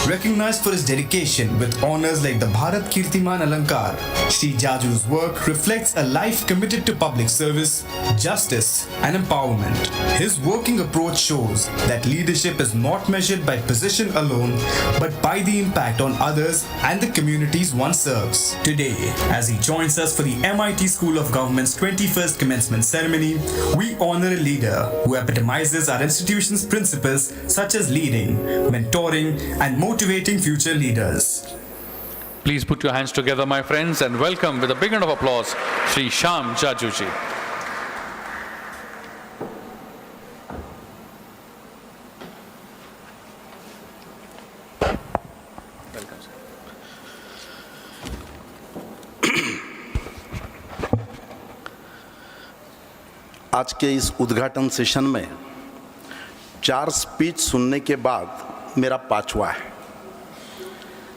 Recognized for his dedication with honors like the Bharat Kirtiman Alankar, Sri Jaju's work reflects a life committed to public service, justice, and empowerment. His working approach shows that leadership is not measured by position alone, but by the impact on others and the communities one serves. Today, as he joins us for the MIT School of Government's 21st commencement ceremony, we honor a leader who epitomizes our institution's principles such as leading, mentoring, and motivating future leaders. Please put your hands together, my friends, and welcome with a big round of applause, Shri Shyam Jaju ji. आज के इस उद्घाटन session में 4 speech सुनने के बाद मेरा 5वां है।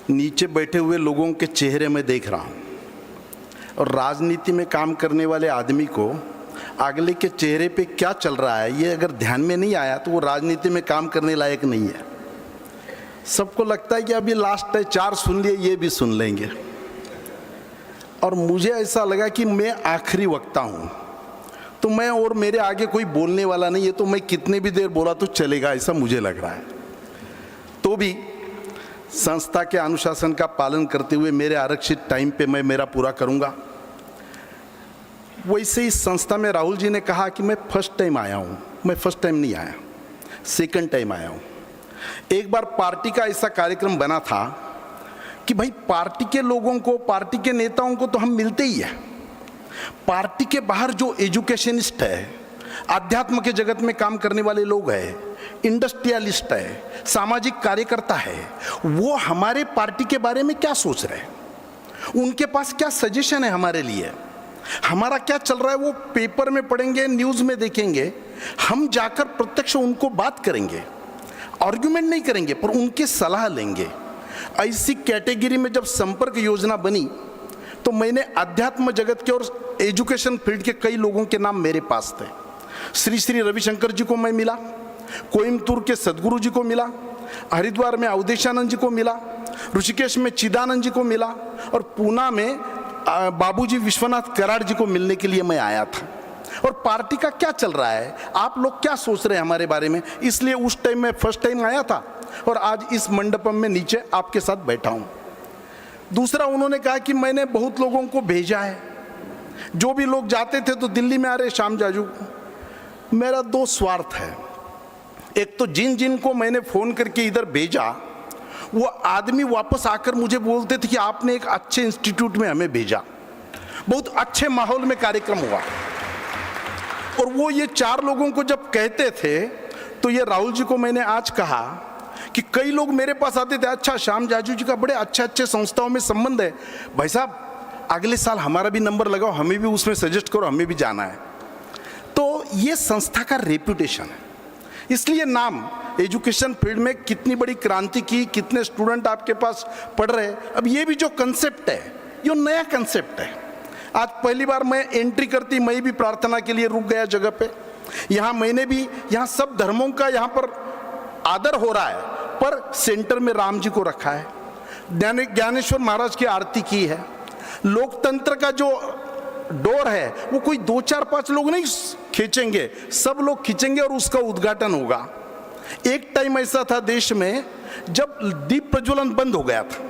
नीचे बैठे हुए लोगों के चेहरे में देख रहा हूँ और राजनीति में काम करने वाले आदमी को अगले के चेहरे पे क्या चल रहा है ये अगर ध्यान में नहीं आया तो वो राजनीति में काम करने लायक नहीं है। सबको लगता है कि अभी लास्ट है, 4 सुन लिए, ये भी सुन लेंगे। और मुझे ऐसा लगा कि मैं आखिरी वक्ता हूँ तो मैं और मेरे आगे कोई बोलने वाला नहीं है, तो मैं कितने भी देर बोला तो चलेगा, ऐसा मुझे लग रहा है। तो भी संस्था के अनुशासन का पालन करते हुए मेरे आरक्षित टाइम पे मैं मेरा पूरा करूंगा। वैसे इस संस्था में राहुल जी ने कहा कि मैं फर्स्ट टाइम आया हूं, मैं फर्स्ट टाइम नहीं आया, सेकंड टाइम आया हूं। एक बार पार्टी का ऐसा कार्यक्रम बना था कि भाई पार्टी के लोगों को, पार्टी के नेताओं को तो हम मिलते ही है, पार्टी के बाहर जो एजुकेशनिस्ट है, आध्यात्म के जगत में काम करने वाले लोग हैं, इंडस्ट्रियलिस्ट है, सामाजिक कार्यकर्ता है, वो हमारे पार्टी के बारे में क्या सोच रहे हैं, उनके पास क्या सजेशन है हमारे लिए, हमारा क्या चल रहा है वो पेपर में पढ़ेंगे, न्यूज़ में देखेंगे। हम जाकर प्रत्यक्ष उनको बात करेंगे, आर्ग्यूमेंट नहीं करेंगे पर उनके सलाह लेंगे। ऐसी कैटेगरी में जब संपर्क योजना बनी तो मैंने अध्यात्म जगत के और एजुकेशन फील्ड के कई लोगों के नाम मेरे पास थे। श्री श्री रविशंकर जी को मैं मिला, कोयम्बतूर के सदगुरु जी को मिला, हरिद्वार में अवधेशानंद जी को मिला, ऋषिकेश में चिदानंद जी को मिला और पूना में बाबूजी विश्वनाथ कराड़ जी को मिलने के लिए मैं आया था। और पार्टी का क्या चल रहा है, आप लोग क्या सोच रहे हैं हमारे बारे में, इसलिए उस टाइम मैं फर्स्ट टाइम आया था और आज इस मंडपम में नीचे आपके साथ बैठा हूं। दूसरा, उन्होंने कहा कि मैंने बहुत लोगों को भेजा है, जो भी लोग जाते थे तो दिल्ली में आ रहे श्याम जाजू। मेरा दो स्वार्थ है, एक तो जिन जिन को मैंने फोन करके इधर भेजा वो आदमी वापस आकर मुझे बोलते थे कि आपने एक अच्छे इंस्टीट्यूट में हमें भेजा, बहुत अच्छे माहौल में कार्यक्रम हुआ। और वो ये 4 लोगों को जब कहते थे तो ये राहुल जी को मैंने आज कहा कि कई लोग मेरे पास आते थे, अच्छा श्याम जाजू जी का बड़े अच्छे अच्छे संस्थाओं में संबंध है, भाई साहब अगले साल हमारा भी नंबर लगाओ, हमें भी उसमें सजेस्ट करो, हमें भी जाना है। तो ये संस्था का रेपुटेशन है, इसलिए नाम एजुकेशन फील्ड में कितनी बड़ी क्रांति की, कितने स्टूडेंट आपके पास पढ़ रहे हैं। अब ये भी जो कंसेप्ट है ये नया कंसेप्ट है। आज पहली बार मैं एंट्री करती, मैं भी प्रार्थना के लिए रुक गया जगह पे। यहाँ मैंने भी, यहाँ सब धर्मों का यहाँ पर आदर हो रहा है, पर सेंटर में राम जी को रखा है, ज्ञानेश्वर महाराज की आरती की है। लोकतंत्र का जो डोर है वो कोई 2, 4, 5 लोग नहीं खींचेंगे, सब लोग खींचेंगे और उसका उद्घाटन होगा। एक टाइम ऐसा था देश में जब दीप प्रज्वलन बंद हो गया था,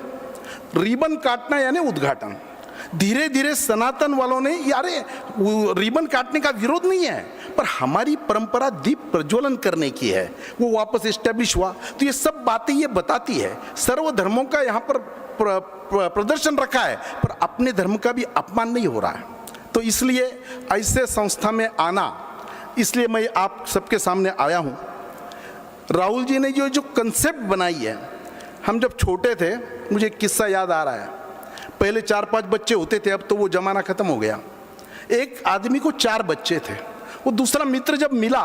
रिबन काटना यानी उद्घाटन। धीरे धीरे सनातन वालों ने, यारे रिबन काटने का विरोध नहीं है, पर हमारी परंपरा दीप प्रज्वलन करने की है, वो वापस एस्टेब्लिश हुआ। तो ये सब बातें ये बताती है, सर्वधर्मों का यहाँ पर प्रदर्शन रखा है, पर अपने धर्म का भी अपमान नहीं हो रहा है। तो इसलिए ऐसे संस्था में आना, इसलिए मैं आप सबके सामने आया हूँ। राहुल जी ने जो कंसेप्ट बनाई है, हम जब छोटे थे, मुझे एक किस्सा याद आ रहा है। पहले 4-5 बच्चे होते थे, अब तो वो जमाना खत्म हो गया। एक आदमी को 4 बच्चे थे। वो दूसरा मित्र जब मिला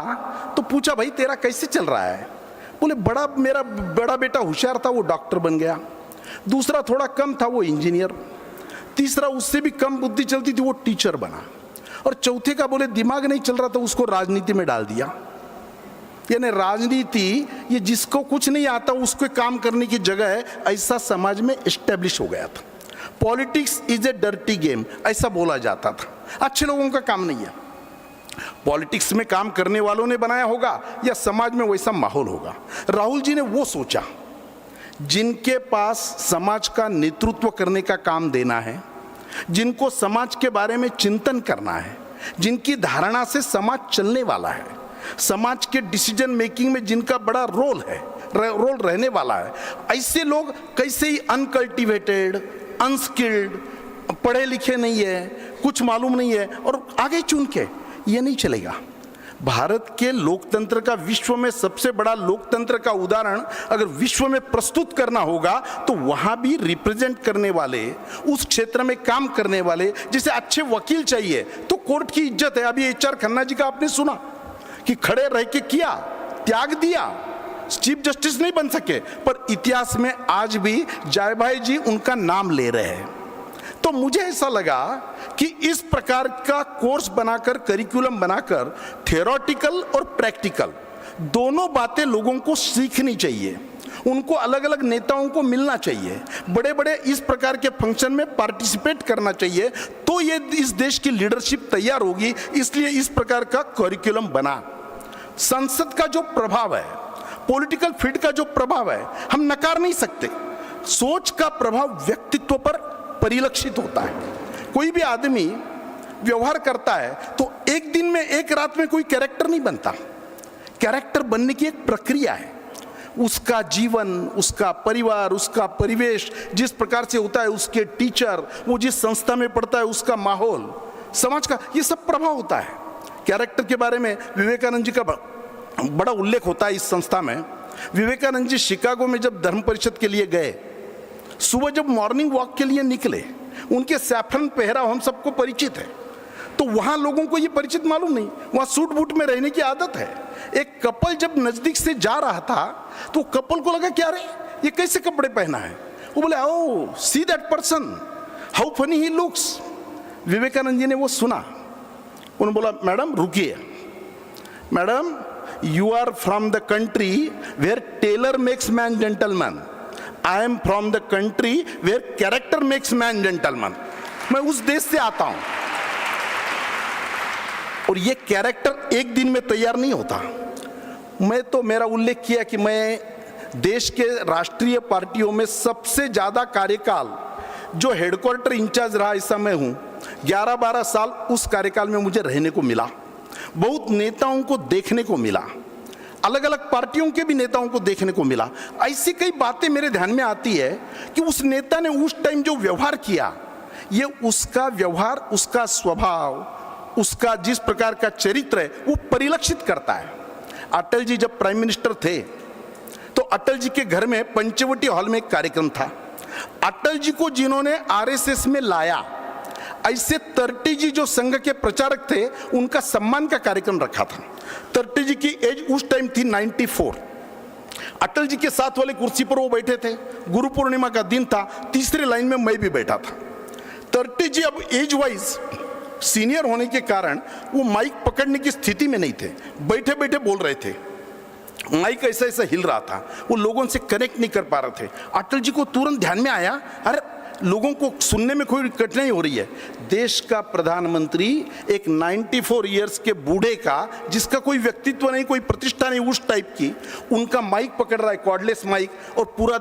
तो पूछा, भाई तेरा कैसे चल रहा है? बोले मेरा बड़ा बेटा होशियार था, वो डॉक्टर बन गया। दूसरा थोड़ा कम था, वो इंजीनियर। तीसरा उससे भी कम बुद्धि चलती थी, वो टीचर बना। और चौथे का बोले दिमाग नहीं चल रहा था, उसको राजनीति में डाल दिया। यानी राजनीति ये जिसको कुछ नहीं आता उसको काम करने की जगह है, ऐसा समाज में एस्टेब्लिश हो गया था। Politics is a dirty game, ऐसा बोला जाता था। अच्छे लोगों का काम नहीं है। पॉलिटिक्स में काम करने वालों ने बनाया होगा या समाज में वैसा माहौल होगा। राहुल जी ने वो सोचा, जिनके पास समाज का नेतृत्व करने का काम देना है, जिनको समाज के बारे में चिंतन करना है, जिनकी धारणा से समाज चलने वाला है, समाज के डिसीजन मेकिंग में जिनका बड़ा रोल रहने वाला है, ऐसे लोग कैसे ही अनकल्टिवेटेड, अनस्किल्ड, पढ़े लिखे नहीं है, कुछ मालूम नहीं है और आगे चुन के, ये नहीं चलेगा। भारत के लोकतंत्र का, विश्व में सबसे बड़ा लोकतंत्र का उदाहरण अगर विश्व में प्रस्तुत करना होगा तो वहां भी रिप्रेजेंट करने वाले, उस क्षेत्र में काम करने वाले, जैसे अच्छे वकील चाहिए तो कोर्ट की इज्जत है। अभी HR खन्ना जी का आपने सुना कि खड़े रह के किया, त्याग दिया, चीफ जस्टिस नहीं बन सके, पर इतिहास में आज भी जय भाई जी उनका नाम ले रहे हैं। तो मुझे ऐसा लगा कि इस प्रकार का कोर्स बनाकर, करिकुलम बनाकर, थियोरेटिकल और प्रैक्टिकल दोनों बातें लोगों को सीखनी चाहिए। उनको अलग अलग नेताओं को मिलना चाहिए, बड़े बड़े इस प्रकार के फंक्शन में पार्टिसिपेट करना चाहिए, तो ये इस देश की लीडरशिप तैयार होगी। इसलिए इस प्रकार का करिकुलम बना। संसद का जो प्रभाव है, पॉलिटिकल फील्ड का जो प्रभाव है, हम नकार नहीं सकते। सोच का प्रभाव व्यक्तित्व पर परिलक्षित होता है। कोई भी आदमी व्यवहार करता है तो एक दिन में, एक रात में कोई कैरेक्टर नहीं बनता। कैरेक्टर बनने की एक प्रक्रिया है। उसका जीवन, उसका परिवार, उसका परिवेश जिस प्रकार से होता है, उसके टीचर, वो जिस संस्था में पढ़ता है, उसका माहौल, समाज का, ये सब प्रभाव होता है। कैरेक्टर के बारे में विवेकानंद जी का बड़ा उल्लेख होता है इस संस्था में। विवेकानंद जी शिकागो में जब धर्म परिषद के लिए गए, सुबह जब मॉर्निंग वॉक के लिए निकले, उनके सैफरन पहराव हम सबको परिचित है, तो वहाँ लोगों को ये परिचित मालूम नहीं, वहाँ सूट बूट में रहने की आदत है। एक कपल जब नज़दीक से जा रहा था तो कपल को लगा क्या रे ये कैसे कपड़े पहना है, वो बोले O see that person how funny he looks. Vivekananda ji ने वो सुना, उन्होंने बोला मैडम रुकिए, madam you are from the country where tailor makes man gentleman, I am from the country where character makes man gentleman. मैं उस देश से आता हूं और ये कैरेक्टर एक दिन में तैयार नहीं होता। मैं तो मेरा उल्लेख किया कि मैं देश के राष्ट्रीय पार्टियों में सबसे ज़्यादा कार्यकाल जो हेडक्वार्टर इंचार्ज रहा ऐसा मैं हूँ, 11-12 साल उस कार्यकाल में मुझे रहने को मिला, बहुत नेताओं को देखने को मिला, अलग अलग पार्टियों के भी नेताओं को देखने को मिला। ऐसी कई बातें मेरे ध्यान में आती है कि उस नेता ने उस टाइम जो व्यवहार किया, ये उसका व्यवहार, उसका स्वभाव, उसका जिस प्रकार का चरित्र है वो परिलक्षित करता है। अटल जी जब प्राइम मिनिस्टर थे तो अटल जी के घर में पंचवटी हॉल में एक कार्यक्रम था। अटल जी को जिन्होंने आरएसएस में लाया, ऐसे 30 जी जो संघ के प्रचारक थे उनका सम्मान का कार्यक्रम रखा था। 30 जी की एज उस टाइम थी 94। अटल जी के साथ वाले कुर्सी पर वो बैठे थे, गुरु पूर्णिमा का दिन था, तीसरी लाइन में मैं भी बैठा था। 30 जी अब एज वाइज सीनियर होने के कारण वो माइक पकड़ने की स्थिति में नहीं थे, बैठे बैठे बोल रहे थे, माइक ऐसा ऐसा हिल रहा था, वो लोगों से कनेक्ट नहीं कर पा रहे थे। अटल जी को तुरंत ध्यान में आया, अरे लोगों को सुनने में कोई कठिनाई हो रही है। देश का प्रधानमंत्री एक 94 इयर्स के बूढ़े का, जिसका कोई व्यक्तित्व नहीं, कोई प्रतिष्ठा नहीं उस टाइप की, उनका माइक पकड़ रहा है, कॉर्डलेस माइक, और पूरा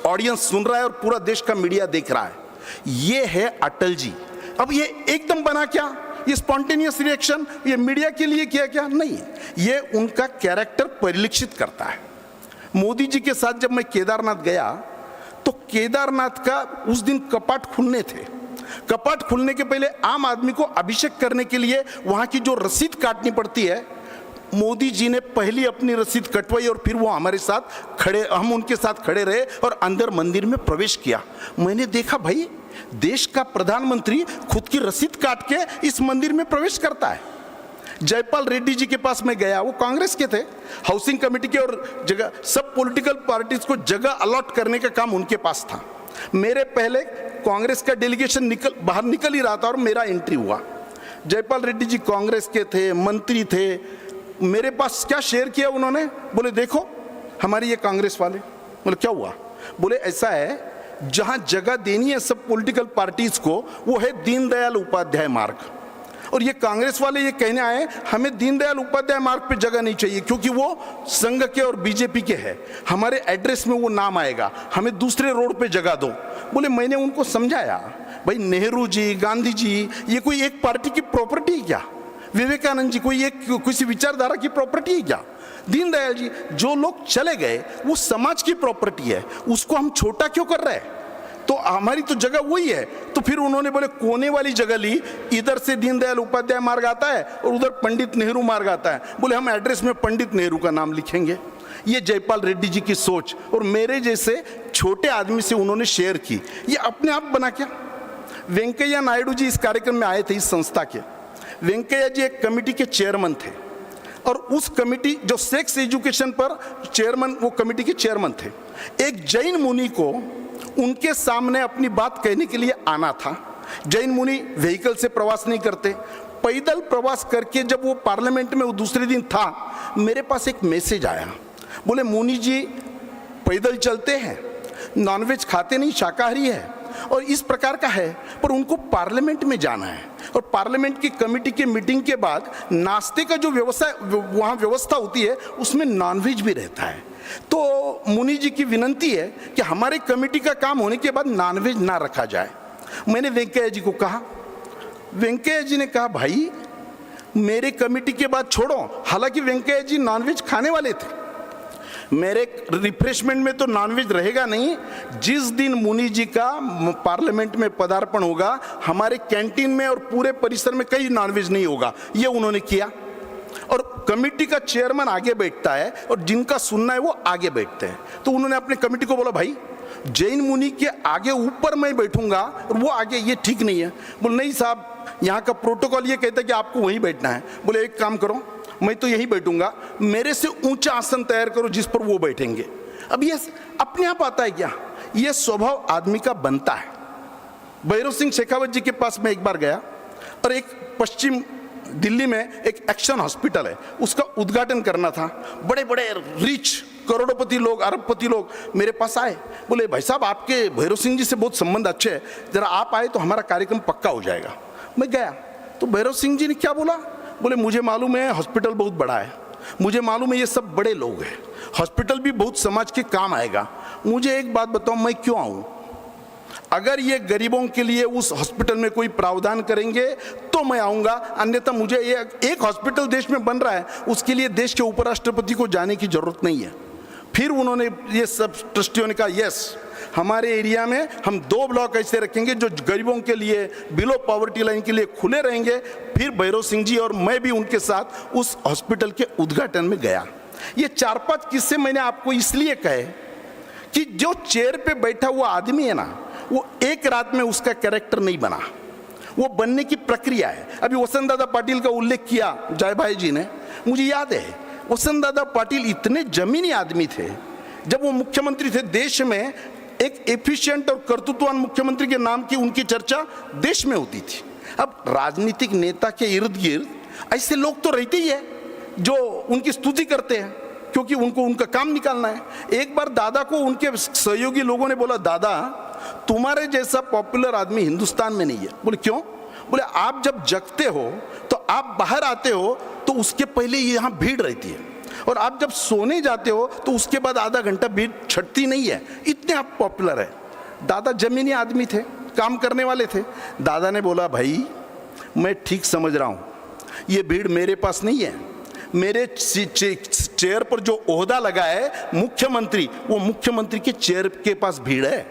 ऑडियंस सुन रहा है और पूरा देश का मीडिया देख रहा है। ये है अटल जी। अब ये एकदम बना क्या, ये स्पॉन्टेनियस रिएक्शन, ये मीडिया के लिए किया क्या? नहीं, ये उनका कैरेक्टर परिलक्षित करता है। मोदी जी के साथ जब मैं केदारनाथ गया तो केदारनाथ का उस दिन कपाट खुलने थे। कपाट खुलने के पहले आम आदमी को अभिषेक करने के लिए वहां की जो रसीद काटनी पड़ती है, मोदी जी ने पहली अपनी रसीद कटवाई और फिर वो हमारे साथ खड़े, हम उनके साथ खड़े रहे और अंदर मंदिर में प्रवेश किया। मैंने देखा भाई, देश का प्रधानमंत्री खुद की रसीद काट के इस मंदिर में प्रवेश करता है। जयपाल रेड्डी जी के पास मैं गया, वो कांग्रेस के थे, हाउसिंग कमेटी के, और जगह सब पॉलिटिकल पार्टीज को जगह अलॉट करने का काम उनके पास था। मेरे पहले कांग्रेस का डेलीगेशन बाहर निकल ही रहा था और मेरा एंट्री हुआ। जयपाल रेड्डी जी कांग्रेस के थे, मंत्री थे। मेरे पास क्या शेयर किया उन्होंने, बोले देखो हमारी ये कांग्रेस वाले। बोले क्या हुआ? बोले ऐसा है, जहां जगह देनी है सब पॉलिटिकल पार्टीज को, वो है दीनदयाल उपाध्याय मार्ग, और ये कांग्रेस वाले ये कहने आए हमें दीनदयाल उपाध्याय मार्ग पे जगह नहीं चाहिए क्योंकि वो संघ के और बीजेपी के है, हमारे एड्रेस में वो नाम आएगा, हमें दूसरे रोड पे जगह दो। बोले मैंने उनको समझाया, भाई नेहरू जी, गांधी जी, ये कोई एक पार्टी की प्रॉपर्टी है क्या? विवेकानंद जी कोई एक किसी विचारधारा की प्रॉपर्टी है क्या? दीनदयाल जी, जो लोग चले गए वो समाज की प्रॉपर्टी है, उसको हम छोटा क्यों कर रहे हैं? तो हमारी तो जगह वही है। तो फिर उन्होंने बोले कोने वाली जगह ली, इधर से दीनदयाल उपाध्याय मार्ग आता है और उधर पंडित नेहरू मार्ग आता है। बोले हम एड्रेस में पंडित नेहरू का नाम लिखेंगे। ये जयपाल रेड्डी जी की सोच और मेरे जैसे छोटे आदमी से उन्होंने शेयर की। ये अपने आप बना क्या? वेंकैया नायडू जी इस कार्यक्रम में आए थे, इस संस्था के। वेंकैया जी एक कमेटी के चेयरमैन थे और उस कमेटी जो सेक्स एजुकेशन पर चेयरमैन, वो कमेटी के चेयरमैन थे। एक जैन मुनि को उनके सामने अपनी बात कहने के लिए आना था। जैन मुनि व्हीकल से प्रवास नहीं करते, पैदल प्रवास करके जब वो पार्लियामेंट में वो दूसरे दिन था, मेरे पास एक मैसेज आया। बोले मुनि जी पैदल चलते हैं, नॉनवेज खाते नहीं, शाकाहारी है और इस प्रकार का है, पर उनको पार्लियामेंट में जाना है और पार्लियामेंट की कमेटी की मीटिंग के बाद नाश्ते का जो वहाँ व्यवस्था होती है उसमें नॉनवेज भी रहता है। तो मुनि जी की विनंती है कि हमारे कमेटी का काम होने के बाद नॉनवेज ना रखा जाए। मैंने वेंकैया जी को कहा, वेंकैया जी ने कहा भाई मेरे कमेटी के बाद छोड़ो। हालांकि वेंकैया जी नॉनवेज खाने वाले थे। मेरे रिफ्रेशमेंट में तो नॉनवेज रहेगा नहीं। जिस दिन मुनि जी का पार्लियामेंट में पदार्पण होगा, हमारे कैंटीन में और पूरे परिसर में कहीं नॉनवेज नहीं होगा। ये उन्होंने किया और कमेटी का चेयरमैन आगे बैठता है और जिनका सुनना है वो आगे बैठते हैं। तो उन्होंने अपने कमेटी को बोला भाई जैन मुनि के आगे ऊपर मैं बैठूंगा और वो आगे, ये ठीक नहीं है। बोले नहीं साहब, यहाँ का प्रोटोकॉल ये कहता है कि आपको वहीं बैठना है। बोले एक काम करो, मैं तो यहीं बैठूंगा, मेरे से ऊंचा आसन तैयार करो जिस पर वो बैठेंगे। अब ये अपने आप आता है क्या? ये स्वभाव आदमी का बनता है। भैरव सिंह शेखावत जी के पास मैं एक बार गया और एक पश्चिम दिल्ली में एक एक्शन हॉस्पिटल है, उसका उद्घाटन करना था। बड़े बड़े रिच करोड़पति लोग, अरबपति लोग मेरे पास आए। बोले भाई साहब, आपके भैरव सिंह जी से बहुत संबंध अच्छे हैं, जरा आप आए तो हमारा कार्यक्रम पक्का हो जाएगा। मैं गया तो भैरव सिंह जी ने क्या बोला? बोले मुझे मालूम है हॉस्पिटल बहुत बड़ा है, मुझे मालूम है ये सब बड़े लोग हैं, हॉस्पिटल भी बहुत समाज के काम आएगा। मुझे एक बात बताओ, मैं क्यों आऊँ? अगर ये गरीबों के लिए उस हॉस्पिटल में कोई प्रावधान करेंगे तो मैं आऊँगा, अन्यथा मुझे एक हॉस्पिटल देश में बन रहा है, उसके लिए देश के उपराष्ट्रपति को जाने की जरूरत नहीं है। फिर उन्होंने, ये सब ट्रस्टियों ने कहा यस, हमारे एरिया में हम 2 ब्लॉक ऐसे रखेंगे जो गरीबों के लिए, बिलो पॉवर्टी लाइन के लिए खुले रहेंगे। फिर भैरव सिंह जी और मैं भी उनके साथ उस हॉस्पिटल के उद्घाटन में गया। ये 4-5 किस्से मैंने आपको इसलिए कहे कि जो चेयर पे बैठा हुआ आदमी है ना, वो एक रात में उसका कैरेक्टर नहीं बना, वो बनने की प्रक्रिया है। अभी वसंत दादा पाटिल का उल्लेख किया जय भाई जी ने, मुझे याद है वसंत दादा पाटिल इतने जमीनी आदमी थे। जब वो मुख्यमंत्री थे, देश में एक एफिशिएंट और कर्तृत्ववान मुख्यमंत्री के नाम की उनकी चर्चा देश में होती थी। अब राजनीतिक नेता के इर्द गिर्द ऐसे लोग तो रहते ही है जो उनकी स्तुति करते हैं, क्योंकि उनको उनका काम निकालना है। एक बार दादा को उनके सहयोगी लोगों ने बोला, दादा तुम्हारे जैसा पॉपुलर आदमी हिंदुस्तान में नहीं है। बोले क्यों? बोले आप जब जगते हो तो आप बाहर आते हो तो उसके पहले यहाँ भीड़ रहती है, और आप जब सोने जाते हो तो उसके बाद आधा घंटा भीड़ छटती नहीं है, इतने आप पॉपुलर है। दादा जमीनी आदमी थे, काम करने वाले थे। दादा ने बोला भाई मैं ठीक समझ रहा हूँ, ये भीड़ मेरे पास नहीं है, मेरे चेयर पर जो ओहदा लगा है मुख्यमंत्री, वो मुख्यमंत्री के चेयर के पास भीड़ है।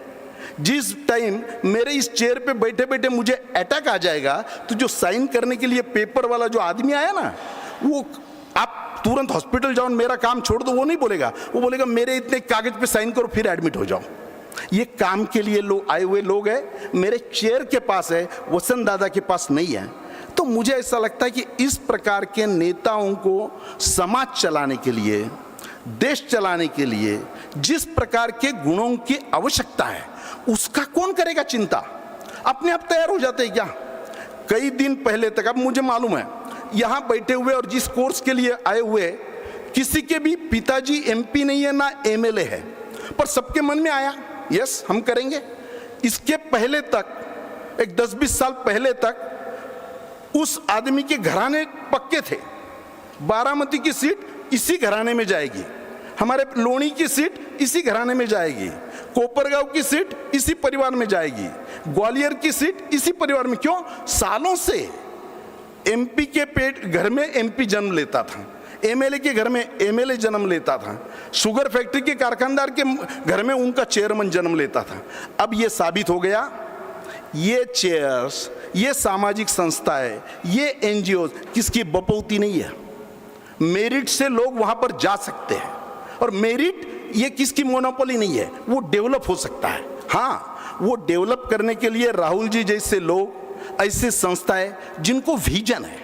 जिस टाइम मेरे इस चेयर पे बैठे बैठे मुझे अटैक आ जाएगा तो जो साइन करने के लिए पेपर वाला जो आदमी आया ना, वो आप तुरंत हॉस्पिटल जाओ, मेरा काम छोड़ दो, वो नहीं बोलेगा। वो बोलेगा मेरे इतने कागज पे साइन करो फिर एडमिट हो जाओ। ये काम के लिए लोग आए हुए लोग हैं, मेरे चेयर के पास है, वसंत दादा के पास नहीं है। तो मुझे ऐसा लगता है कि इस प्रकार के नेताओं को समाज चलाने के लिए, देश चलाने के लिए जिस प्रकार के गुणों की आवश्यकता है उसका कौन करेगा चिंता? अपने आप तैयार हो जाते हैं क्या? कई दिन पहले तक, अब मुझे मालूम है यहाँ बैठे हुए और जिस कोर्स के लिए आए हुए किसी के भी पिताजी एमपी नहीं है ना एमएलए है, पर सबके मन में आया यस हम करेंगे। इसके पहले तक, एक 10-20 साल पहले तक उस आदमी के घराने पक्के थे, बारामती की सीट इसी घराने में जाएगी, हमारे लोणी की सीट इसी घराने में जाएगी, कोपरगांव की सीट इसी परिवार में जाएगी, ग्वालियर की सीट इसी परिवार में। क्यों? सालों से एमपी के पेट घर में एमपी जन्म लेता था, एमएलए के घर में एमएलए जन्म लेता था, शुगर फैक्ट्री के कारखानदार के घर में उनका चेयरमैन जन्म लेता था। अब ये साबित हो गया ये चेयर्स, ये सामाजिक संस्थाएं, ये एनजीओ किसकी बपौती नहीं है। मेरिट से लोग वहां पर जा सकते हैं, और मेरिट ये किसकी मोनोपोली नहीं है, वो डेवलप हो सकता है। हाँ, वो डेवलप करने के लिए राहुल जी जैसे लोग, ऐसे संस्थाएं जिनको विजन है,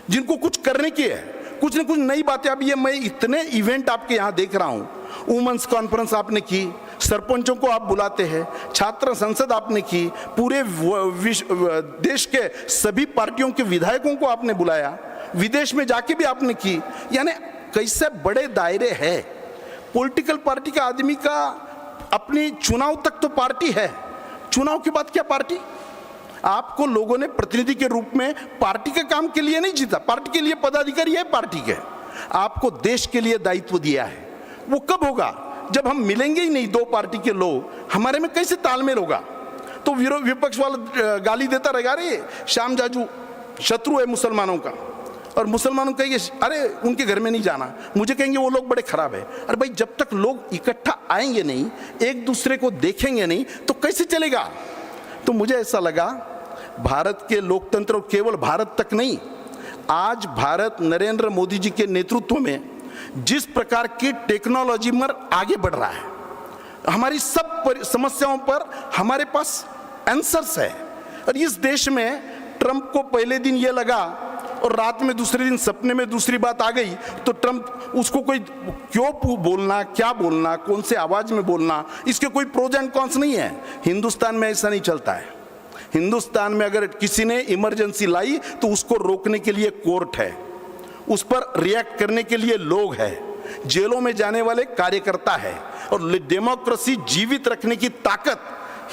जिनको कुछ करने की है, कुछ न कुछ नई बातें। अब ये मैं इतने इवेंट आपके यहाँ देख रहा हूँ, वुमेन्स कॉन्फ्रेंस आपने की, सरपंचों को आप बुलाते हैं, छात्र संसद आपने की, पूरे देश के सभी पार्टियों के विधायकों को आपने बुलाया, विदेश में जाके भी आपने की। यानी कैसे बड़े दायरे है। पॉलिटिकल पार्टी का आदमी का अपनी चुनाव तक तो पार्टी है, चुनाव के बाद क्या पार्टी? आपको लोगों ने प्रतिनिधि के रूप में पार्टी के काम के लिए नहीं जीता, पार्टी के लिए पदाधिकारी है पार्टी के, आपको देश के लिए दायित्व दिया है। वो कब होगा? जब हम मिलेंगे ही नहीं दो पार्टी के लोग, हमारे में कैसे तालमेल होगा? तो विपक्ष वाला गाली देता रहेगा, अरे श्याम जाजू शत्रु है मुसलमानों का, और मुसलमानों कहेंगे अरे उनके घर में नहीं जाना, मुझे कहेंगे वो लोग बड़े खराब है। अरे भाई, जब तक लोग इकट्ठा आएंगे नहीं, एक दूसरे को देखेंगे नहीं, तो कैसे चलेगा? तो मुझे ऐसा लगा भारत के लोकतंत्र, केवल भारत तक नहीं, आज भारत नरेंद्र मोदी जी के नेतृत्व में जिस प्रकार की टेक्नोलॉजी में आगे बढ़ रहा है, हमारी सब समस्याओं पर हमारे पास आंसर्स है। और इस देश में ट्रंप को पहले दिन ये लगा और रात में दूसरे दिन सपने में दूसरी बात आ गई, तो ट्रंप उसको कोई क्यों बोलना, क्या बोलना, कौन से आवाज में बोलना, इसके कोई प्रोज एंड कॉन्स नहीं है। हिंदुस्तान में ऐसा नहीं चलता है। हिंदुस्तान में अगर किसी ने इमरजेंसी लाई तो उसको रोकने के लिए कोर्ट है, उस पर रिएक्ट करने के लिए लोग हैं, जेलों में जाने वाले कार्यकर्ता है, और डेमोक्रेसी जीवित रखने की ताकत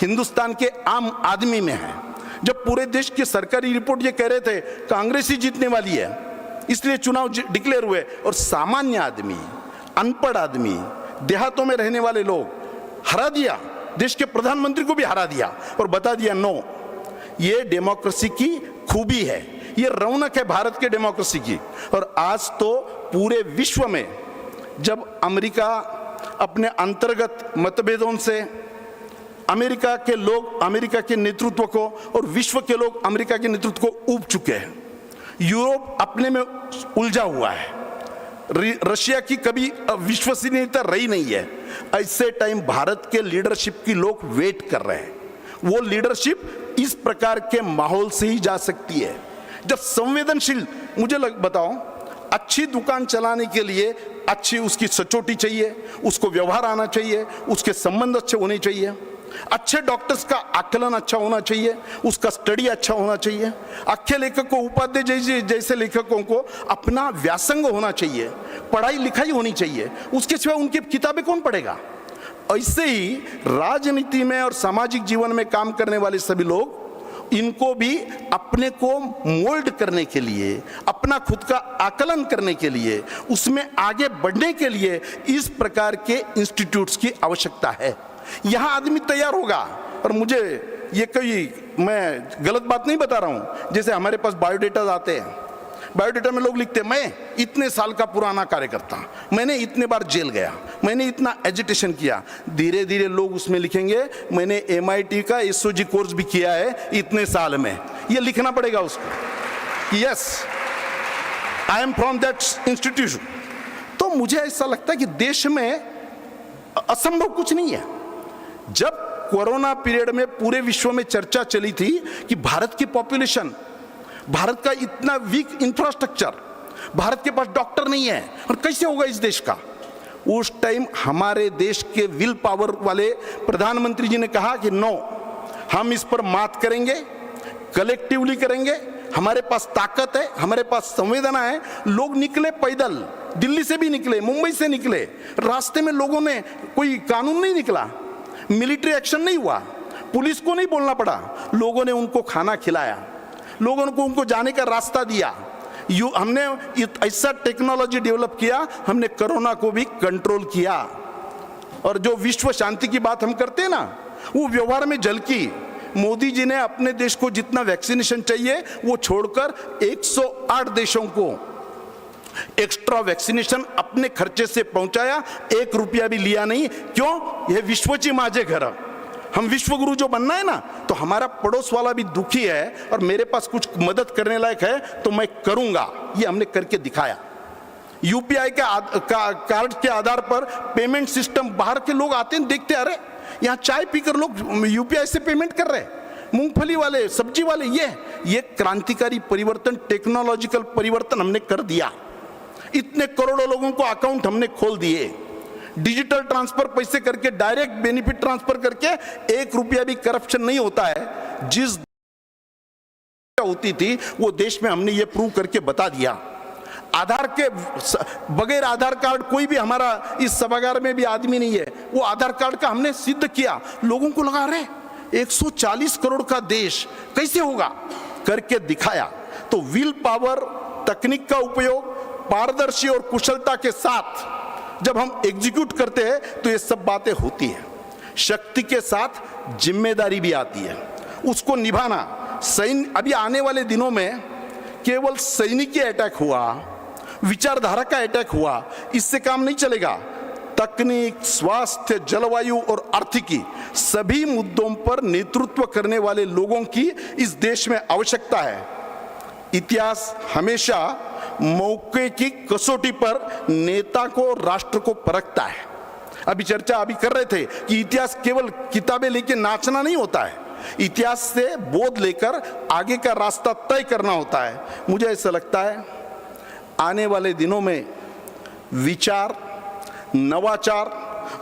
हिंदुस्तान के आम आदमी में है। जब पूरे देश की सरकारी रिपोर्ट ये कह रहे थे कांग्रेस ही जीतने वाली है, इसलिए चुनाव डिक्लेयर हुए, और सामान्य आदमी, अनपढ़ आदमी, देहातों में रहने वाले लोग हरा दिया, देश के प्रधानमंत्री को भी हरा दिया और बता दिया नो, ये डेमोक्रेसी की खूबी है, ये रौनक है भारत के डेमोक्रेसी की। और आज तो पूरे विश्व में जब अमेरिका अपने अंतर्गत मतभेदों से अमेरिका के लोग अमेरिका के नेतृत्व को और विश्व के लोग अमेरिका के नेतृत्व को ऊब चुके हैं, यूरोप अपने में उलझा हुआ है, रशिया की कभी विश्वसनीयता रही नहीं है, ऐसे टाइम भारत के लीडरशिप की लोग वेट कर रहे हैं। वो लीडरशिप इस प्रकार के माहौल से ही जा सकती है। जब संवेदनशील, मुझे बताओ, अच्छी दुकान चलाने के लिए अच्छी उसकी सचोटी चाहिए, उसको व्यवहार आना चाहिए, उसके संबंध अच्छे होने चाहिए, अच्छे डॉक्टर्स का आकलन अच्छा होना चाहिए, उसका स्टडी अच्छा होना चाहिए, अच्छे लेखकों, उपाध्याय जैसे लेखकों को अपना व्यासंग होना चाहिए, पढ़ाई लिखाई होनी चाहिए, उसके सिवा उनकी किताबें कौन पढ़ेगा। ऐसे ही राजनीति में और सामाजिक जीवन में काम करने वाले सभी लोग, इनको भी अपने को मोल्ड करने के लिए, अपना खुद का आकलन करने के लिए, उसमें आगे बढ़ने के लिए इस प्रकार के इंस्टीट्यूट्स की आवश्यकता है। यहां आदमी तैयार होगा। और मुझे ये मैं गलत बात नहीं बता रहा हूं, जैसे हमारे पास बायोडेटा आते हैं, बायोडेटा में लोग लिखते हैं मैं इतने साल का पुराना कार्यकर्ता, मैंने इतने बार जेल गया, मैंने इतना एजिटेशन किया। धीरे धीरे लोग उसमें लिखेंगे मैंने MIT का SOG कोर्स भी किया है इतने साल में, ये लिखना पड़ेगा उसको, yes I am from that institution. तो मुझे ऐसा लगता है कि देश में असंभव कुछ नहीं है। जब कोरोना पीरियड में पूरे विश्व में चर्चा चली थी कि भारत की पॉपुलेशन, भारत का इतना वीक इंफ्रास्ट्रक्चर, भारत के पास डॉक्टर नहीं है और कैसे होगा इस देश का, उस टाइम हमारे देश के विल पावर वाले प्रधानमंत्री जी ने कहा कि नो, हम इस पर मात करेंगे, कलेक्टिवली करेंगे, हमारे पास ताकत है, हमारे पास संवेदना है। लोग निकले पैदल, दिल्ली से भी निकले, मुंबई से निकले, रास्ते में लोगों ने कोई कानून नहीं निकला, मिलिट्री एक्शन नहीं हुआ, पुलिस को नहीं बोलना पड़ा, लोगों ने उनको खाना खिलाया, लोगों को उनको जाने का रास्ता दिया। हमने ऐसा टेक्नोलॉजी डेवलप किया, हमने कोरोना को भी कंट्रोल किया। और जो विश्व शांति की बात हम करते हैं ना, वो व्यवहार में झलकी। मोदी जी ने अपने देश को जितना वैक्सीनेशन चाहिए वो छोड़कर 108 देशों को एक्स्ट्रा वैक्सीनेशन अपने खर्चे से पहुंचाया, 1 रुपया भी लिया नहीं। क्यों? यह विश्वची माझे घर, हम विश्व गुरु जो बनना है ना, तो हमारा पड़ोस वाला भी दुखी है और मेरे पास कुछ मदद करने लायक है तो मैं करूंगा, ये हमने करके दिखाया। UPI कार्ड के आधार पर पेमेंट सिस्टम, बाहर के लोग आते हैं देखते, अरे यहाँ चाय पीकर लोग UPI से पेमेंट कर रहे हैं, मूंगफली वाले, सब्जी वाले, ये क्रांतिकारी परिवर्तन, टेक्नोलॉजिकल परिवर्तन हमने कर दिया। इतने करोड़ों लोगों को अकाउंट हमने खोल दिए, डिजिटल ट्रांसफर पैसे करके, डायरेक्ट बेनिफिट ट्रांसफर करके 1 रुपया भी करप्शन नहीं होता है। जिस होती थी वो देश में हमने ये प्रूव करके बता दिया। आधार के बगैर आधार कार्ड कोई भी हमारा इस सभागार में भी आदमी नहीं है, वो आधार कार्ड का हमने सिद्ध किया। लोगों को लगा रहे 140 करोड़ का देश कैसे होगा, करके दिखाया। तो विल पावर, तकनीक का उपयोग, पारदर्शी और कुशलता के साथ जब हम एग्जीक्यूट करते हैं तो ये सब बातें होती है। शक्ति के साथ जिम्मेदारी भी आती है, उसको निभाना। अभी आने वाले दिनों में केवल सैनिकी अटैक हुआ, विचारधारा का अटैक हुआ, इससे काम नहीं चलेगा। तकनीक, स्वास्थ्य, जलवायु और आर्थिकी, सभी मुद्दों पर नेतृत्व करने वाले लोगों की इस देश में आवश्यकता है। इतिहास हमेशा मौके की कसौटी पर नेता को, राष्ट्र को परखता है। अभी चर्चा अभी कर रहे थे कि इतिहास केवल किताबें लेके नाचना नहीं होता है, इतिहास से बोध लेकर आगे का रास्ता तय करना होता है। मुझे ऐसा लगता है आने वाले दिनों में विचार, नवाचार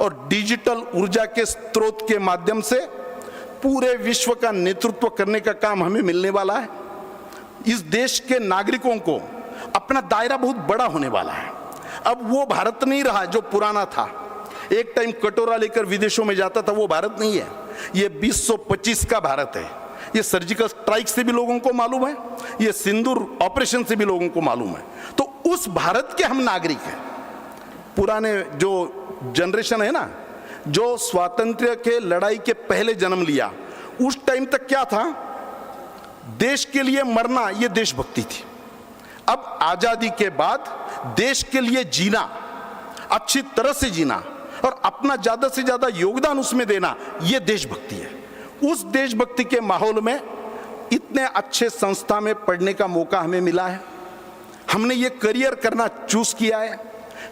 और डिजिटल ऊर्जा के स्रोत के माध्यम से पूरे विश्व का नेतृत्व करने का काम हमें मिलने वाला है। इस देश के नागरिकों को अपना दायरा बहुत बड़ा होने वाला है। अब वो भारत नहीं रहा जो पुराना था, एक टाइम कटोरा लेकर विदेशों में जाता था, वो भारत नहीं है। ये 2025 का भारत है। ये सर्जिकल स्ट्राइक से भी लोगों को मालूम है, ये सिंदूर ऑपरेशन से भी लोगों को मालूम है। तो उस भारत के हम नागरिक हैं। पुराने जो जनरेशन है ना, जो स्वातंत्र्य के लड़ाई के पहले जन्म लिया, उस टाइम तक क्या था, देश के लिए मरना ये देशभक्ति थी। अब आजादी के बाद देश के लिए जीना, अच्छी तरह से जीना और अपना ज्यादा से ज्यादा योगदान उसमें देना, ये देशभक्ति है। उस देशभक्ति के माहौल में इतने अच्छे संस्था में पढ़ने का मौका हमें मिला है। हमने ये करियर करना चूज किया है।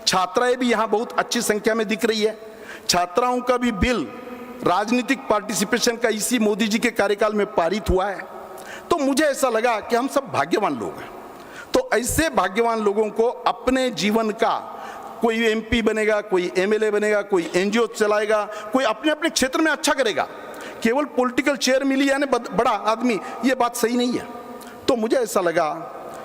छात्राएं भी यहाँ बहुत अच्छी संख्या में दिख रही है। छात्राओं का भी बिल राजनीतिक पार्टिसिपेशन का इसी मोदी जी के कार्यकाल में पारित हुआ है। तो मुझे ऐसा लगा कि हम सब भाग्यवान लोग हैं। तो ऐसे भाग्यवान लोगों को अपने जीवन का, कोई एमपी बनेगा, कोई एमएलए बनेगा, कोई एनजीओ चलाएगा, कोई अपने अपने क्षेत्र में अच्छा करेगा, केवल पॉलिटिकल चेयर मिली यानी बड़ा आदमी, ये बात सही नहीं है। तो मुझे ऐसा लगा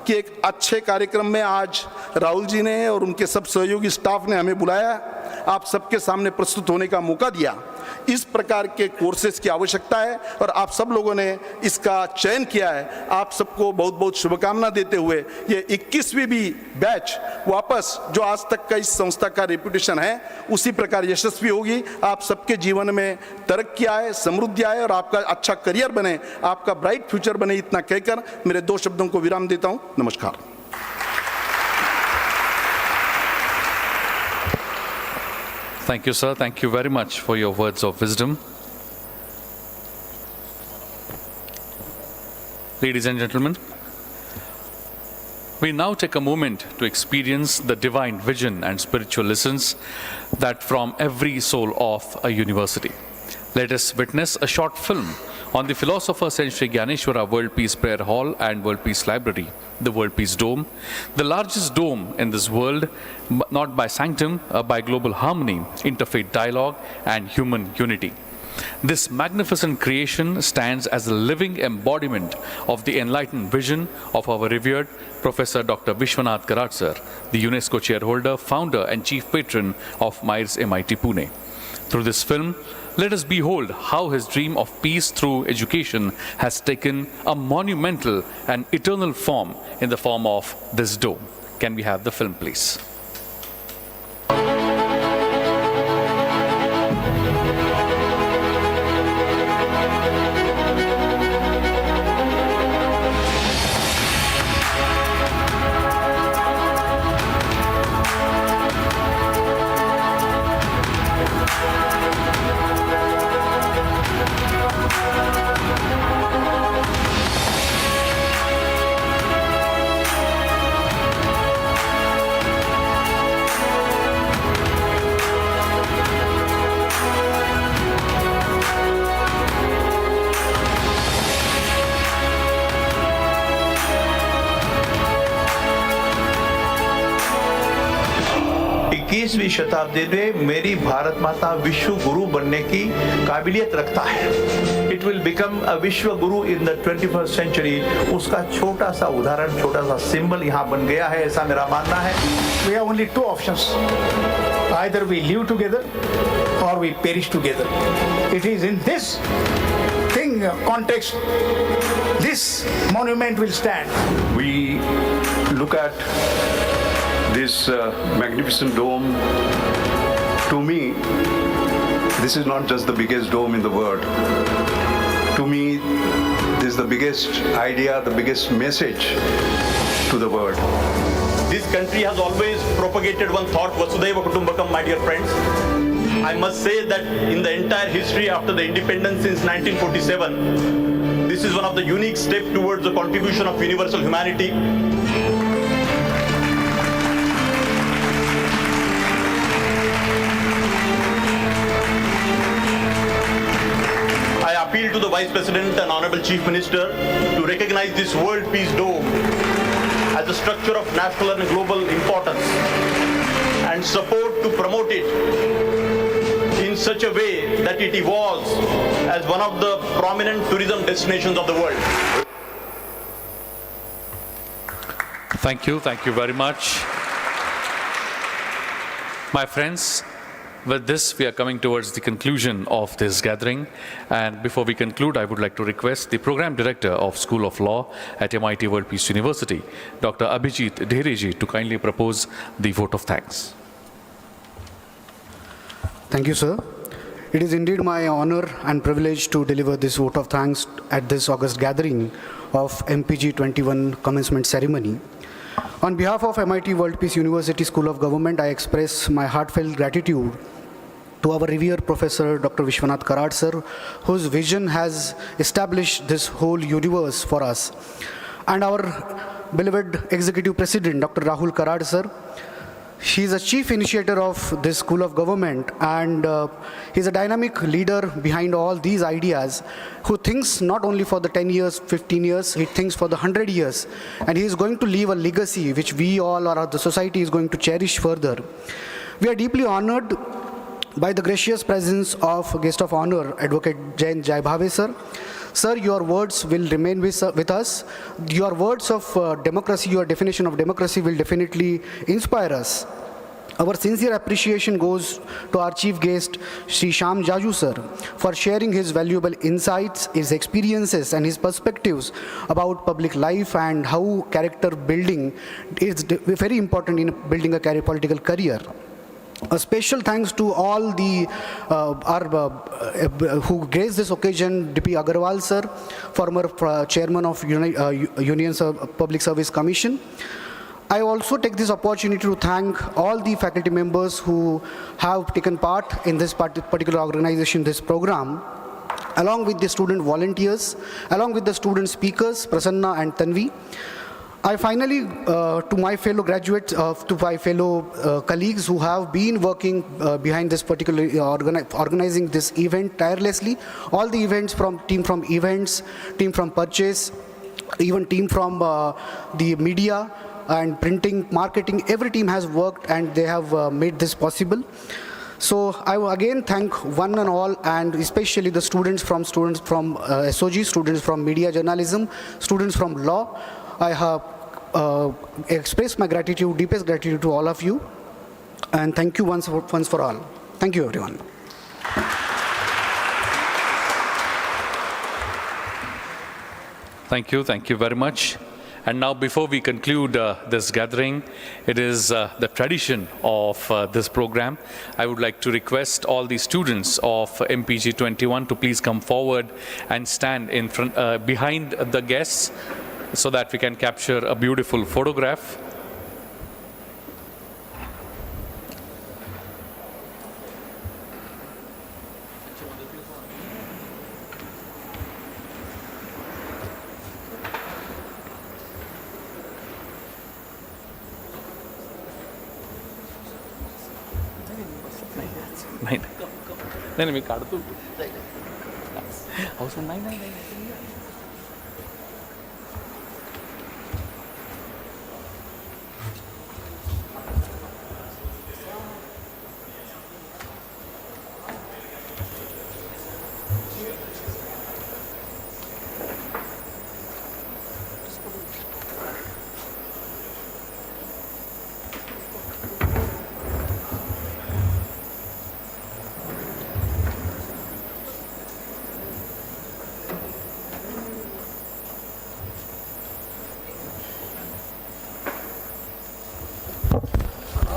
कि एक अच्छे कार्यक्रम में आज राहुल जी ने और उनके सब सहयोगी स्टाफ ने हमें बुलाया, आप सबके सामने प्रस्तुत होने का मौका दिया। इस प्रकार के कोर्सेज की आवश्यकता है और आप सब लोगों ने इसका चयन किया है। आप सबको बहुत बहुत शुभकामना देते हुए ये 21वीं भी बैच वापस जो आज तक का इस संस्था का रेपुटेशन है उसी प्रकार यशस्वी होगी। आप सबके जीवन में तरक्की आए, समृद्धि आए और आपका अच्छा करियर बने, आपका ब्राइट फ्यूचर बने, इतना कहकर मेरे 2 शब्दों को विराम देता हूँ। नमस्कार। Thank you, sir. Thank you very much for your words of wisdom. Ladies and gentlemen, we now take a moment to experience the divine vision and spiritual lessons that from every soul of a university. Let us witness a short film on the philosopher Saint Shri Gyaneshwara World Peace Prayer Hall and World Peace Library, the World Peace Dome, the largest dome in this world, not by sanctum, by global harmony, interfaith dialogue and human unity. This magnificent creation stands as a living embodiment of the enlightened vision of our revered Professor Dr. Vishwanath Karad sir, the UNESCO chairholder, founder and chief patron of MIRES MIT Pune. Through this film, let us behold how his dream of peace through education has taken a monumental and eternal form in the form of this dome. Can we have the film, please? इक्कीसवीं शताब्दी में मेरी भारत माता विश्व गुरु बनने की काबिलियत रखता है। इट विल बिकम अ विश्व गुरु इन द 21st सेंचुरी। उसका छोटा सा उदाहरण, छोटा सा सिंबल यहाँ बन गया है, ऐसा मेरा मानना है। We have only 2 options. Either we live together or we perish together. It is in this context this monument will stand. We look at this magnificent dome. To me, this is not just the biggest dome in the world. To me, this is the biggest idea, the biggest message to the world. This country has always propagated one thought, Vasudhaiva Kutumbakam, my dear friends. I must say that in the entire history after the independence since 1947, this is one of the unique steps towards the contribution of universal humanity. appeal to the Vice President and Honorable Chief Minister to recognize this World Peace Dome as a structure of national and global importance and support to promote it in such a way that it evolves as one of the prominent tourism destinations of the world. Thank you very much. My friends, with this, we are coming towards the conclusion of this gathering. And before we conclude, I would like to request the Program Director of School of Law at MIT World Peace University, Dr. Abhijit Dhereji, to kindly propose the vote of thanks. Thank you, sir. It is indeed my honor and privilege to deliver this vote of thanks at this August gathering of MPG 21 commencement ceremony. On behalf of MIT World Peace University School of Government, I express my heartfelt gratitude to our revered Professor Dr. Vishwanath Karad sir, whose vision has established this whole universe for us, and our beloved Executive President Dr. Rahul Karad sir. He is a chief initiator of this School of Government, and he's a dynamic leader behind all these ideas, who thinks not only for the 10 years, 15 years, he thinks for the 100 years. And he is going to leave a legacy which we all or the society is going to cherish further. We are deeply honored by the gracious presence of guest of honor, Advocate Jain Jaibhave sir. Sir, your words will remain with us. Your words of democracy, your definition of democracy will definitely inspire us. Our sincere appreciation goes to our chief guest, Sri Shyam Jaju sir, for sharing his valuable insights, his experiences and his perspectives about public life and how character building is very important in building a political career. A special thanks to all the who graced this occasion, D.P. Agarwal sir, former chairman of Union Public Service Commission. I also take this opportunity to thank all the faculty members who have taken part in this particular organization, this program, along with the student volunteers, along with the student speakers, Prasanna and Tanvi. I finally, to my fellow graduates, to my fellow colleagues who have been working behind this particular organizing this event tirelessly, all the events team from events, team from purchase, even team from the media and printing, marketing, every team has worked and they have made this possible. So I will again thank one and all, and especially the students from SOG, students from media journalism, students from law. I have expressed my gratitude, deepest gratitude to all of you, and thank you once for all. Thank you, everyone. Thank you very much. And now, before we conclude this gathering, it is the tradition of this program. I would like to request all the students of MPG 21 to please come forward and stand in front, behind the guests, so that we can capture a beautiful photograph. नाही मी काढतो अवसर नाही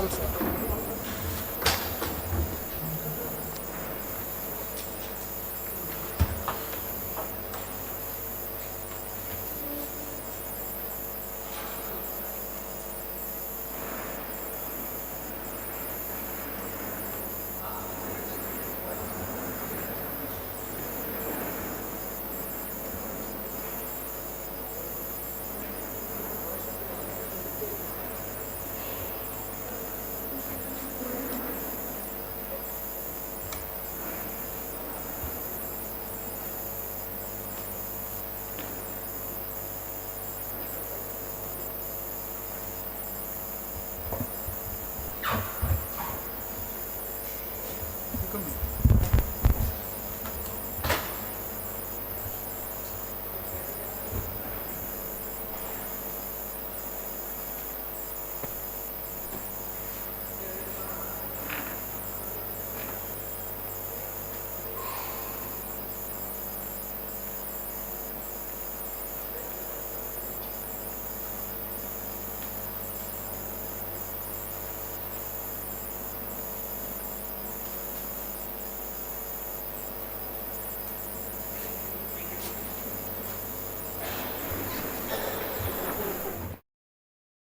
Also.